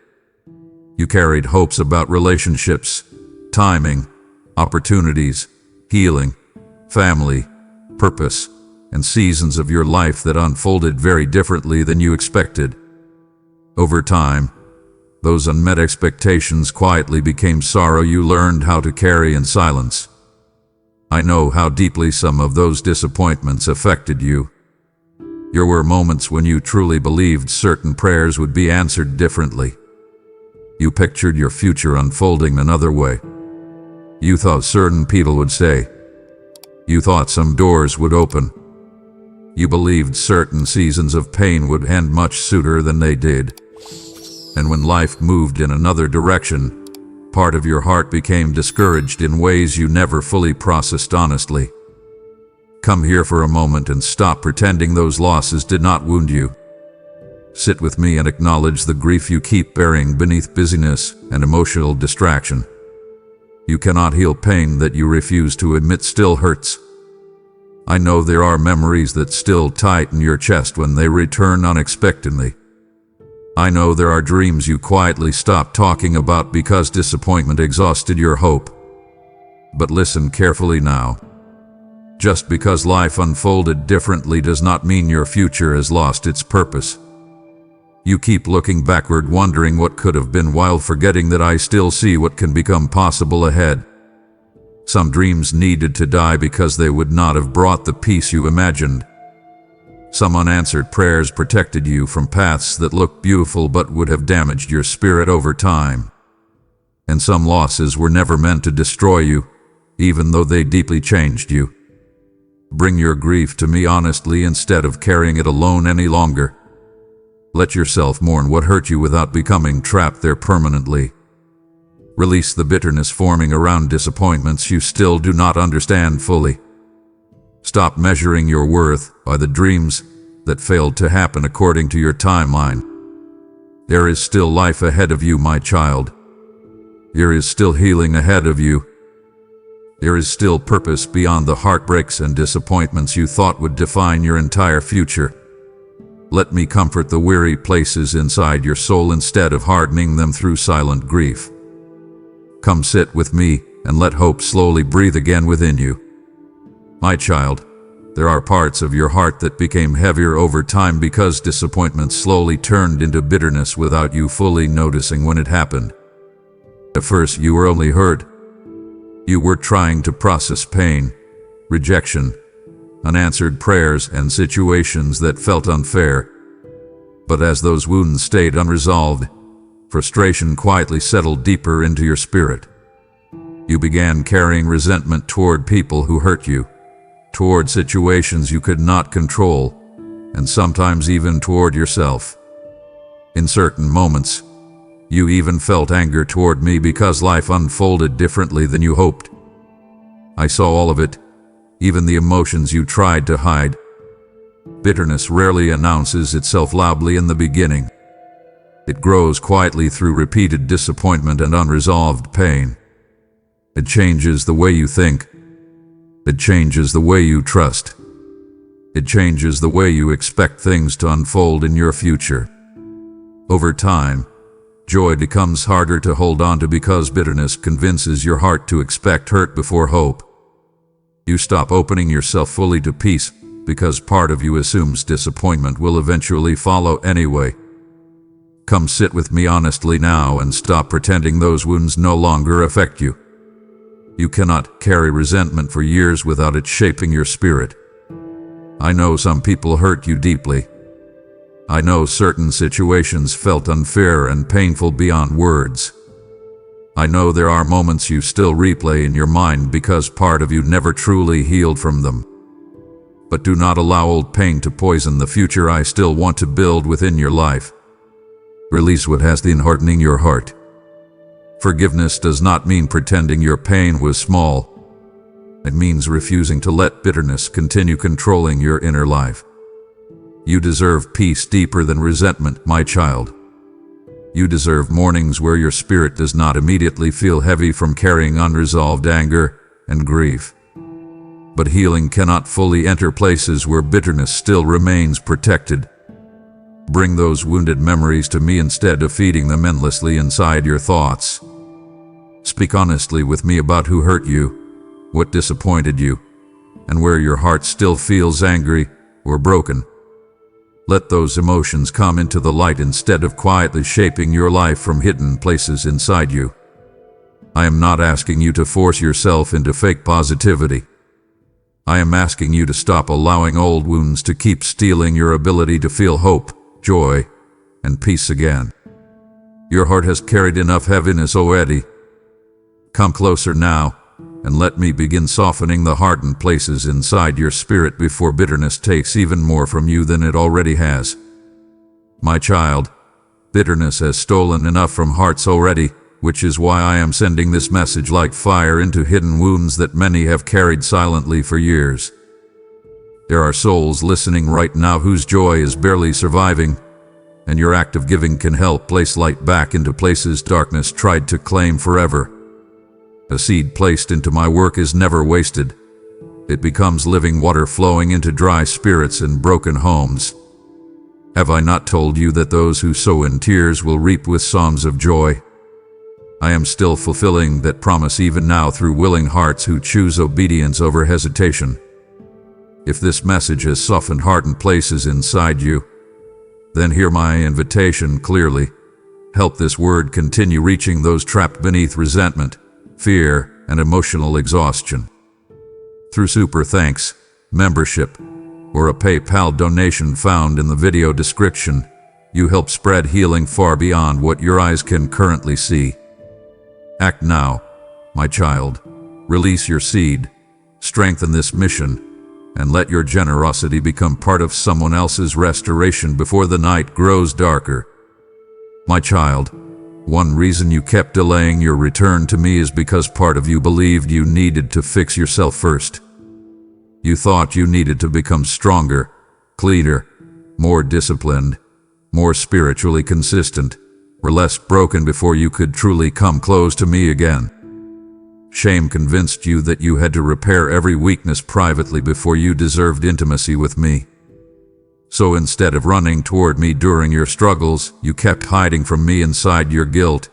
Speaker 1: You carried hopes about relationships, timing, opportunities, healing, family, purpose, and seasons of your life that unfolded very differently than you expected. Over time, those unmet expectations quietly became sorrow you learned how to carry in silence. I know how deeply some of those disappointments affected you. There were moments when you truly believed certain prayers would be answered differently. You pictured your future unfolding another way. You thought certain people would say. You thought some doors would open. You believed certain seasons of pain would end much sooner than they did. And when life moved in another direction, part of your heart became discouraged in ways you never fully processed honestly. Come here for a moment and stop pretending those losses did not wound you. Sit with me and acknowledge the grief you keep burying beneath busyness and emotional distraction. You cannot heal pain that you refuse to admit still hurts. I know there are memories that still tighten your chest when they return unexpectedly. I know there are dreams you quietly stopped talking about because disappointment exhausted your hope. But listen carefully now. Just because life unfolded differently does not mean your future has lost its purpose. You keep looking backward, wondering what could have been while forgetting that I still see what can become possible ahead. Some dreams needed to die because they would not have brought the peace you imagined. Some unanswered prayers protected you from paths that looked beautiful but would have damaged your spirit over time. And some losses were never meant to destroy you, even though they deeply changed you. Bring your grief to me honestly instead of carrying it alone any longer. Let yourself mourn what hurt you without becoming trapped there permanently. Release the bitterness forming around disappointments you still do not understand fully. Stop measuring your worth by the dreams that failed to happen according to your timeline. There is still life ahead of you, my child. There is still healing ahead of you. There is still purpose beyond the heartbreaks and disappointments you thought would define your entire future. Let me comfort the weary places inside your soul instead of hardening them through silent grief. Come sit with me and let hope slowly breathe again within you. My child, there are parts of your heart that became heavier over time because disappointment slowly turned into bitterness without you fully noticing when it happened. At first you were only hurt. You were trying to process pain, rejection, unanswered prayers, and situations that felt unfair. But as those wounds stayed unresolved, frustration quietly settled deeper into your spirit. You began carrying resentment toward people who hurt you, toward situations you could not control, and sometimes even toward yourself. In certain moments, you even felt anger toward me because life unfolded differently than you hoped. I saw all of it, even the emotions you tried to hide. Bitterness rarely announces itself loudly in the beginning. It grows quietly through repeated disappointment and unresolved pain. It changes the way you think. It changes the way you trust. It changes the way you expect things to unfold in your future. Over time, joy becomes harder to hold on to because bitterness convinces your heart to expect hurt before hope. You stop opening yourself fully to peace because part of you assumes disappointment will eventually follow anyway. Come sit with me honestly now and stop pretending those wounds no longer affect you. You cannot carry resentment for years without it shaping your spirit. I know some people hurt you deeply. I know certain situations felt unfair and painful beyond words. I know there are moments you still replay in your mind because part of you never truly healed from them. But do not allow old pain to poison the future I still want to build within your life. Release what has been hardening your heart. Forgiveness does not mean pretending your pain was small. It means refusing to let bitterness continue controlling your inner life. You deserve peace deeper than resentment, my child. You deserve mornings where your spirit does not immediately feel heavy from carrying unresolved anger and grief. But healing cannot fully enter places where bitterness still remains protected. Bring those wounded memories to me instead of feeding them endlessly inside your thoughts. Speak honestly with me about who hurt you, what disappointed you, and where your heart still feels angry or broken. Let those emotions come into the light instead of quietly shaping your life from hidden places inside you. I am not asking you to force yourself into fake positivity. I am asking you to stop allowing old wounds to keep stealing your ability to feel hope, joy, and peace again. Your heart has carried enough heaviness already. Come closer now, and let me begin softening the hardened places inside your spirit before bitterness takes even more from you than it already has. My child, bitterness has stolen enough from hearts already, which is why I am sending this message like fire into hidden wounds that many have carried silently for years. There are souls listening right now whose joy is barely surviving, and your act of giving can help place light back into places darkness tried to claim forever. A seed placed into my work is never wasted. It becomes living water flowing into dry spirits and broken homes. Have I not told you that those who sow in tears will reap with songs of joy? I am still fulfilling that promise even now through willing hearts who choose obedience over hesitation. If this message has softened hardened places inside you, then hear my invitation clearly. Help this word continue reaching those trapped beneath resentment, fear, and emotional exhaustion. Through super thanks, membership, or a PayPal donation found in the video description, you help spread healing far beyond what your eyes can currently see. Act now, my child. Release your seed, strengthen this mission, and let your generosity become part of someone else's restoration before the night grows darker. My child, one reason you kept delaying your return to me is because part of you believed you needed to fix yourself first. You thought you needed to become stronger, cleaner, more disciplined, more spiritually consistent, or less broken before you could truly come close to me again. Shame convinced you that you had to repair every weakness privately before you deserved intimacy with me. So instead of running toward me during your struggles, you kept hiding from me inside your guilt,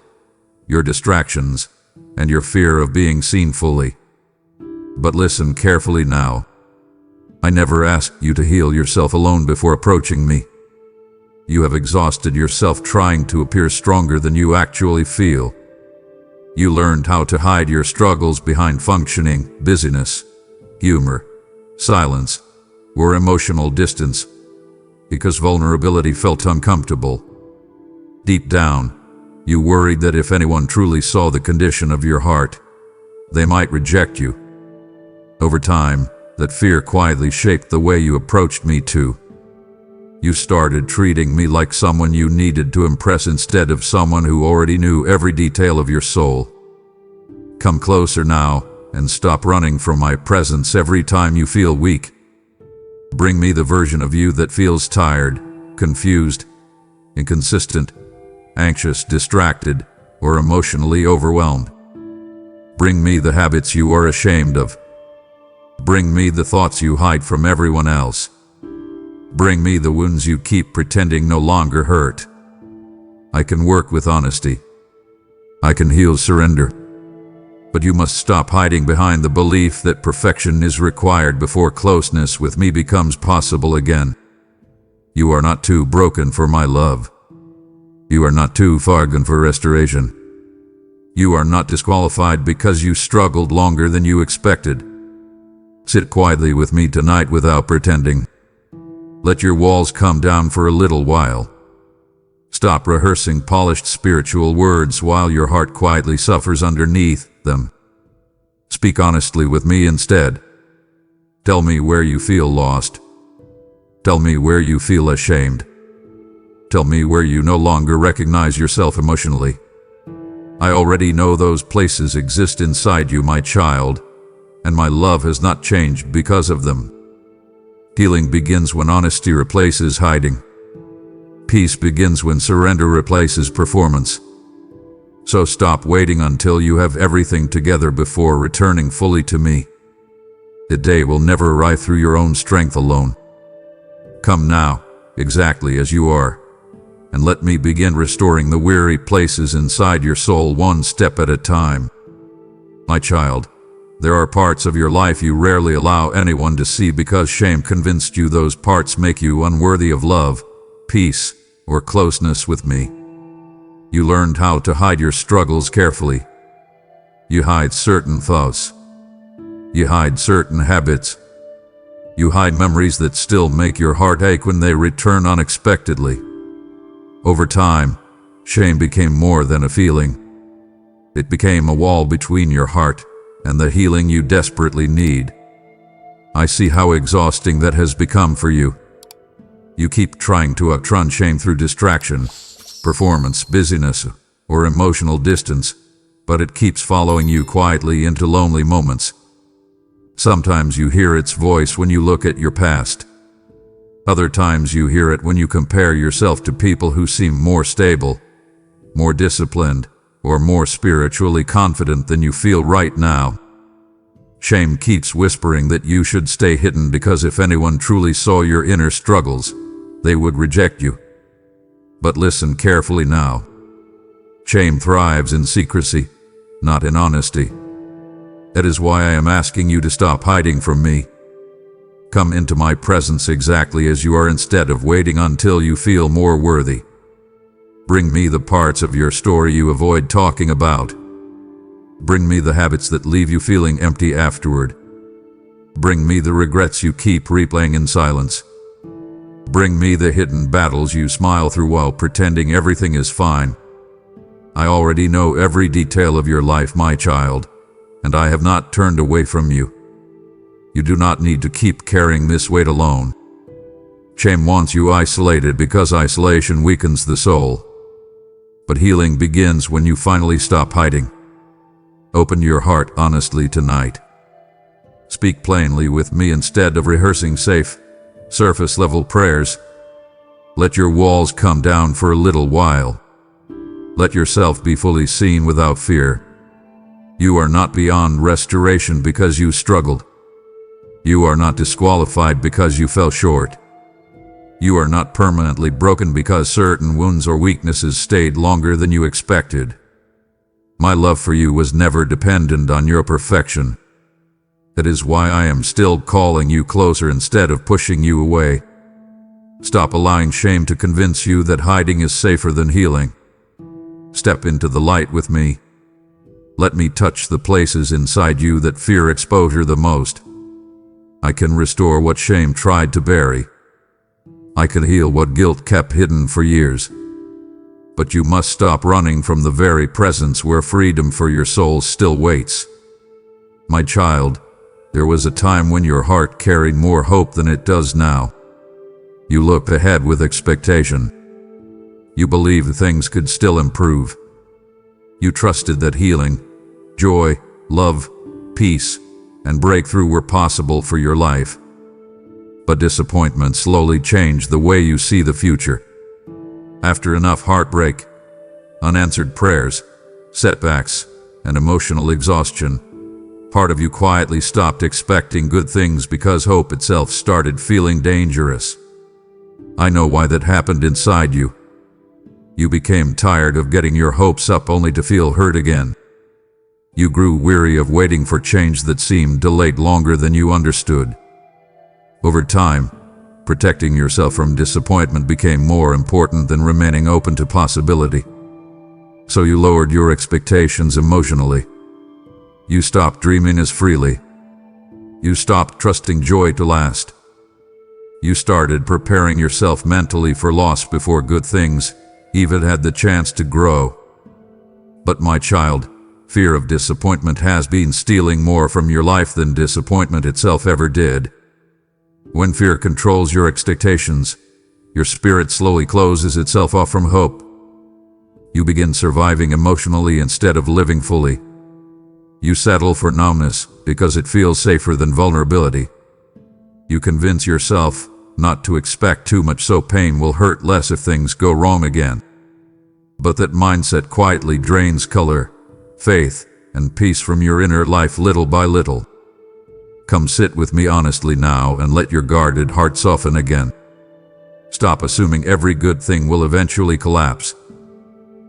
Speaker 1: your distractions, and your fear of being seen fully. But listen carefully now. I never asked you to heal yourself alone before approaching me. You have exhausted yourself trying to appear stronger than you actually feel. You learned how to hide your struggles behind functioning, busyness, humor, silence, or emotional distance, because vulnerability felt uncomfortable. Deep down, you worried that if anyone truly saw the condition of your heart, they might reject you. Over time, that fear quietly shaped the way you approached me too. You started treating me like someone you needed to impress instead of someone who already knew every detail of your soul. Come closer now and stop running from my presence every time you feel weak. Bring me the version of you that feels tired, confused, inconsistent, anxious, distracted, or emotionally overwhelmed. Bring me the habits you are ashamed of. Bring me the thoughts you hide from everyone else. Bring me the wounds you keep pretending no longer hurt. I can work with honesty. I can heal surrender. But you must stop hiding behind the belief that perfection is required before closeness with me becomes possible again. You are not too broken for my love. You are not too far gone for restoration. You are not disqualified because you struggled longer than you expected. Sit quietly with me tonight without pretending. Let your walls come down for a little while. Stop rehearsing polished spiritual words while your heart quietly suffers underneath them. Speak honestly with me instead. Tell me where you feel lost. Tell me where you feel ashamed. Tell me where you no longer recognize yourself emotionally. I already know those places exist inside you, my child, and my love has not changed because of them. Healing begins when honesty replaces hiding. Peace begins when surrender replaces performance. So stop waiting until you have everything together before returning fully to me. The day will never arrive through your own strength alone. Come now, exactly as you are, and let me begin restoring the weary places inside your soul one step at a time. My child, there are parts of your life you rarely allow anyone to see because shame convinced you those parts make you unworthy of love, peace, or closeness with me. You learned how to hide your struggles carefully. You hide certain thoughts. You hide certain habits. You hide memories that still make your heart ache when they return unexpectedly. Over time, shame became more than a feeling. It became a wall between your heart and the healing you desperately need. I see how exhausting that has become for you. You keep trying to outrun shame through distraction, performance, busyness, or emotional distance, but it keeps following you quietly into lonely moments. Sometimes you hear its voice when you look at your past. Other times you hear it when you compare yourself to people who seem more stable, more disciplined, or more spiritually confident than you feel right now. Shame keeps whispering that you should stay hidden because if anyone truly saw your inner struggles, they would reject you. But listen carefully now. Shame thrives in secrecy, not in honesty. That is why I am asking you to stop hiding from me. Come into my presence exactly as you are instead of waiting until you feel more worthy. Bring me the parts of your story you avoid talking about. Bring me the habits that leave you feeling empty afterward. Bring me the regrets you keep replaying in silence. Bring me the hidden battles you smile through while pretending everything is fine. I already know every detail of your life, my child, and I have not turned away from you. You do not need to keep carrying this weight alone. Shame wants you isolated because isolation weakens the soul. But healing begins when you finally stop hiding. Open your heart honestly tonight. Speak plainly with me instead of rehearsing safe, surface-level prayers. Let your walls come down for a little while. Let yourself be fully seen without fear. You are not beyond restoration because you struggled. You are not disqualified because you fell short. You are not permanently broken because certain wounds or weaknesses stayed longer than you expected. My love for you was never dependent on your perfection. That is why I am still calling you closer instead of pushing you away. Stop allowing shame to convince you that hiding is safer than healing. Step into the light with me. Let me touch the places inside you that fear exposure the most. I can restore what shame tried to bury. I can heal what guilt kept hidden for years. But you must stop running from the very presence where freedom for your soul still waits. My child, there was a time when your heart carried more hope than it does now. You looked ahead with expectation. You believed things could still improve. You trusted that healing, joy, love, peace, and breakthrough were possible for your life. But disappointment slowly changed the way you see the future. After enough heartbreak, unanswered prayers, setbacks, and emotional exhaustion, part of you quietly stopped expecting good things because hope itself started feeling dangerous. I know why that happened inside you. You became tired of getting your hopes up only to feel hurt again. You grew weary of waiting for change that seemed delayed longer than you understood. Over time, protecting yourself from disappointment became more important than remaining open to possibility. So you lowered your expectations emotionally. You stopped dreaming as freely. You stopped trusting joy to last. You started preparing yourself mentally for loss before good things even had the chance to grow. But my child, fear of disappointment has been stealing more from your life than disappointment itself ever did. When fear controls your expectations, your spirit slowly closes itself off from hope. You begin surviving emotionally instead of living fully. You settle for numbness because it feels safer than vulnerability. You convince yourself not to expect too much so pain will hurt less if things go wrong again. But that mindset quietly drains color, faith, and peace from your inner life little by little. Come sit with me honestly now and let your guarded heart soften again. Stop assuming every good thing will eventually collapse.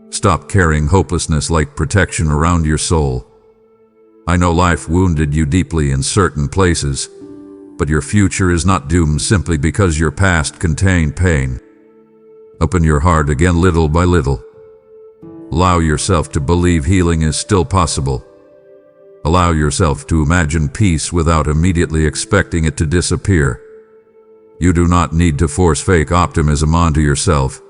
Speaker 1: Stop carrying hopelessness like protection around your soul. I know life wounded you deeply in certain places, but your future is not doomed simply because your past contained pain. Open your heart again little by little. Allow yourself to believe healing is still possible. Allow yourself to imagine peace without immediately expecting it to disappear. You do not need to force fake optimism onto yourself.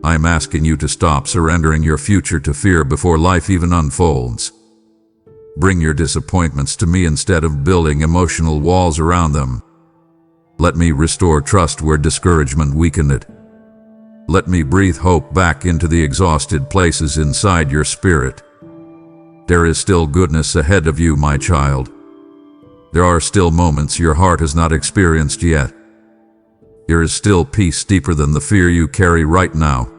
Speaker 1: I am asking you to stop surrendering your future to fear before life even unfolds. Bring your disappointments to me instead of building emotional walls around them. Let me restore trust where discouragement weakened it. Let me breathe hope back into the exhausted places inside your spirit. There is still goodness ahead of you, my child. There are still moments your heart has not experienced yet. There is still peace deeper than the fear you carry right now.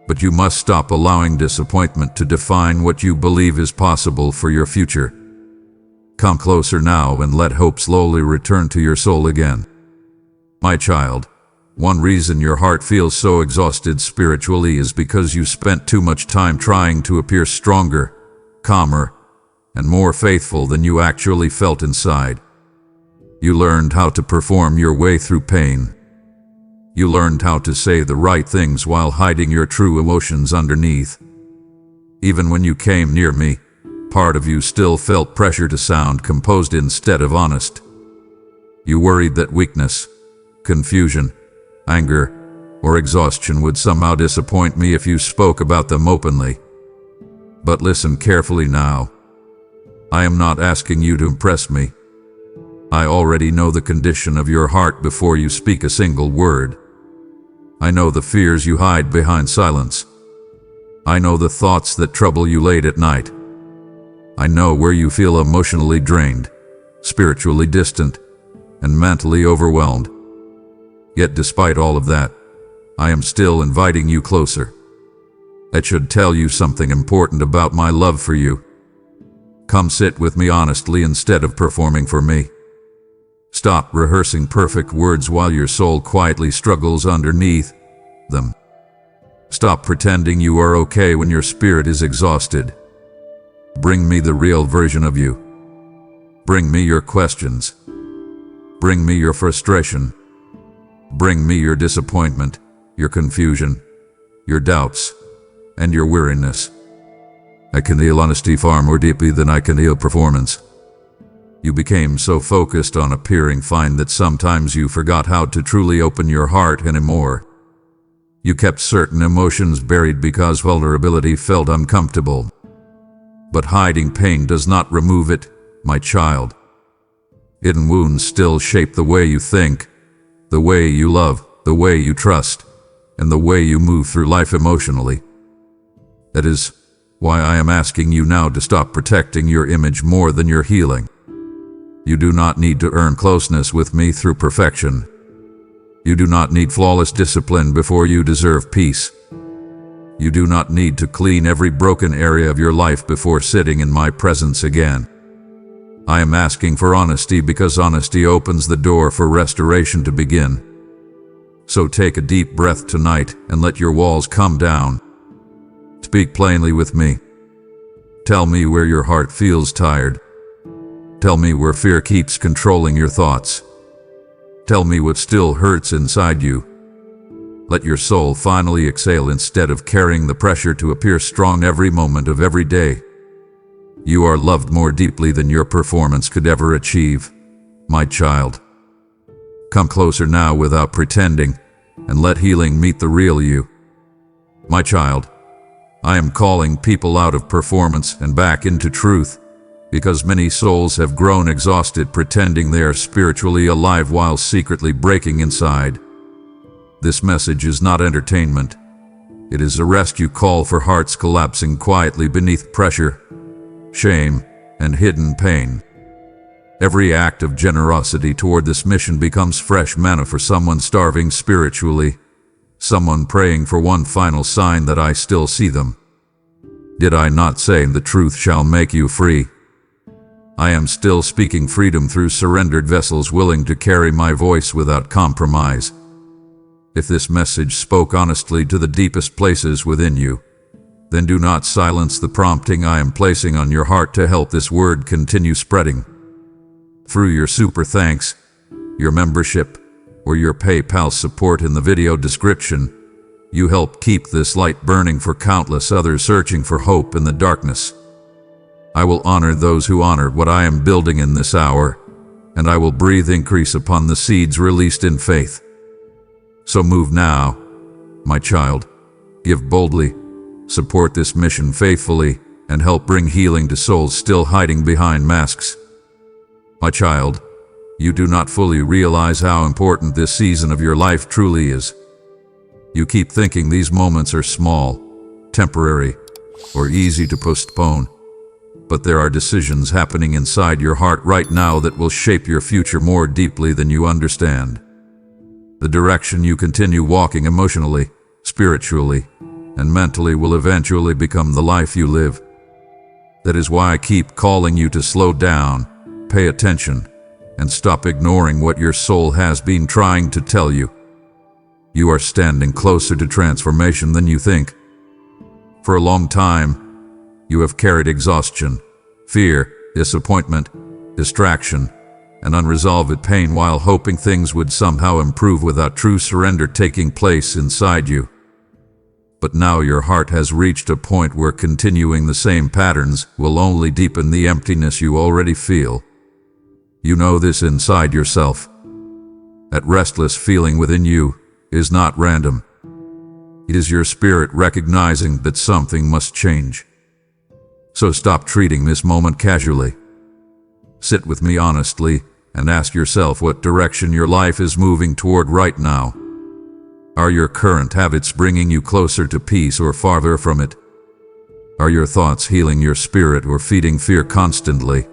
Speaker 1: But you must stop allowing disappointment to define what you believe is possible for your future. Come closer now and let hope slowly return to your soul again. My child, one reason your heart feels so exhausted spiritually is because you spent too much time trying to appear stronger, calmer, and more faithful than you actually felt inside. You learned how to perform your way through pain. You learned how to say the right things while hiding your true emotions underneath. Even when you came near me, part of you still felt pressure to sound composed instead of honest. You worried that weakness, confusion, anger, or exhaustion would somehow disappoint me if you spoke about them openly. But listen carefully now. I am not asking you to impress me. I already know the condition of your heart before you speak a single word. I know the fears you hide behind silence. I know the thoughts that trouble you late at night. I know where you feel emotionally drained, spiritually distant, and mentally overwhelmed. Yet despite all of that, I am still inviting you closer. That should tell you something important about my love for you. Come sit with me honestly instead of performing for me. Stop rehearsing perfect words while your soul quietly struggles underneath them. Stop pretending you are okay when your spirit is exhausted. Bring me the real version of you. Bring me your questions. Bring me your frustration. Bring me your disappointment, your confusion, your doubts, and your weariness. I can heal honesty far more deeply than I can heal performance. You became so focused on appearing fine that sometimes you forgot how to truly open your heart anymore. You kept certain emotions buried because vulnerability felt uncomfortable. But hiding pain does not remove it, my child. Hidden wounds still shape the way you think, the way you love, the way you trust, and the way you move through life emotionally. That is why I am asking you now to stop protecting your image more than your healing. You do not need to earn closeness with me through perfection. You do not need flawless discipline before you deserve peace. You do not need to clean every broken area of your life before sitting in my presence again. I am asking for honesty because honesty opens the door for restoration to begin. So take a deep breath tonight and let your walls come down. Speak plainly with me. Tell me where your heart feels tired. Tell me where fear keeps controlling your thoughts. Tell me what still hurts inside you. Let your soul finally exhale instead of carrying the pressure to appear strong every moment of every day. You are loved more deeply than your performance could ever achieve, my child. Come closer now without pretending, and let healing meet the real you. My child, I am calling people out of performance and back into truth, because many souls have grown exhausted pretending they are spiritually alive while secretly breaking inside. This message is not entertainment. It is a rescue call for hearts collapsing quietly beneath pressure, shame, and hidden pain. Every act of generosity toward this mission becomes fresh manna for someone starving spiritually, someone praying for one final sign that I still see them. Did I not say the truth shall make you free? I am still speaking freedom through surrendered vessels willing to carry my voice without compromise. If this message spoke honestly to the deepest places within you, then do not silence the prompting I am placing on your heart to help this word continue spreading. Through your super thanks, your membership, or your PayPal support in the video description, you help keep this light burning for countless others searching for hope in the darkness. I will honor those who honor what I am building in this hour, and I will breathe increase upon the seeds released in faith. So move now, my child. Give boldly, support this mission faithfully, and help bring healing to souls still hiding behind masks. My child, you do not fully realize how important this season of your life truly is. You keep thinking these moments are small, temporary, or easy to postpone. But there are decisions happening inside your heart right now that will shape your future more deeply than you understand. The direction you continue walking emotionally, spiritually, and mentally will eventually become the life you live. That is why I keep calling you to slow down, pay attention, and stop ignoring what your soul has been trying to tell you. You are standing closer to transformation than you think. For a long time, you have carried exhaustion, fear, disappointment, distraction, and unresolved pain while hoping things would somehow improve without true surrender taking place inside you. But now your heart has reached a point where continuing the same patterns will only deepen the emptiness you already feel. You know this inside yourself. That restless feeling within you is not random. It is your spirit recognizing that something must change. So stop treating this moment casually. Sit with me honestly and ask yourself what direction your life is moving toward right now. Are your current habits bringing you closer to peace or farther from it? Are your thoughts healing your spirit or feeding fear constantly?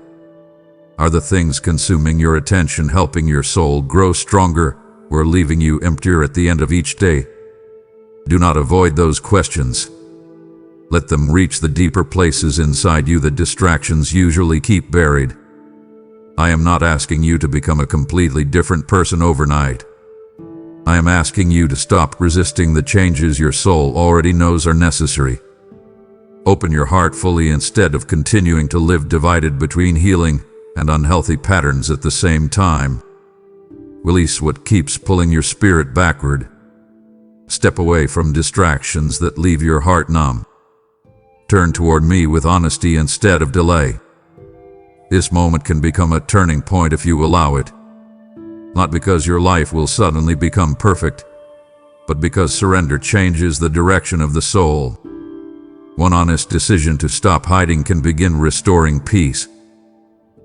Speaker 1: Are the things consuming your attention helping your soul grow stronger or leaving you emptier at the end of each day? Do not avoid those questions. Let them reach the deeper places inside you that distractions usually keep buried. I am not asking you to become a completely different person overnight. I am asking you to stop resisting the changes your soul already knows are necessary. Open your heart fully instead of continuing to live divided between healing and unhealthy patterns at the same time. Release what keeps pulling your spirit backward. Step away from distractions that leave your heart numb. Turn toward me with honesty instead of delay. This moment can become a turning point if you allow it. Not because your life will suddenly become perfect, but because surrender changes the direction of the soul. One honest decision to stop hiding can begin restoring peace.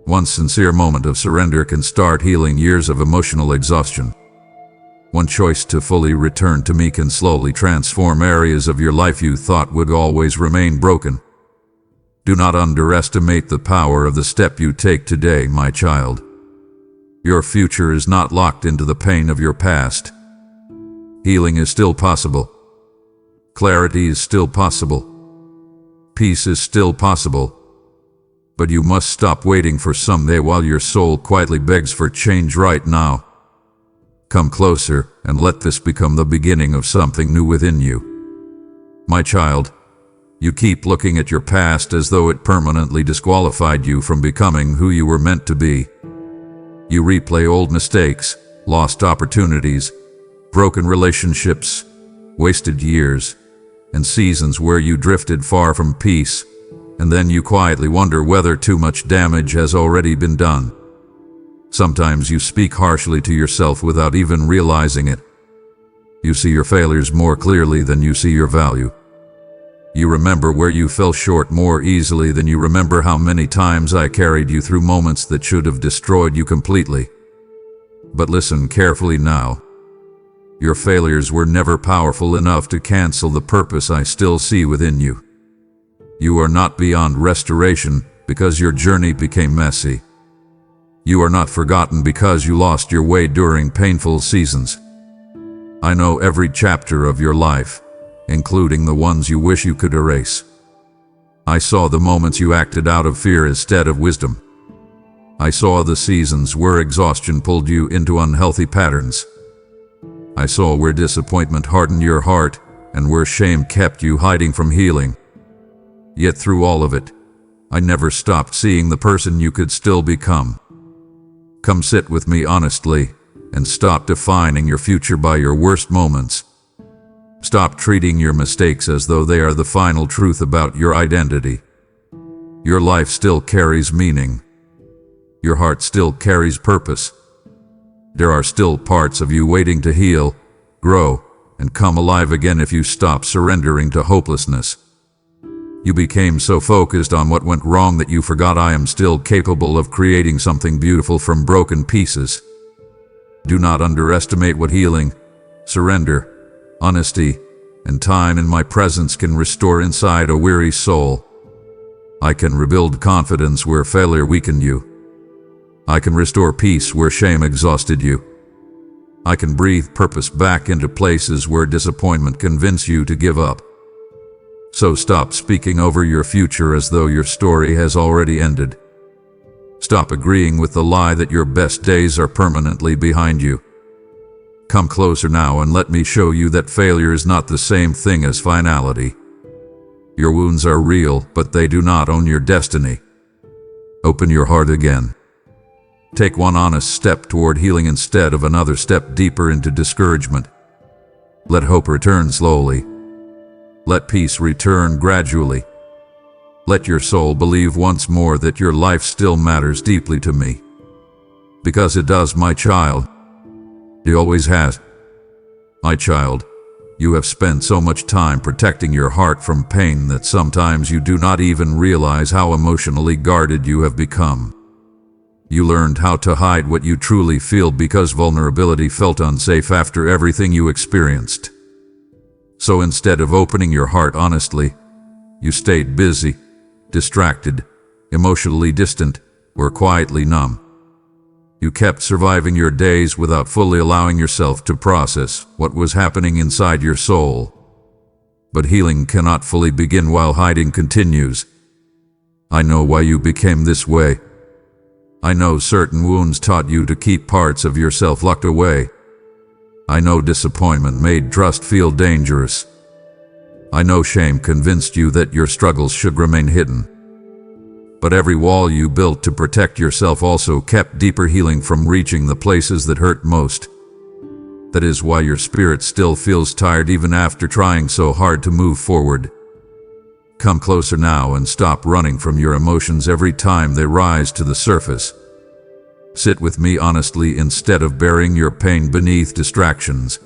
Speaker 1: One sincere moment of surrender can start healing years of emotional exhaustion. One choice to fully return to me can slowly transform areas of your life you thought would always remain broken. Do not underestimate the power of the step you take today, my child. Your future is not locked into the pain of your past. Healing is still possible. Clarity is still possible. Peace is still possible. But you must stop waiting for someday while your soul quietly begs for change right now. Come closer and let this become the beginning of something new within you. My child, you keep looking at your past as though it permanently disqualified you from becoming who you were meant to be. You replay old mistakes, lost opportunities, broken relationships, wasted years, and seasons where you drifted far from peace. And then you quietly wonder whether too much damage has already been done. Sometimes you speak harshly to yourself without even realizing it. You see your failures more clearly than you see your value. You remember where you fell short more easily than you remember how many times I carried you through moments that should have destroyed you completely. But listen carefully now. Your failures were never powerful enough to cancel the purpose I still see within you. You are not beyond restoration because your journey became messy. You are not forgotten because you lost your way during painful seasons. I know every chapter of your life, including the ones you wish you could erase. I saw the moments you acted out of fear instead of wisdom. I saw the seasons where exhaustion pulled you into unhealthy patterns. I saw where disappointment hardened your heart and where shame kept you hiding from healing. Yet through all of it, I never stopped seeing the person you could still become. Come sit with me honestly and stop defining your future by your worst moments. Stop treating your mistakes as though they are the final truth about your identity. Your life still carries meaning. Your heart still carries purpose. There are still parts of you waiting to heal, grow, and come alive again if you stop surrendering to hopelessness. You became so focused on what went wrong that you forgot I am still capable of creating something beautiful from broken pieces. Do not underestimate what healing, surrender, honesty, and time in my presence can restore inside a weary soul. I can rebuild confidence where failure weakened you. I can restore peace where shame exhausted you. I can breathe purpose back into places where disappointment convinced you to give up. So stop speaking over your future as though your story has already ended. Stop agreeing with the lie that your best days are permanently behind you. Come closer now and let me show you that failure is not the same thing as finality. Your wounds are real, but they do not own your destiny. Open your heart again. Take one honest step toward healing instead of another step deeper into discouragement. Let hope return slowly. Let peace return gradually. Let your soul believe once more that your life still matters deeply to me. Because it does, my child. It always has. My child, you have spent so much time protecting your heart from pain that sometimes you do not even realize how emotionally guarded you have become. You learned how to hide what you truly feel because vulnerability felt unsafe after everything you experienced. So instead of opening your heart honestly, you stayed busy, distracted, emotionally distant, or quietly numb. You kept surviving your days without fully allowing yourself to process what was happening inside your soul. But healing cannot fully begin while hiding continues. I know why you became this way. I know certain wounds taught you to keep parts of yourself locked away. I know disappointment made trust feel dangerous. I know shame convinced you that your struggles should remain hidden. But every wall you built to protect yourself also kept deeper healing from reaching the places that hurt most. That is why your spirit still feels tired even after trying so hard to move forward. Come closer now and stop running from your emotions every time they rise to the surface. Sit with me honestly instead of burying your pain beneath distractions.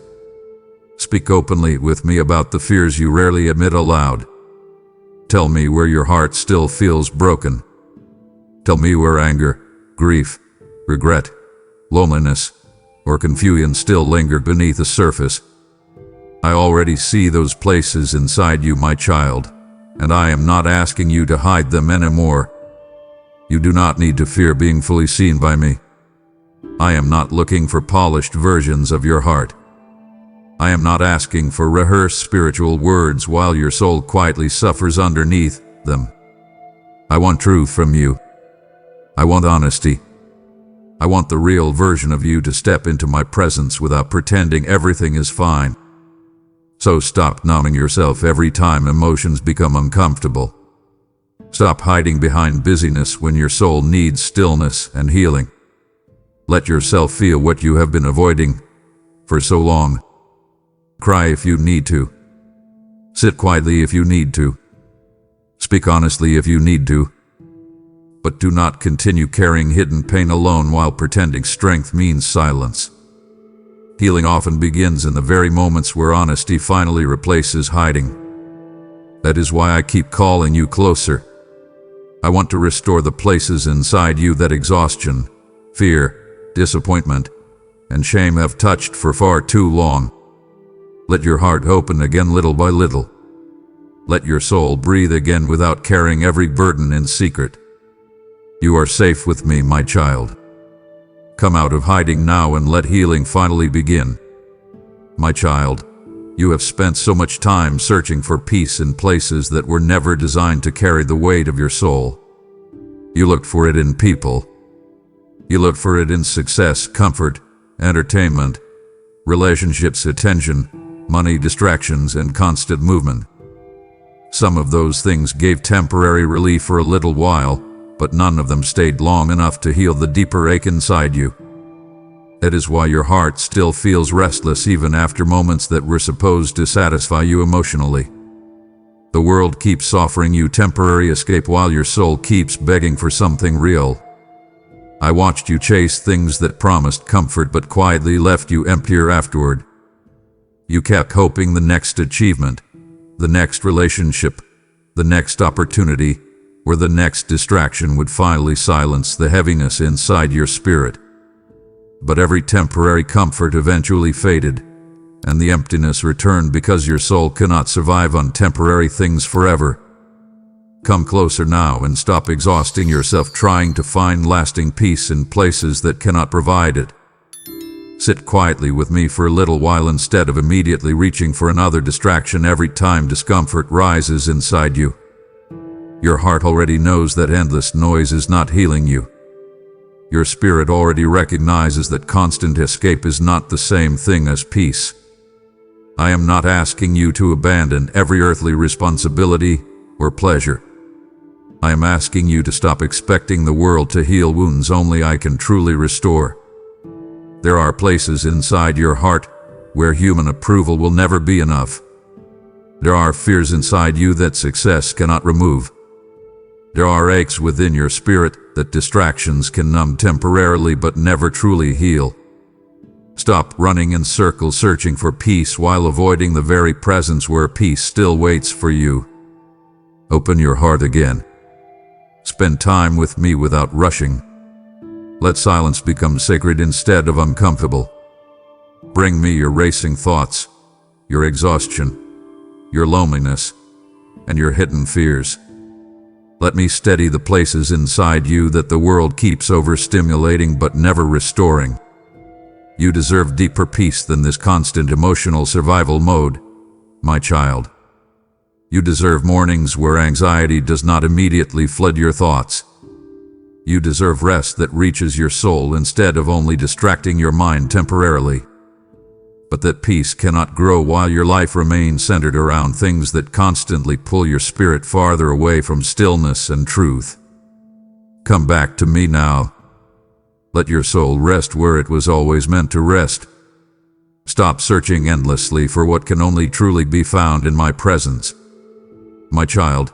Speaker 1: Speak openly with me about the fears you rarely admit aloud. Tell me where your heart still feels broken. Tell me where anger, grief, regret, loneliness, or confusion still linger beneath the surface. I already see those places inside you, my child, and I am not asking you to hide them anymore. You do not need to fear being fully seen by me. I am not looking for polished versions of your heart. I am not asking for rehearsed spiritual words while your soul quietly suffers underneath them. I want truth from you. I want honesty. I want the real version of you to step into my presence without pretending everything is fine. So stop numbing yourself every time emotions become uncomfortable. Stop hiding behind busyness when your soul needs stillness and healing. Let yourself feel what you have been avoiding for so long. Cry if you need to. Sit quietly if you need to. Speak honestly if you need to. But do not continue carrying hidden pain alone while pretending strength means silence. Healing often begins in the very moments where honesty finally replaces hiding. That is why I keep calling you closer. I want to restore the places inside you that exhaustion, fear, disappointment, and shame have touched for far too long. Let your heart open again little by little. Let your soul breathe again without carrying every burden in secret. You are safe with me, my child. Come out of hiding now and let healing finally begin. My child, you have spent so much time searching for peace in places that were never designed to carry the weight of your soul. You looked for it in people. You looked for it in success, comfort, entertainment, relationships, attention, money, distractions, and constant movement. Some of those things gave temporary relief for a little while, but none of them stayed long enough to heal the deeper ache inside you. That is why your heart still feels restless even after moments that were supposed to satisfy you emotionally. The world keeps offering you temporary escape while your soul keeps begging for something real. I watched you chase things that promised comfort but quietly left you emptier afterward. You kept hoping the next achievement, the next relationship, the next opportunity, or the next distraction would finally silence the heaviness inside your spirit. But every temporary comfort eventually faded, and the emptiness returned because your soul cannot survive on temporary things forever. Come closer now and stop exhausting yourself trying to find lasting peace in places that cannot provide it. Sit quietly with me for a little while instead of immediately reaching for another distraction every time discomfort rises inside you. Your heart already knows that endless noise is not healing you. Your spirit already recognizes that constant escape is not the same thing as peace. I am not asking you to abandon every earthly responsibility or pleasure. I am asking you to stop expecting the world to heal wounds only I can truly restore. There are places inside your heart where human approval will never be enough. There are fears inside you that success cannot remove. There are aches within your spirit that distractions can numb temporarily but never truly heal. Stop running in circles searching for peace while avoiding the very presence where peace still waits for you. Open your heart again. Spend time with me without rushing. Let silence become sacred instead of uncomfortable. Bring me your racing thoughts, your exhaustion, your loneliness, and your hidden fears. Let me steady the places inside you that the world keeps overstimulating but never restoring. You deserve deeper peace than this constant emotional survival mode, my child. You deserve mornings where anxiety does not immediately flood your thoughts. You deserve rest that reaches your soul instead of only distracting your mind temporarily. But that peace cannot grow while your life remains centered around things that constantly pull your spirit farther away from stillness and truth. Come back to me now. Let your soul rest where it was always meant to rest. Stop searching endlessly for what can only truly be found in my presence. My child,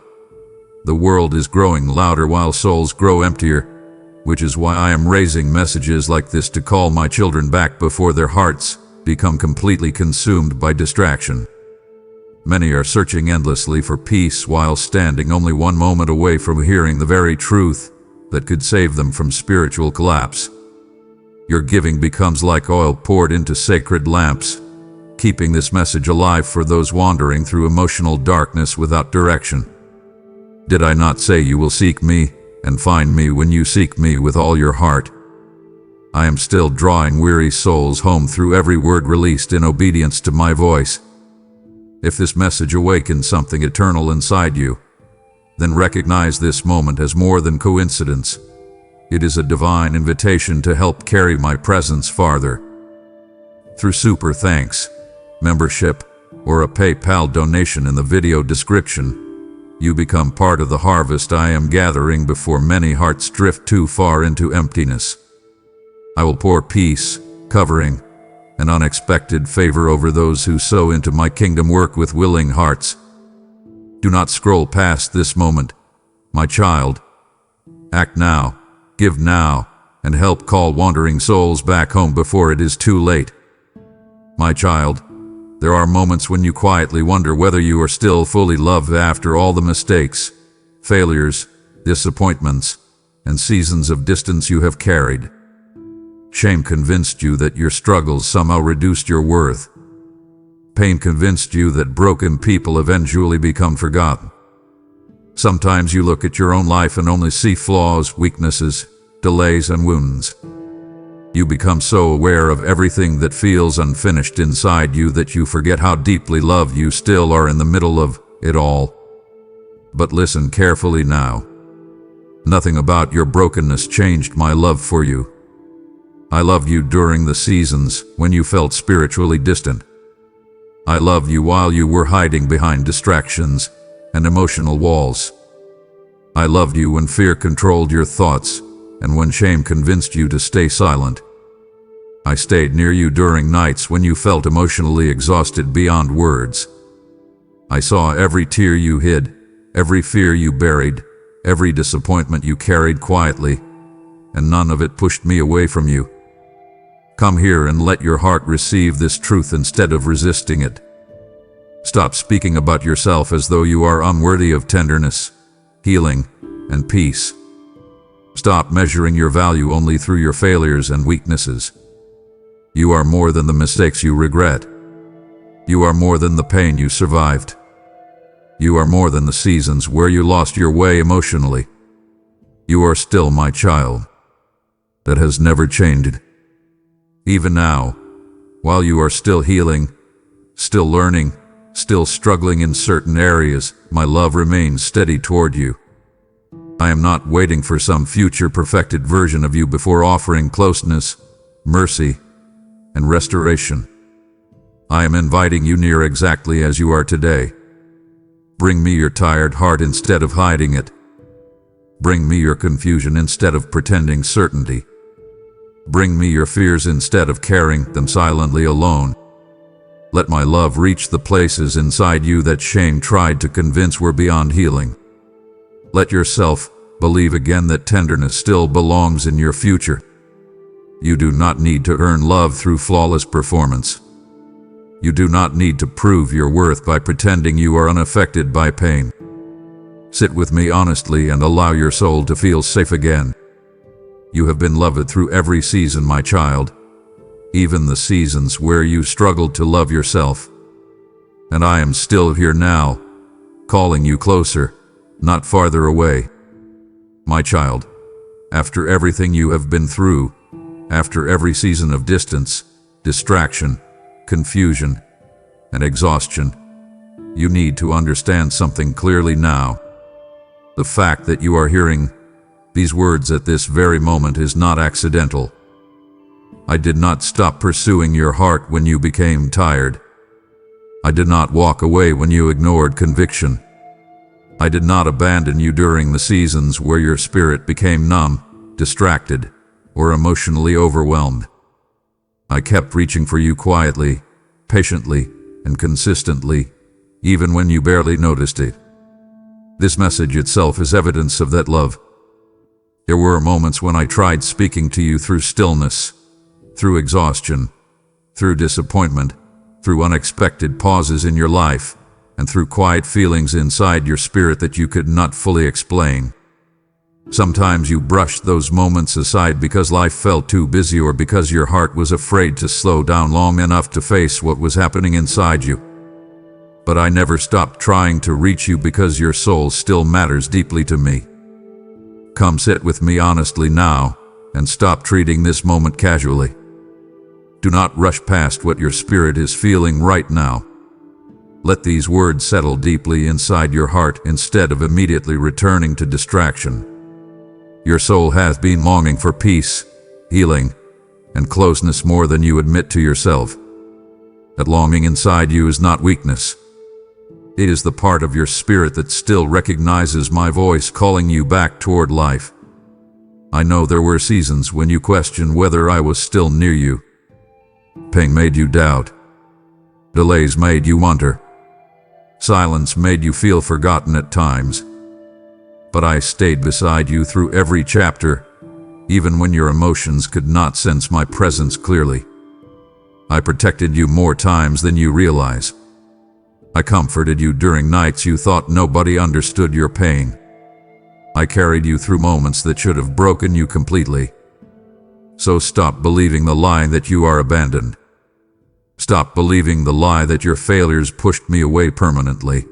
Speaker 1: the world is growing louder while souls grow emptier, which is why I am raising messages like this to call my children back before their hearts become completely consumed by distraction. Many are searching endlessly for peace while standing only one moment away from hearing the very truth that could save them from spiritual collapse. Your giving becomes like oil poured into sacred lamps, keeping this message alive for those wandering through emotional darkness without direction. Did I not say you will seek me and find me when you seek me with all your heart? I am still drawing weary souls home through every word released in obedience to my voice. If this message awakens something eternal inside you, then recognize this moment as more than coincidence. It is a divine invitation to help carry my presence farther. Through super thanks, membership, or a PayPal donation in the video description, you become part of the harvest I am gathering before many hearts drift too far into emptiness. I will pour peace, covering, and unexpected favor over those who sow into my kingdom work with willing hearts. Do not scroll past this moment, my child. Act now, give now, and help call wandering souls back home before it is too late. My child, there are moments when you quietly wonder whether you are still fully loved after all the mistakes, failures, disappointments, and seasons of distance you have carried. Shame convinced you that your struggles somehow reduced your worth. Pain convinced you that broken people eventually become forgotten. Sometimes you look at your own life and only see flaws, weaknesses, delays, and wounds. You become so aware of everything that feels unfinished inside you that you forget how deeply loved you still are in the middle of it all. But listen carefully now. Nothing about your brokenness changed my love for you. I loved you during the seasons when you felt spiritually distant. I loved you while you were hiding behind distractions and emotional walls. I loved you when fear controlled your thoughts and when shame convinced you to stay silent. I stayed near you during nights when you felt emotionally exhausted beyond words. I saw every tear you hid, every fear you buried, every disappointment you carried quietly, and none of it pushed me away from you. Come here and let your heart receive this truth instead of resisting it. Stop speaking about yourself as though you are unworthy of tenderness, healing, and peace. Stop measuring your value only through your failures and weaknesses. You are more than the mistakes you regret. You are more than the pain you survived. You are more than the seasons where you lost your way emotionally. You are still my child. That has never changed. Even now, while you are still healing, still learning, still struggling in certain areas, my love remains steady toward you. I am not waiting for some future perfected version of you before offering closeness, mercy, and restoration. I am inviting you near exactly as you are today. Bring me your tired heart instead of hiding it. Bring me your confusion instead of pretending certainty. Bring me your fears instead of carrying them silently alone. Let my love reach the places inside you that shame tried to convince were beyond healing. Let yourself believe again that tenderness still belongs in your future. You do not need to earn love through flawless performance. You do not need to prove your worth by pretending you are unaffected by pain. Sit with me honestly and allow your soul to feel safe again. You have been loved through every season, my child, even the seasons where you struggled to love yourself. And I am still here now, calling you closer, not farther away. My child, after everything you have been through, after every season of distance, distraction, confusion, and exhaustion, you need to understand something clearly now. The fact that you are hearing these words at this very moment is not accidental. I did not stop pursuing your heart when you became tired. I did not walk away when you ignored conviction. I did not abandon you during the seasons where your spirit became numb, distracted, or emotionally overwhelmed. I kept reaching for you quietly, patiently, and consistently, even when you barely noticed it. This message itself is evidence of that love. There were moments when I tried speaking to you through stillness, through exhaustion, through disappointment, through unexpected pauses in your life, and through quiet feelings inside your spirit that you could not fully explain. Sometimes you brushed those moments aside because life felt too busy or because your heart was afraid to slow down long enough to face what was happening inside you. But I never stopped trying to reach you because your soul still matters deeply to me. Come sit with me honestly now and stop treating this moment casually. Do not rush past what your spirit is feeling right now. Let these words settle deeply inside your heart instead of immediately returning to distraction. Your soul has been longing for peace, healing, and closeness more than you admit to yourself. That longing inside you is not weakness. It is the part of your spirit that still recognizes my voice calling you back toward life. I know there were seasons when you questioned whether I was still near you. Pain made you doubt. Delays made you wonder. Silence made you feel forgotten at times. But I stayed beside you through every chapter, even when your emotions could not sense my presence clearly. I protected you more times than you realize. I comforted you during nights you thought nobody understood your pain. I carried you through moments that should have broken you completely. So stop believing the lie that you are abandoned. Stop believing the lie that your failures pushed me away permanently.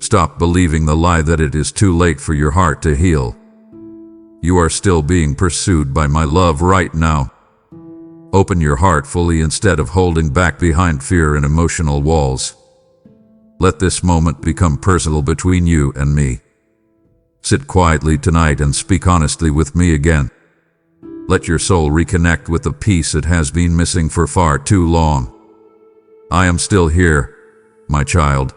Speaker 1: Stop believing the lie that it is too late for your heart to heal. You are still being pursued by my love right now. Open your heart fully instead of holding back behind fear and emotional walls. Let this moment become personal between you and me. Sit quietly tonight and speak honestly with me again. Let your soul reconnect with the peace it has been missing for far too long. I am still here, my child,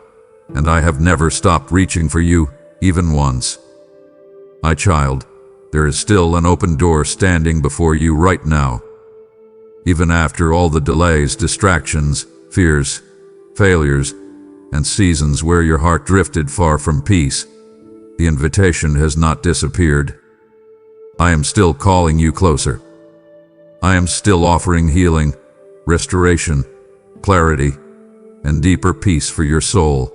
Speaker 1: and I have never stopped reaching for you, even once. My child, there is still an open door standing before you right now. Even after all the delays, distractions, fears, failures, and seasons where your heart drifted far from peace, the invitation has not disappeared. I am still calling you closer. I am still offering healing, restoration, clarity, and deeper peace for your soul.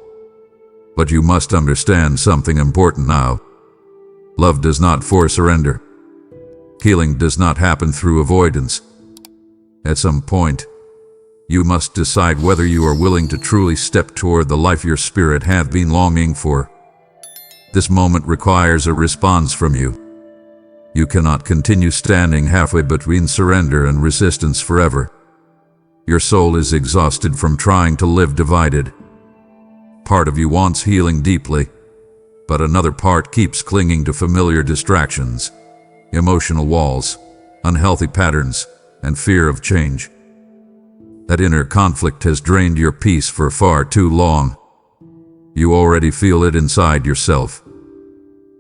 Speaker 1: But you must understand something important now. Love does not force surrender. Healing does not happen through avoidance. At some point, you must decide whether you are willing to truly step toward the life your spirit hath been longing for. This moment requires a response from you. You cannot continue standing halfway between surrender and resistance forever. Your soul is exhausted from trying to live divided. Part of you wants healing deeply, but another part keeps clinging to familiar distractions, emotional walls, unhealthy patterns, and fear of change. That inner conflict has drained your peace for far too long. You already feel it inside yourself.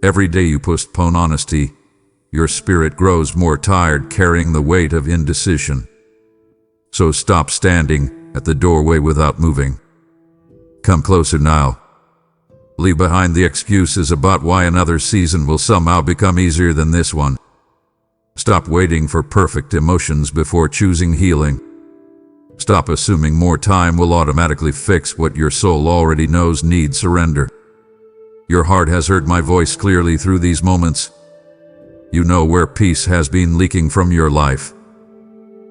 Speaker 1: Every day you postpone honesty, your spirit grows more tired carrying the weight of indecision. So stop standing at the doorway without moving. Come closer now. Leave behind the excuses about why another season will somehow become easier than this one. Stop waiting for perfect emotions before choosing healing. Stop assuming more time will automatically fix what your soul already knows needs surrender. Your heart has heard my voice clearly through these moments. You know where peace has been leaking from your life.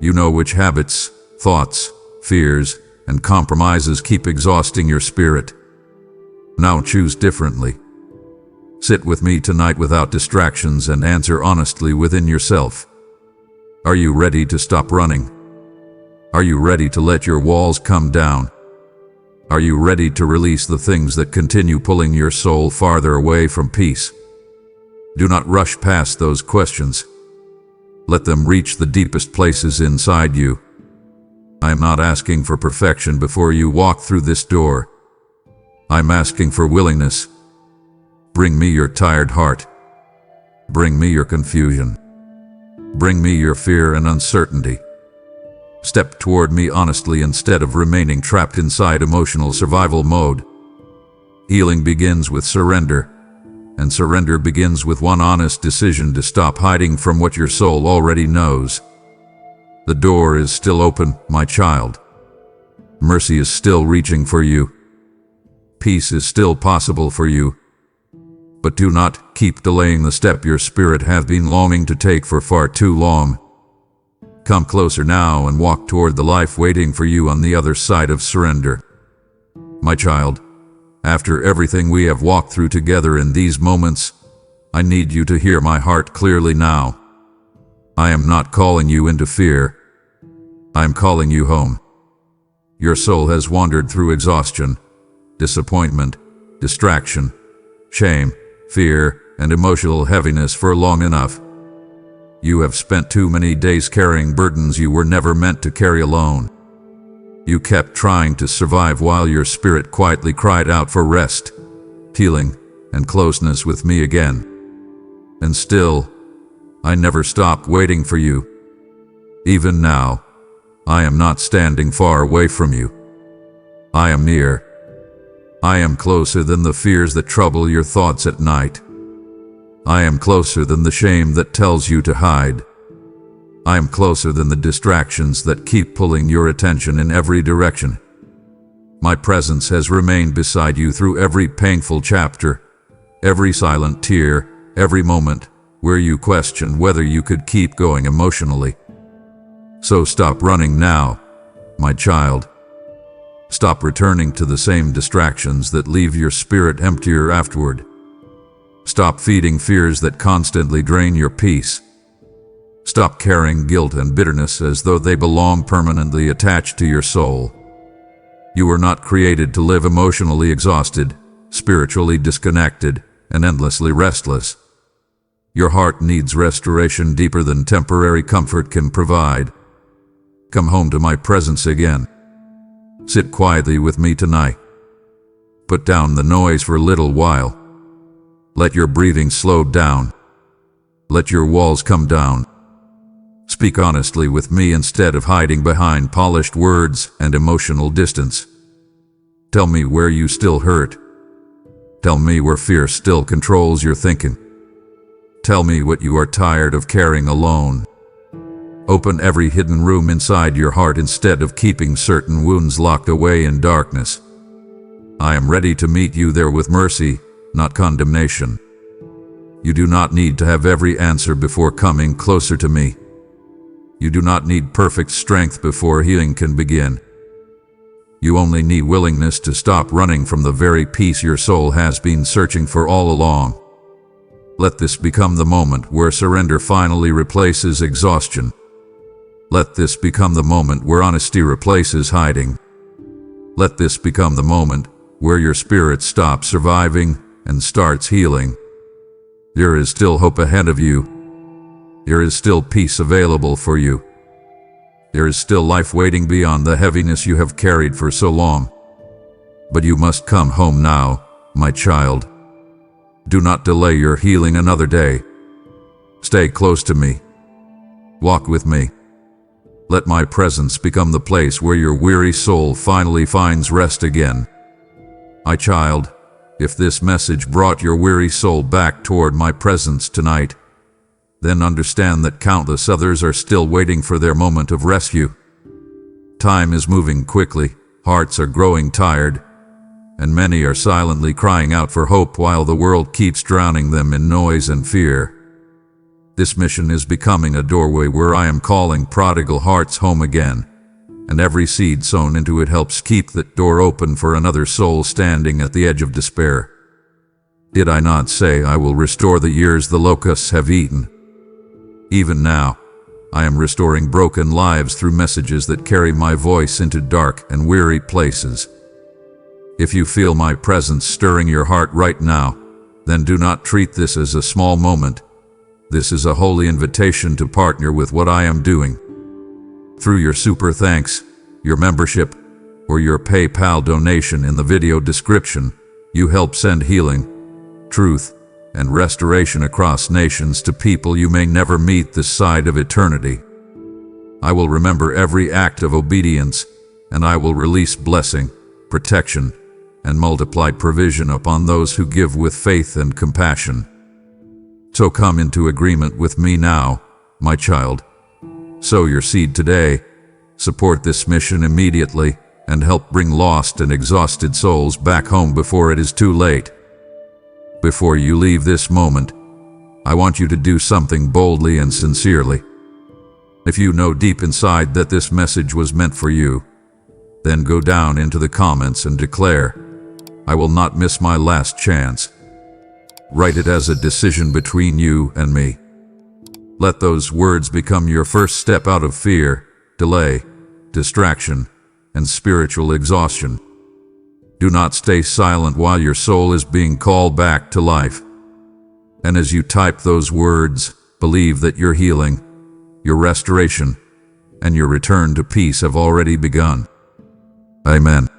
Speaker 1: You know which habits, thoughts, fears, and compromises keep exhausting your spirit. Now choose differently. Sit with me tonight without distractions and answer honestly within yourself. Are you ready to stop running? Are you ready to let your walls come down? Are you ready to release the things that continue pulling your soul farther away from peace? Do not rush past those questions. Let them reach the deepest places inside you. I am not asking for perfection before you walk through this door. I'm asking for willingness. Bring me your tired heart. Bring me your confusion. Bring me your fear and uncertainty. Step toward me honestly instead of remaining trapped inside emotional survival mode. Healing begins with surrender, and surrender begins with one honest decision to stop hiding from what your soul already knows. The door is still open, my child. Mercy is still reaching for you. Peace is still possible for you. But do not keep delaying the step your spirit hath been longing to take for far too long. Come closer now and walk toward the life waiting for you on the other side of surrender. My child, after everything we have walked through together in these moments, I need you to hear my heart clearly now. I am not calling you into fear. I am calling you home. Your soul has wandered through exhaustion, disappointment, distraction, shame, fear, and emotional heaviness for long enough. You have spent too many days carrying burdens you were never meant to carry alone. You kept trying to survive while your spirit quietly cried out for rest, healing, and closeness with me again. And still, I never stopped waiting for you. Even now, I am not standing far away from you. I am near. I am closer than the fears that trouble your thoughts at night. I am closer than the shame that tells you to hide. I am closer than the distractions that keep pulling your attention in every direction. My presence has remained beside you through every painful chapter, every silent tear, every moment where you question whether you could keep going emotionally. So stop running now, my child. Stop returning to the same distractions that leave your spirit emptier afterward. Stop feeding fears that constantly drain your peace. Stop carrying guilt and bitterness as though they belong permanently attached to your soul. You were not created to live emotionally exhausted, spiritually disconnected, and endlessly restless. Your heart needs restoration deeper than temporary comfort can provide. Come home to my presence again. Sit quietly with me tonight. Put down the noise for a little while. Let your breathing slow down. Let your walls come down. Speak honestly with me instead of hiding behind polished words and emotional distance. Tell me where you still hurt. Tell me where fear still controls your thinking. Tell me what you are tired of carrying alone. Open every hidden room inside your heart instead of keeping certain wounds locked away in darkness. I am ready to meet you there with mercy, not condemnation. You do not need to have every answer before coming closer to me. You do not need perfect strength before healing can begin. You only need willingness to stop running from the very peace your soul has been searching for all along. Let this become the moment where surrender finally replaces exhaustion. Let this become the moment where honesty replaces hiding. Let this become the moment where your spirit stops surviving and starts healing. There is still hope ahead of you. There is still peace available for you. There is still life waiting beyond the heaviness you have carried for so long. But you must come home now, my child. Do not delay your healing another day. Stay close to me. Walk with me. Let my presence become the place where your weary soul finally finds rest again. My child, if this message brought your weary soul back toward my presence tonight, then understand that countless others are still waiting for their moment of rescue. Time is moving quickly, hearts are growing tired, and many are silently crying out for hope while the world keeps drowning them in noise and fear. This mission is becoming a doorway where I am calling prodigal hearts home again, and every seed sown into it helps keep that door open for another soul standing at the edge of despair. Did I not say I will restore the years the locusts have eaten? Even now, I am restoring broken lives through messages that carry my voice into dark and weary places. If you feel my presence stirring your heart right now, then do not treat this as a small moment. This is a holy invitation to partner with what I am doing. Through your super thanks, your membership, or your PayPal donation in the video description, you help send healing, truth, and restoration across nations to people you may never meet this side of eternity. I will remember every act of obedience, and I will release blessing, protection, and multiplied provision upon those who give with faith and compassion. So come into agreement with me now, my child. Sow your seed today, support this mission immediately, and help bring lost and exhausted souls back home before it is too late. Before you leave this moment, I want you to do something boldly and sincerely. If you know deep inside that this message was meant for you, then go down into the comments and declare, "I will not miss my last chance." Write it as a decision between you and me. Let those words become your first step out of fear, delay, distraction, and spiritual exhaustion. Do not stay silent while your soul is being called back to life. And as you type those words, believe that your healing, your restoration, and your return to peace have already begun. Amen.